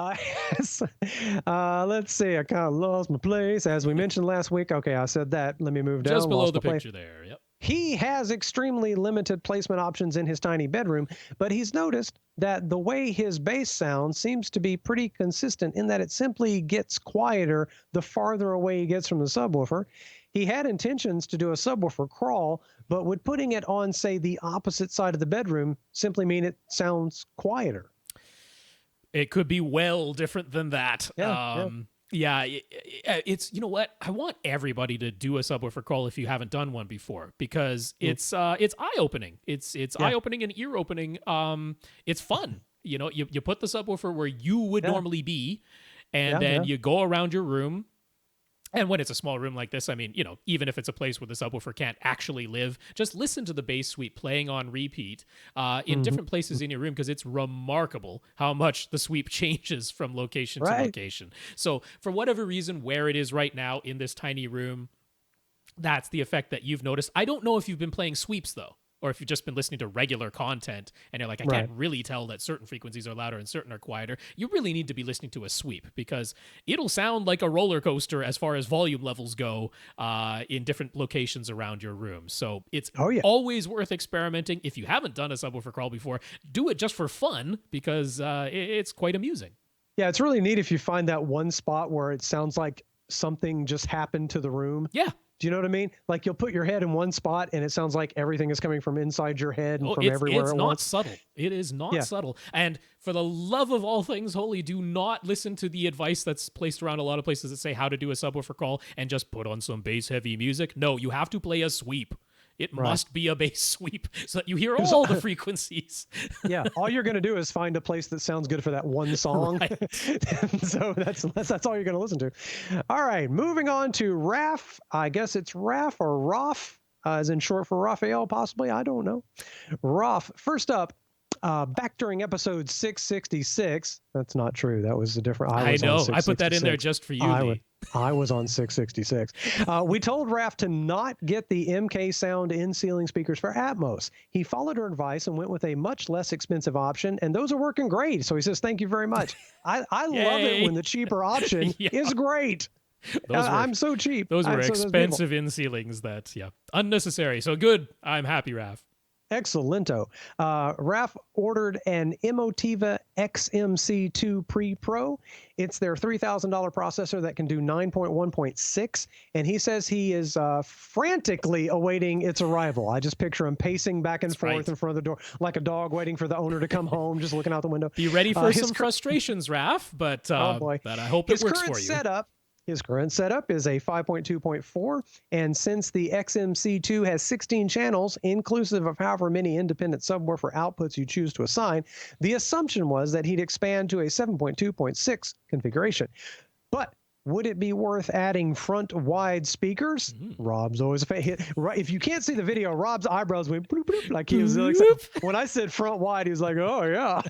Let's see. I kind of lost my place. As we mentioned last week. Okay, I said that. Let me move down. Just below the picture there. Yep. He has extremely limited placement options in his tiny bedroom, but he's noticed that the way his bass sounds seems to be pretty consistent in that it simply gets quieter the farther away he gets from the subwoofer. He had intentions to do a subwoofer crawl, but would putting it on, say, the opposite side of the bedroom simply mean it sounds quieter? It could be well different than that. Yeah, it's, you know what? I want everybody to do a subwoofer crawl if you haven't done one before, because it's eye-opening. It's eye-opening and ear-opening. It's fun. You know, you put the subwoofer where you would normally be, and then you go around your room. And when it's a small room like this, I mean, you know, even if it's a place where the subwoofer can't actually live, just listen to the bass sweep playing on repeat in different places in your room, because it's remarkable how much the sweep changes from location to location. So for whatever reason, where it is right now in this tiny room, that's the effect that you've noticed. I don't know if you've been playing sweeps, though, or if you've just been listening to regular content and you're like, I can't really tell that certain frequencies are louder and certain are quieter. You really need to be listening to a sweep, because it'll sound like a roller coaster as far as volume levels go in different locations around your room. So it's always worth experimenting. If you haven't done a subwoofer crawl before, do it just for fun, because it's quite amusing. Yeah, it's really neat if you find that one spot where it sounds like something just happened to the room. Yeah. Do you know what I mean? Like, you'll put your head in one spot and it sounds like everything is coming from inside your head and from everywhere. It's not subtle. It is not subtle. And for the love of all things holy, do not listen to the advice that's placed around a lot of places that say how to do a subwoofer crawl and just put on some bass heavy music. No, you have to play a sweep. It must be a bass sweep so that you hear all the frequencies. Yeah, all you're going to do is find a place that sounds good for that one song. So that's all you're going to listen to. All right, moving on to Raf. I guess it's Raf or Rof, as in short for Raphael, possibly. I don't know. Rof, first up, back during episode 666. That's not true. That was a different. I know. I put that in there just for you, Lee. I was on 666. We told Raf to not get the MK Sound in-ceiling speakers for Atmos. He followed her advice and went with a much less expensive option, and those are working great. So he says, thank you very much. I love it when the cheaper option is great. I'm so cheap. Those were expensive in-ceilings that, unnecessary. So good. I'm happy, Raf. Excellento. Raf ordered an Emotiva XMC2 Pre-Pro. It's their $3,000 processor that can do 9.1.6, and he says he is frantically awaiting its arrival. I just picture him pacing back and forth in front of the door like a dog waiting for the owner to come home, just looking out the window. Be ready for some frustrations, Raf, but I hope it works for you. His current setup is a 5.2.4, and since the XMC2 has 16 channels, inclusive of however many independent subwoofer outputs you choose to assign, the assumption was that he'd expand to a 7.2.6 configuration. But would it be worth adding front-wide speakers? Rob's always a fan. If you can't see the video, Rob's eyebrows went bloop, bloop, like he was like, when I said front-wide, he was like, oh, yeah.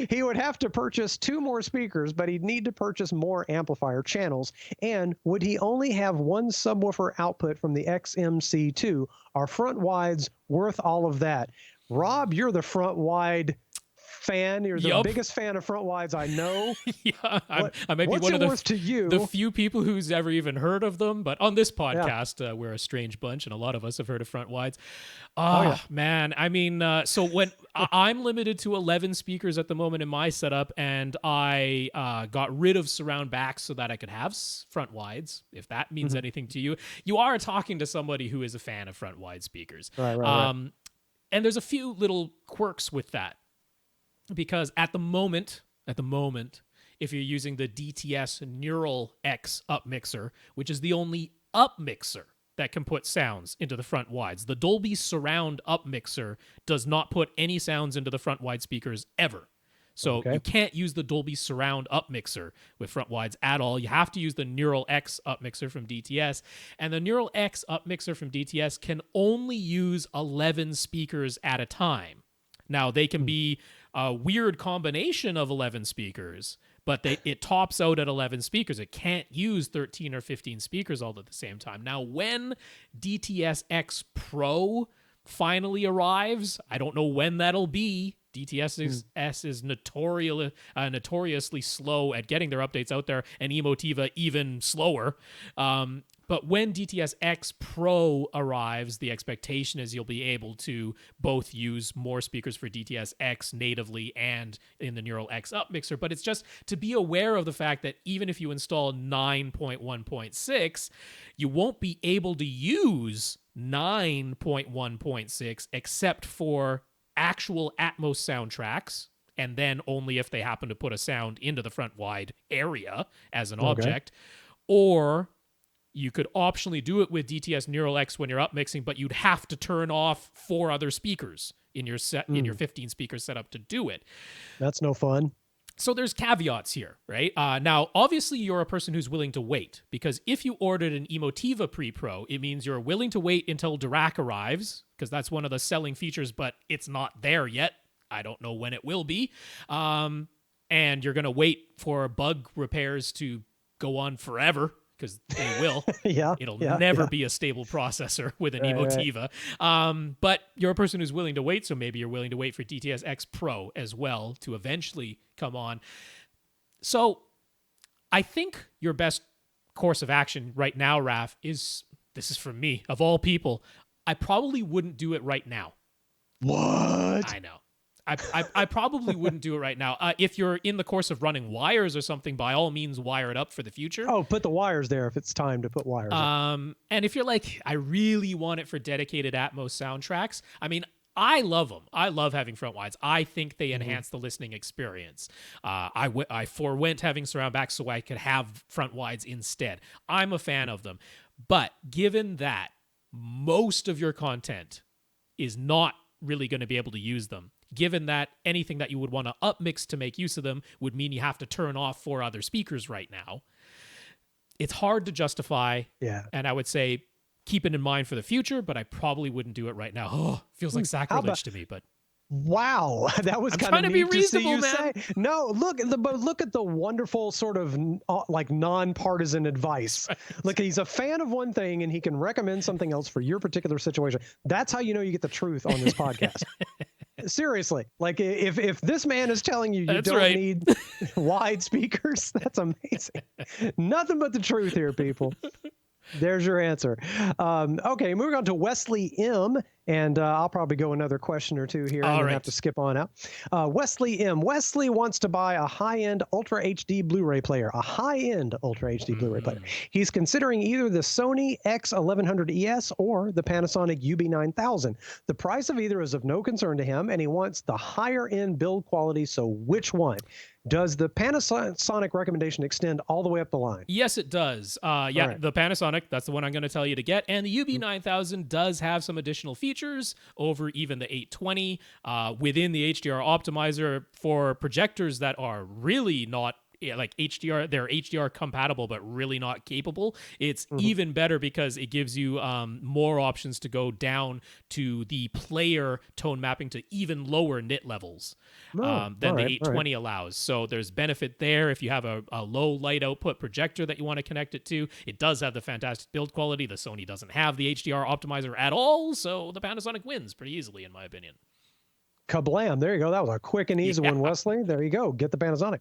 He would have to purchase 2 more speakers, but he'd need to purchase more amplifier channels. And would he only have one subwoofer output from the XMC2? Are front-wides worth all of that? Rob, you're the front-wide fan. You're the biggest fan of front wides I know. I might be one of the few people who's ever even heard of them, but on this podcast, we're a strange bunch, and a lot of us have heard of front wides. Man, I mean, so when I'm limited to 11 speakers at the moment in my setup, and I got rid of surround backs so that I could have front wides, if that means anything to you, you are talking to somebody who is a fan of front wide speakers. Right. And there's a few little quirks with that. Because at the moment, if you're using the DTS Neural X up mixer, which is the only up mixer that can put sounds into the front wides, the Dolby Surround up mixer does not put any sounds into the front wide speakers ever. So you can't use the Dolby Surround up mixer with front wides at all. You have to use the Neural X up mixer from DTS. And the Neural X up mixer from DTS can only use 11 speakers at a time. Now, they can be a weird combination of 11 speakers, but it tops out at 11 speakers. It can't use 13 or 15 speakers all at the same time. Now, when DTS X Pro finally arrives, I don't know when that'll be. DTS is notoriously slow at getting their updates out there, and Emotiva even slower. But when DTS X Pro arrives, the expectation is you'll be able to both use more speakers for DTS X natively and in the Neural X up mixer. But it's just to be aware of the fact that even if you install 9.1.6, you won't be able to use 9.1.6 except for actual Atmos soundtracks, and then only if they happen to put a sound into the front wide area as an object. Or you could optionally do it with DTS Neural X when you're up mixing, but you'd have to turn off 4 other speakers in your in your 15 speaker setup to do it. That's no fun. So there's caveats here, right? Now, obviously, you're a person who's willing to wait, because if you ordered an Emotiva Pre-Pro, it means you're willing to wait until Dirac arrives, because that's one of the selling features, but it's not there yet. I don't know when it will be. And you're going to wait for bug repairs to go on forever, because they will. It'll never be a stable processor with an Emotiva. But you're a person who's willing to wait, so maybe you're willing to wait for DTS X Pro as well to eventually come on. So I think your best course of action right now, Raf, this is from me, of all people, I probably wouldn't do it right now. What? I know. I probably wouldn't do it right now. If you're in the course of running wires or something, by all means, wire it up for the future. Oh, put the wires there if it's time to put wires up. And if you're like, I really want it for dedicated Atmos soundtracks, I mean, I love them. I love having front wides. I think they enhance the listening experience. I forewent having surround backs so I could have front wides instead. I'm a fan of them. But given that most of your content is not really going to be able to use them, given that anything that you would want to upmix to make use of them would mean you have to turn off 4 other speakers right now, it's hard to justify. Yeah. And I would say keep it in mind for the future, but I probably wouldn't do it right now. Oh, feels like sacrilege to me, but wow, that was kind of neat to see you say. No, look at the wonderful sort of like nonpartisan advice. Look, he's a fan of one thing and he can recommend something else for your particular situation. That's how you know you get the truth on this podcast. Seriously, like if this man is telling you don't need wide speakers, that's amazing. Nothing but the truth here, people. There's your answer. Okay, moving on to Wesley M. And I'll probably go another question or two here and have to skip on out. Wesley M. Wesley wants to buy a high-end Ultra HD Blu-ray player. A high-end Ultra HD Blu-ray player. He's considering either the Sony X1100 ES or the Panasonic UB9000. The price of either is of no concern to him, and he wants the higher-end build quality, so which one? Does the Panasonic recommendation extend all the way up the line? Yes, it does. The Panasonic, that's the one I'm going to tell you to get. And the UB9000 does have some additional features over even the 820 within the HDR optimizer for projectors that are really not like HDR, they're HDR compatible, but really not capable. It's even better because it gives you more options to go down to the player tone mapping to even lower nit levels than the 820 allows. So there's benefit there if you have a low light output projector that you want to connect it to. It does have the fantastic build quality. The Sony doesn't have the HDR optimizer at all, so the Panasonic wins pretty easily, in my opinion. Kablam. There you go. That was a quick and easy one, Wesley. There you go. Get the Panasonic.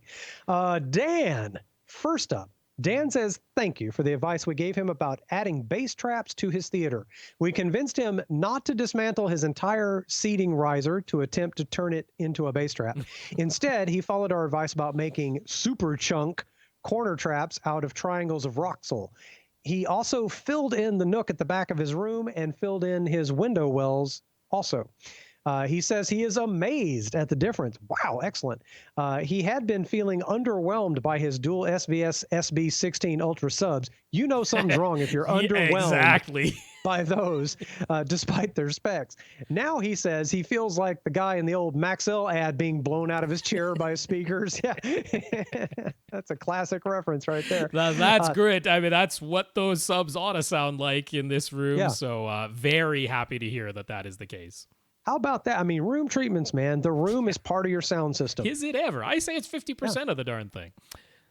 Dan, first up. Dan says, thank you for the advice we gave him about adding bass traps to his theater. We convinced him not to dismantle his entire seating riser to attempt to turn it into a bass trap. Instead, he followed our advice about making super chunk corner traps out of triangles of Roxol. He also filled in the nook at the back of his room and filled in his window wells also. He says he is amazed at the difference. Wow, excellent. He had been feeling underwhelmed by his dual SVS SB16 Ultra subs. You know something's wrong if you're Yeah, underwhelmed exactly. by those, despite their specs. Now he says he feels like the guy in the old Maxell ad being blown out of his chair by his speakers. Yeah, that's a classic reference right there. That's great. I mean, that's what those subs ought to sound like in this room. Yeah. So very happy to hear that that is the case. How about that? I mean, room treatments, man. The room is part of your sound system. Is it ever? I say it's 50% of the darn thing.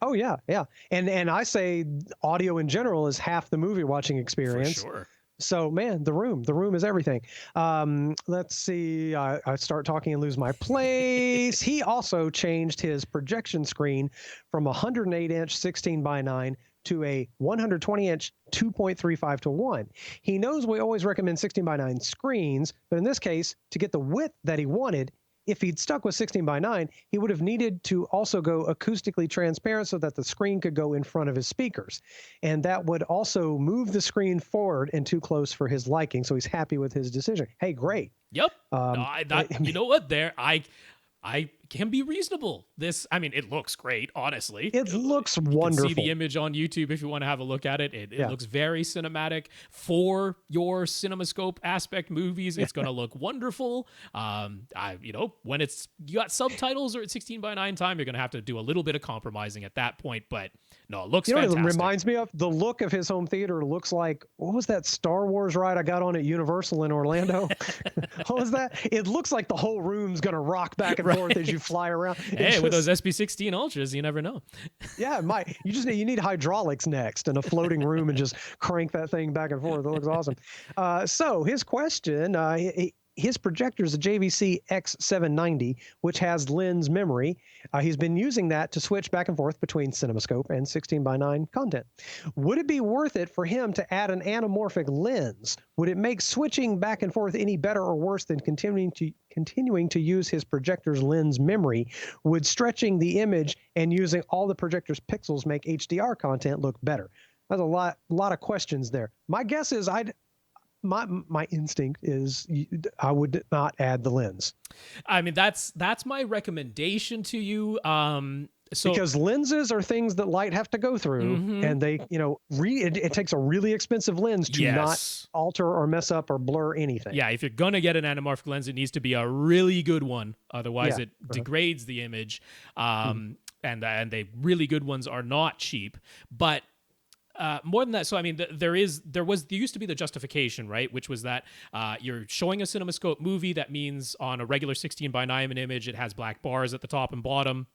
Oh yeah, yeah. And I say audio in general is half the movie watching experience. For sure. So man, the room is everything. Let's see. I start talking and lose my place. He also changed his projection screen from a 108-inch 16:9 to a 120-inch 2.35:1. He knows we always recommend 16:9 screens, but in this case, to get the width that he wanted, if he'd stuck with 16:9, he would have needed to also go acoustically transparent so that the screen could go in front of his speakers. And that would also move the screen forward and too close for his liking. So he's happy with his decision. Hey, great. Yep. You know what? I can be reasonable. I mean, it looks great, honestly. It looks you wonderful. can see the image on YouTube if you want to have a look at it. It looks very cinematic. For your CinemaScope aspect movies, it's going to look wonderful. When you got subtitles or at 16:9 time, you're going to have to do a little bit of compromising at that point. But no, it looks fantastic. What it reminds me of? The look of his home theater looks like, what was that Star Wars ride I got on at Universal in Orlando? What was that? It looks like the whole room's going to rock back and forth as you fly around. Hey, with those SB16 Ultras, you never know. Yeah, it might. You need hydraulics next and a floating room and just crank that thing back and forth. It looks awesome. So his question, his projector is a JVC X790, which has lens memory. He's been using that to switch back and forth between CinemaScope and 16:9 content. Would it be worth it for him to add an anamorphic lens? Would it make switching back and forth any better or worse than continuing to use his projector's lens memory? Would stretching the image and using all the projector's pixels make HDR content look better? That's a lot of questions there. My guess is my instinct is I would not add the lens. I mean, that's my recommendation to you. Because lenses are things that light have to go through, and they, it takes a really expensive lens to not alter or mess up or blur anything. Yeah, if you're gonna get an anamorphic lens, it needs to be a really good one. Otherwise, it degrades the image. And the really good ones are not cheap. But more than that, so I mean, there used to be the justification, right, which was that you're showing a CinemaScope movie. That means on a regular 16:9 image, it has black bars at the top and bottom.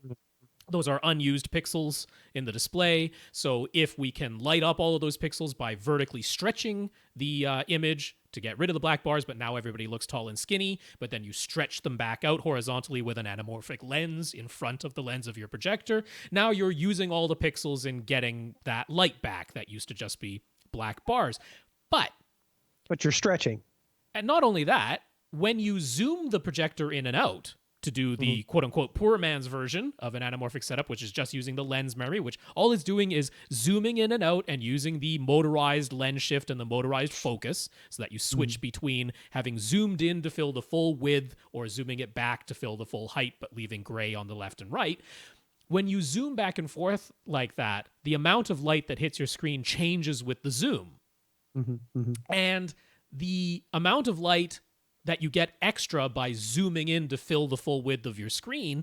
Those are unused pixels in the display. So if we can light up all of those pixels by vertically stretching the image to get rid of the black bars, but now everybody looks tall and skinny, but then you stretch them back out horizontally with an anamorphic lens in front of the lens of your projector, now you're using all the pixels and getting that light back that used to just be black bars. But you're stretching. And not only that, when you zoom the projector in and out, to do the quote-unquote poor man's version of an anamorphic setup, which is just using the lens memory, which all it's doing is zooming in and out and using the motorized lens shift and the motorized focus so that you switch between having zoomed in to fill the full width or zooming it back to fill the full height but leaving gray on the left and right. When you zoom back and forth like that, the amount of light that hits your screen changes with the zoom. And the amount of light that you get extra by zooming in to fill the full width of your screen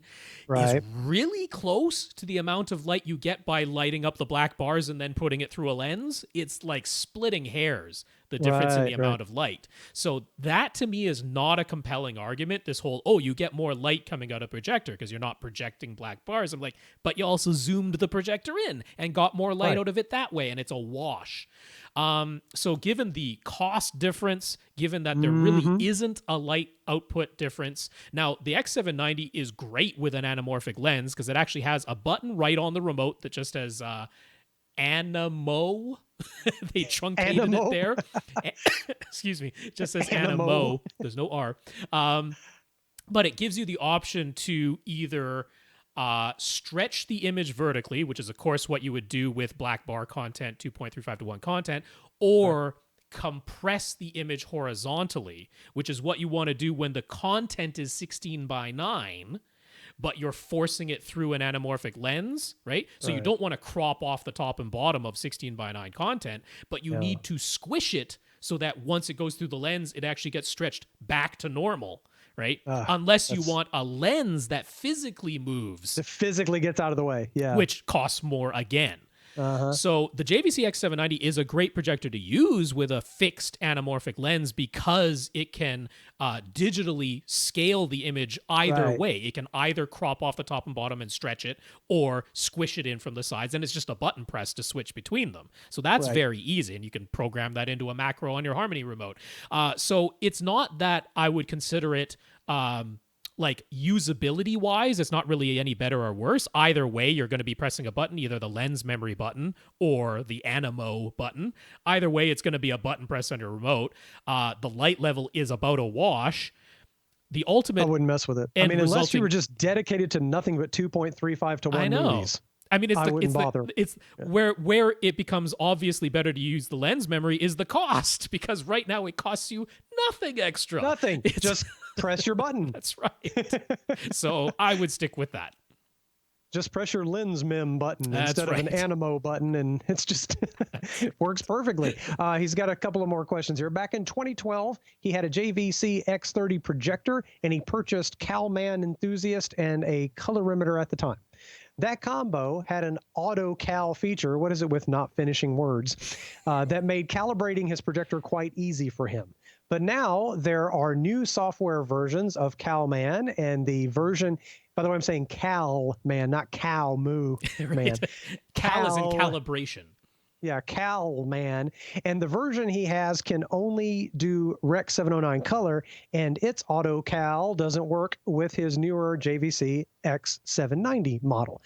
is really close to the amount of light you get by lighting up the black bars and then putting it through a lens. It's like splitting hairs, the difference in the amount of light. So that to me is not a compelling argument. This whole, you get more light coming out of projector because you're not projecting black bars. I'm like, but you also zoomed the projector in and got more light out of it that way, and it's a wash. So given the cost difference, given that there really isn't a light output difference. Now, the X790 is great with an anamorphic lens because it actually has a button right on the remote that just has Anamo. They truncated it there. Excuse me. It just says Anamo. There's no R. But it gives you the option to either stretch the image vertically, which is, of course, what you would do with black bar content, 2.35:1 content, or compress the image horizontally, which is what you want to do when the content is 16:9, but you're forcing it through an anamorphic lens, right? So you don't want to crop off the top and bottom of 16:9 content, but you need to squish it so that once it goes through the lens, it actually gets stretched back to normal, right? Unless you want a lens that physically moves. It physically gets out of the way, which costs more again. So the JVC X790 is a great projector to use with a fixed anamorphic lens because it can digitally scale the image either way. It can either crop off the top and bottom and stretch it or squish it in from the sides, and it's just a button press to switch between them. So that's very easy, and you can program that into a macro on your Harmony remote. So it's not that I would consider it like usability wise, it's not really any better or worse. Either way, you're going to be pressing a button, either the lens memory button or the Anamo button. Either way, it's going to be a button press on your remote. The light level is about a wash. The ultimate, I wouldn't mess with it. I mean, unless you were just dedicated to nothing but 2.35 to 1 movies. I mean, it's where it becomes obviously better to use the lens memory is the cost, because right now it costs you nothing extra. Nothing. Just press your button. That's right. So I would stick with that. Just press your lens mem button instead of an Anamo button, and it's just it works perfectly. He's got a couple of more questions here. Back in 2012, he had a JVC X30 projector, and he purchased CalMan Enthusiast and a colorimeter at the time. That combo had an auto cal feature, what is it with not finishing words, that made calibrating his projector quite easy for him. But now there are new software versions of CalMan, and the version, by the way, I'm saying CalMan, not Cow Moo Man. Cal is in calibration. Yeah, CalMan. And the version he has can only do Rec 709 color, and its auto cal doesn't work with his newer JVC X790 model.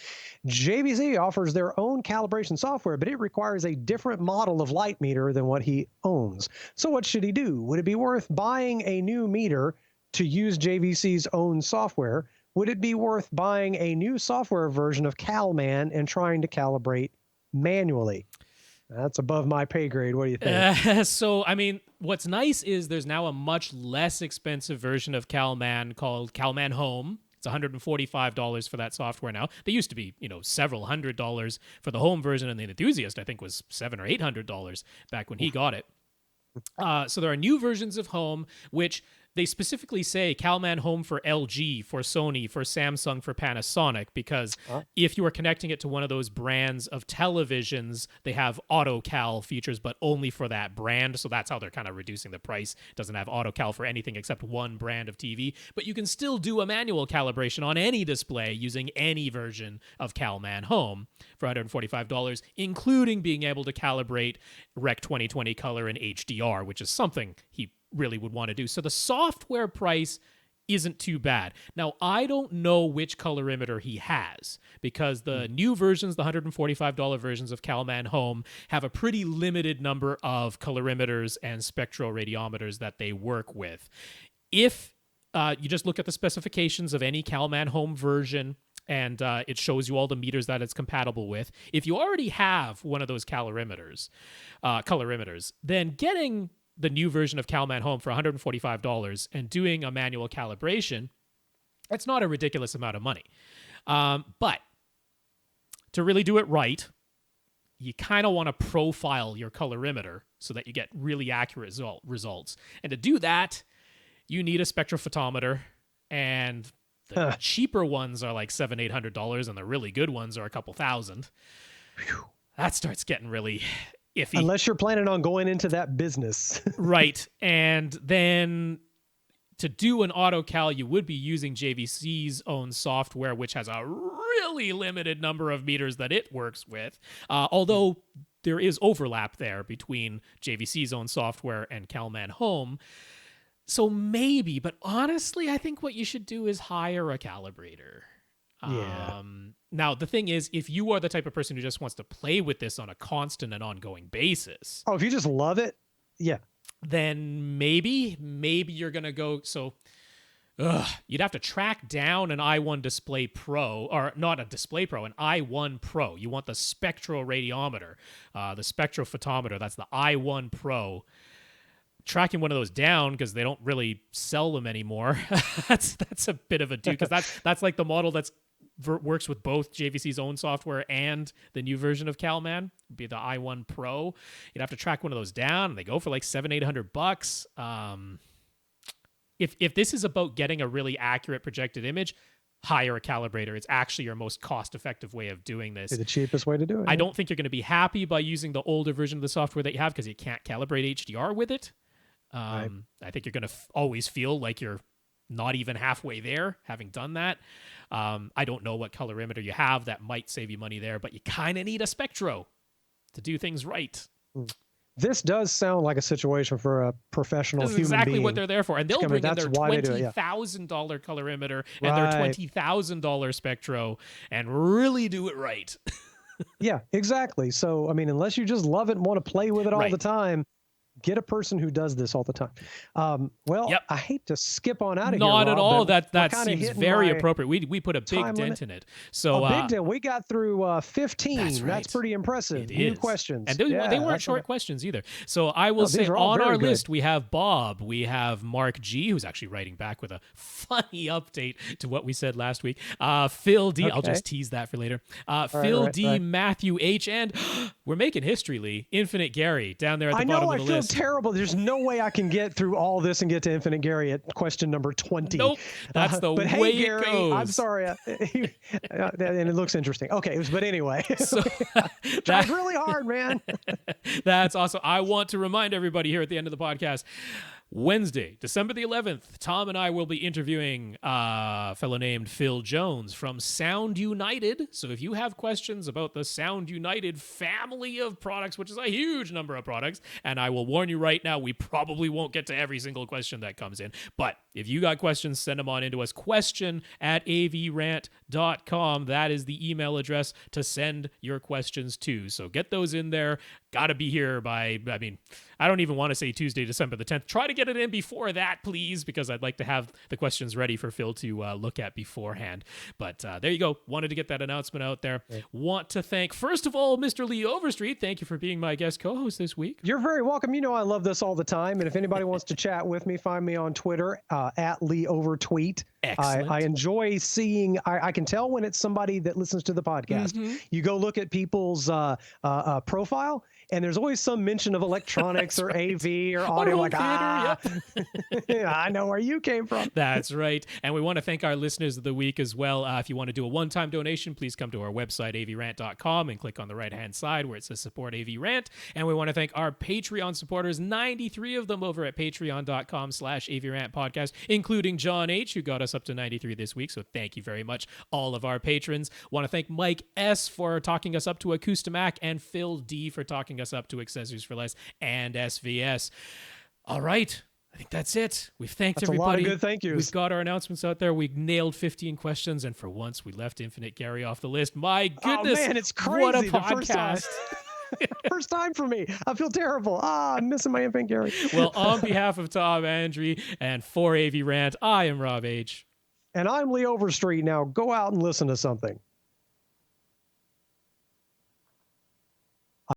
JVC offers their own calibration software, but it requires a different model of light meter than what he owns. So what should he do? Would it be worth buying a new meter to use JVC's own software? Would it be worth buying a new software version of CalMan and trying to calibrate manually? That's above my pay grade. What do you think? So, I mean, what's nice is there's now a much less expensive version of CalMan called CalMan Home. It's $145 for that software now. They used to be, several $100s for the home version, and the Enthusiast, I think, was $700 or $800 back when he got it. So there are new versions of Home, which they specifically say CalMan Home for LG, for Sony, for Samsung, for Panasonic, because if you are connecting it to one of those brands of televisions, they have auto cal features, but only for that brand. So that's how they're kind of reducing the price. It doesn't have auto cal for anything except one brand of TV, but you can still do a manual calibration on any display using any version of CalMan Home for $145, including being able to calibrate Rec 2020 color and HDR, which is something he really would want to do. So the software price isn't too bad. Now, I don't know which colorimeter he has, because the new versions, the $145 versions of CalMan Home, have a pretty limited number of colorimeters and spectroradiometers that they work with. If you just look at the specifications of any CalMan Home version, and it shows you all the meters that it's compatible with. If you already have one of those colorimeters, then getting the new version of CalMan Home for $145 and doing a manual calibration, that's not a ridiculous amount of money. But to really do it right, you kind of want to profile your colorimeter so that you get really accurate results. And to do that, you need a spectrophotometer, and the cheaper ones are like $700-800, and the really good ones are a couple thousand. Whew. That starts getting really iffy. Unless you're planning on going into that business. Right. And then to do an auto cal, you would be using JVC's own software, which has a really limited number of meters that it works with. Although there is overlap there between JVC's own software and CalMan Home. So maybe, but honestly, I think what you should do is hire a calibrator. Yeah. Now, the thing is, if you are the type of person who just wants to play with this on a constant and ongoing basis. Oh, if you just love it, yeah. Then maybe you're going to go, so you'd have to track down an i1 Display Pro, or not a Display Pro, an i1 Pro. You want the spectroradiometer, the spectrophotometer, that's the i1 Pro. tracking one of those down because they don't really sell them anymore. that's a bit of a do, because that's like the model that's works with both JVC's own software and the new version of CalMan, be the i1 Pro. You'd have to track one of those down, and they go for like $700-800. If this is about getting a really accurate projected image, hire a calibrator. It's actually your most cost-effective way of doing this. It's the cheapest way to do it. I don't think you're going to be happy by using the older version of the software that you have, because you can't calibrate HDR with it. Right. I think you're going to always feel like you're not even halfway there, having done that. I don't know what colorimeter you have that might save you money there, but you kind of need a Spectro to do things right. This does sound like a situation for a professional human being. This is exactly what they're there for. And they'll bring in their $20,000 colorimeter and their $20,000 Spectro and really do it right. Yeah, exactly. So, I mean, unless you just love it and want to play with it all the time, get a person who does this all the time. I hate to skip on out of here. Not at all. That seems very appropriate. We put a big dent in it. So a big dent. We got through 15. That's right. That's pretty impressive. New questions. And they weren't short questions either. So I will say on our list, we have Bob, we have Mark G, who's actually writing back with a funny update to what we said last week. Phil D, I'll just tease that for later. Phil D, Matthew H, and we're making history, Lee. Infinite Gary down there at the bottom of the list. Terrible. There's no way I can get through all this and get to Infinite Gary at question number 20. Nope. That's the way Gary, it goes. I'm sorry. And it looks interesting. Okay. But anyway, so, tried really hard, man. That's awesome. I want to remind everybody here at the end of the podcast, Wednesday, December the 11th, Tom and I will be interviewing a fellow named Phil Jones from Sound United. So if you have questions about the Sound United family of products, which is a huge number of products, and I will warn you right now, we probably won't get to every single question that comes in. But if you got questions, send them on into us. question@avrant.com. That is the email address to send your questions to. So get those in there. Got to be here by, I don't even want to say Tuesday, December the 10th. Try to get it in before that, please, because I'd like to have the questions ready for Phil to look at beforehand. But there you go. Wanted to get that announcement out there. Okay. Want to thank, first of all, Mr. Lee Overstreet. Thank you for being my guest co-host this week. You're very welcome. You know I love this all the time. And if anybody wants to chat with me, find me on Twitter, @LeeOvertweet. Excellent. I enjoy seeing, I can tell when it's somebody that listens to the podcast. Mm-hmm. You go look at people's profile, and there's always some mention of electronics or AV or audio. Like, I know where you came from. That's right. And we want to thank our listeners of the week as well. If you want to do a one-time donation, please come to our website, avrant.com, and click on the right-hand side where it says support AV Rant. And we want to thank our Patreon supporters, 93 of them over at patreon.com/AVRant podcast, including John H, who got us up to 93 this week. So thank you very much, all of our patrons. Want to thank Mike S for talking us up to Acoustimac, and Phil D for talking us up to Accessories for Less and SVS. All right. I think that's it. We've thanked everybody. A lot of good thank yous. We've got our announcements out there. We nailed 15 questions, and for once, we left Infinite Gary off the list. My goodness. Oh, man, it's crazy. What a podcast. First time for me. I feel terrible. I'm missing my Infinite Gary. Well, on behalf of Tom, Andry, and for AV Rant, I am Rob H. And I'm Lee Overstreet. Now go out and listen to something.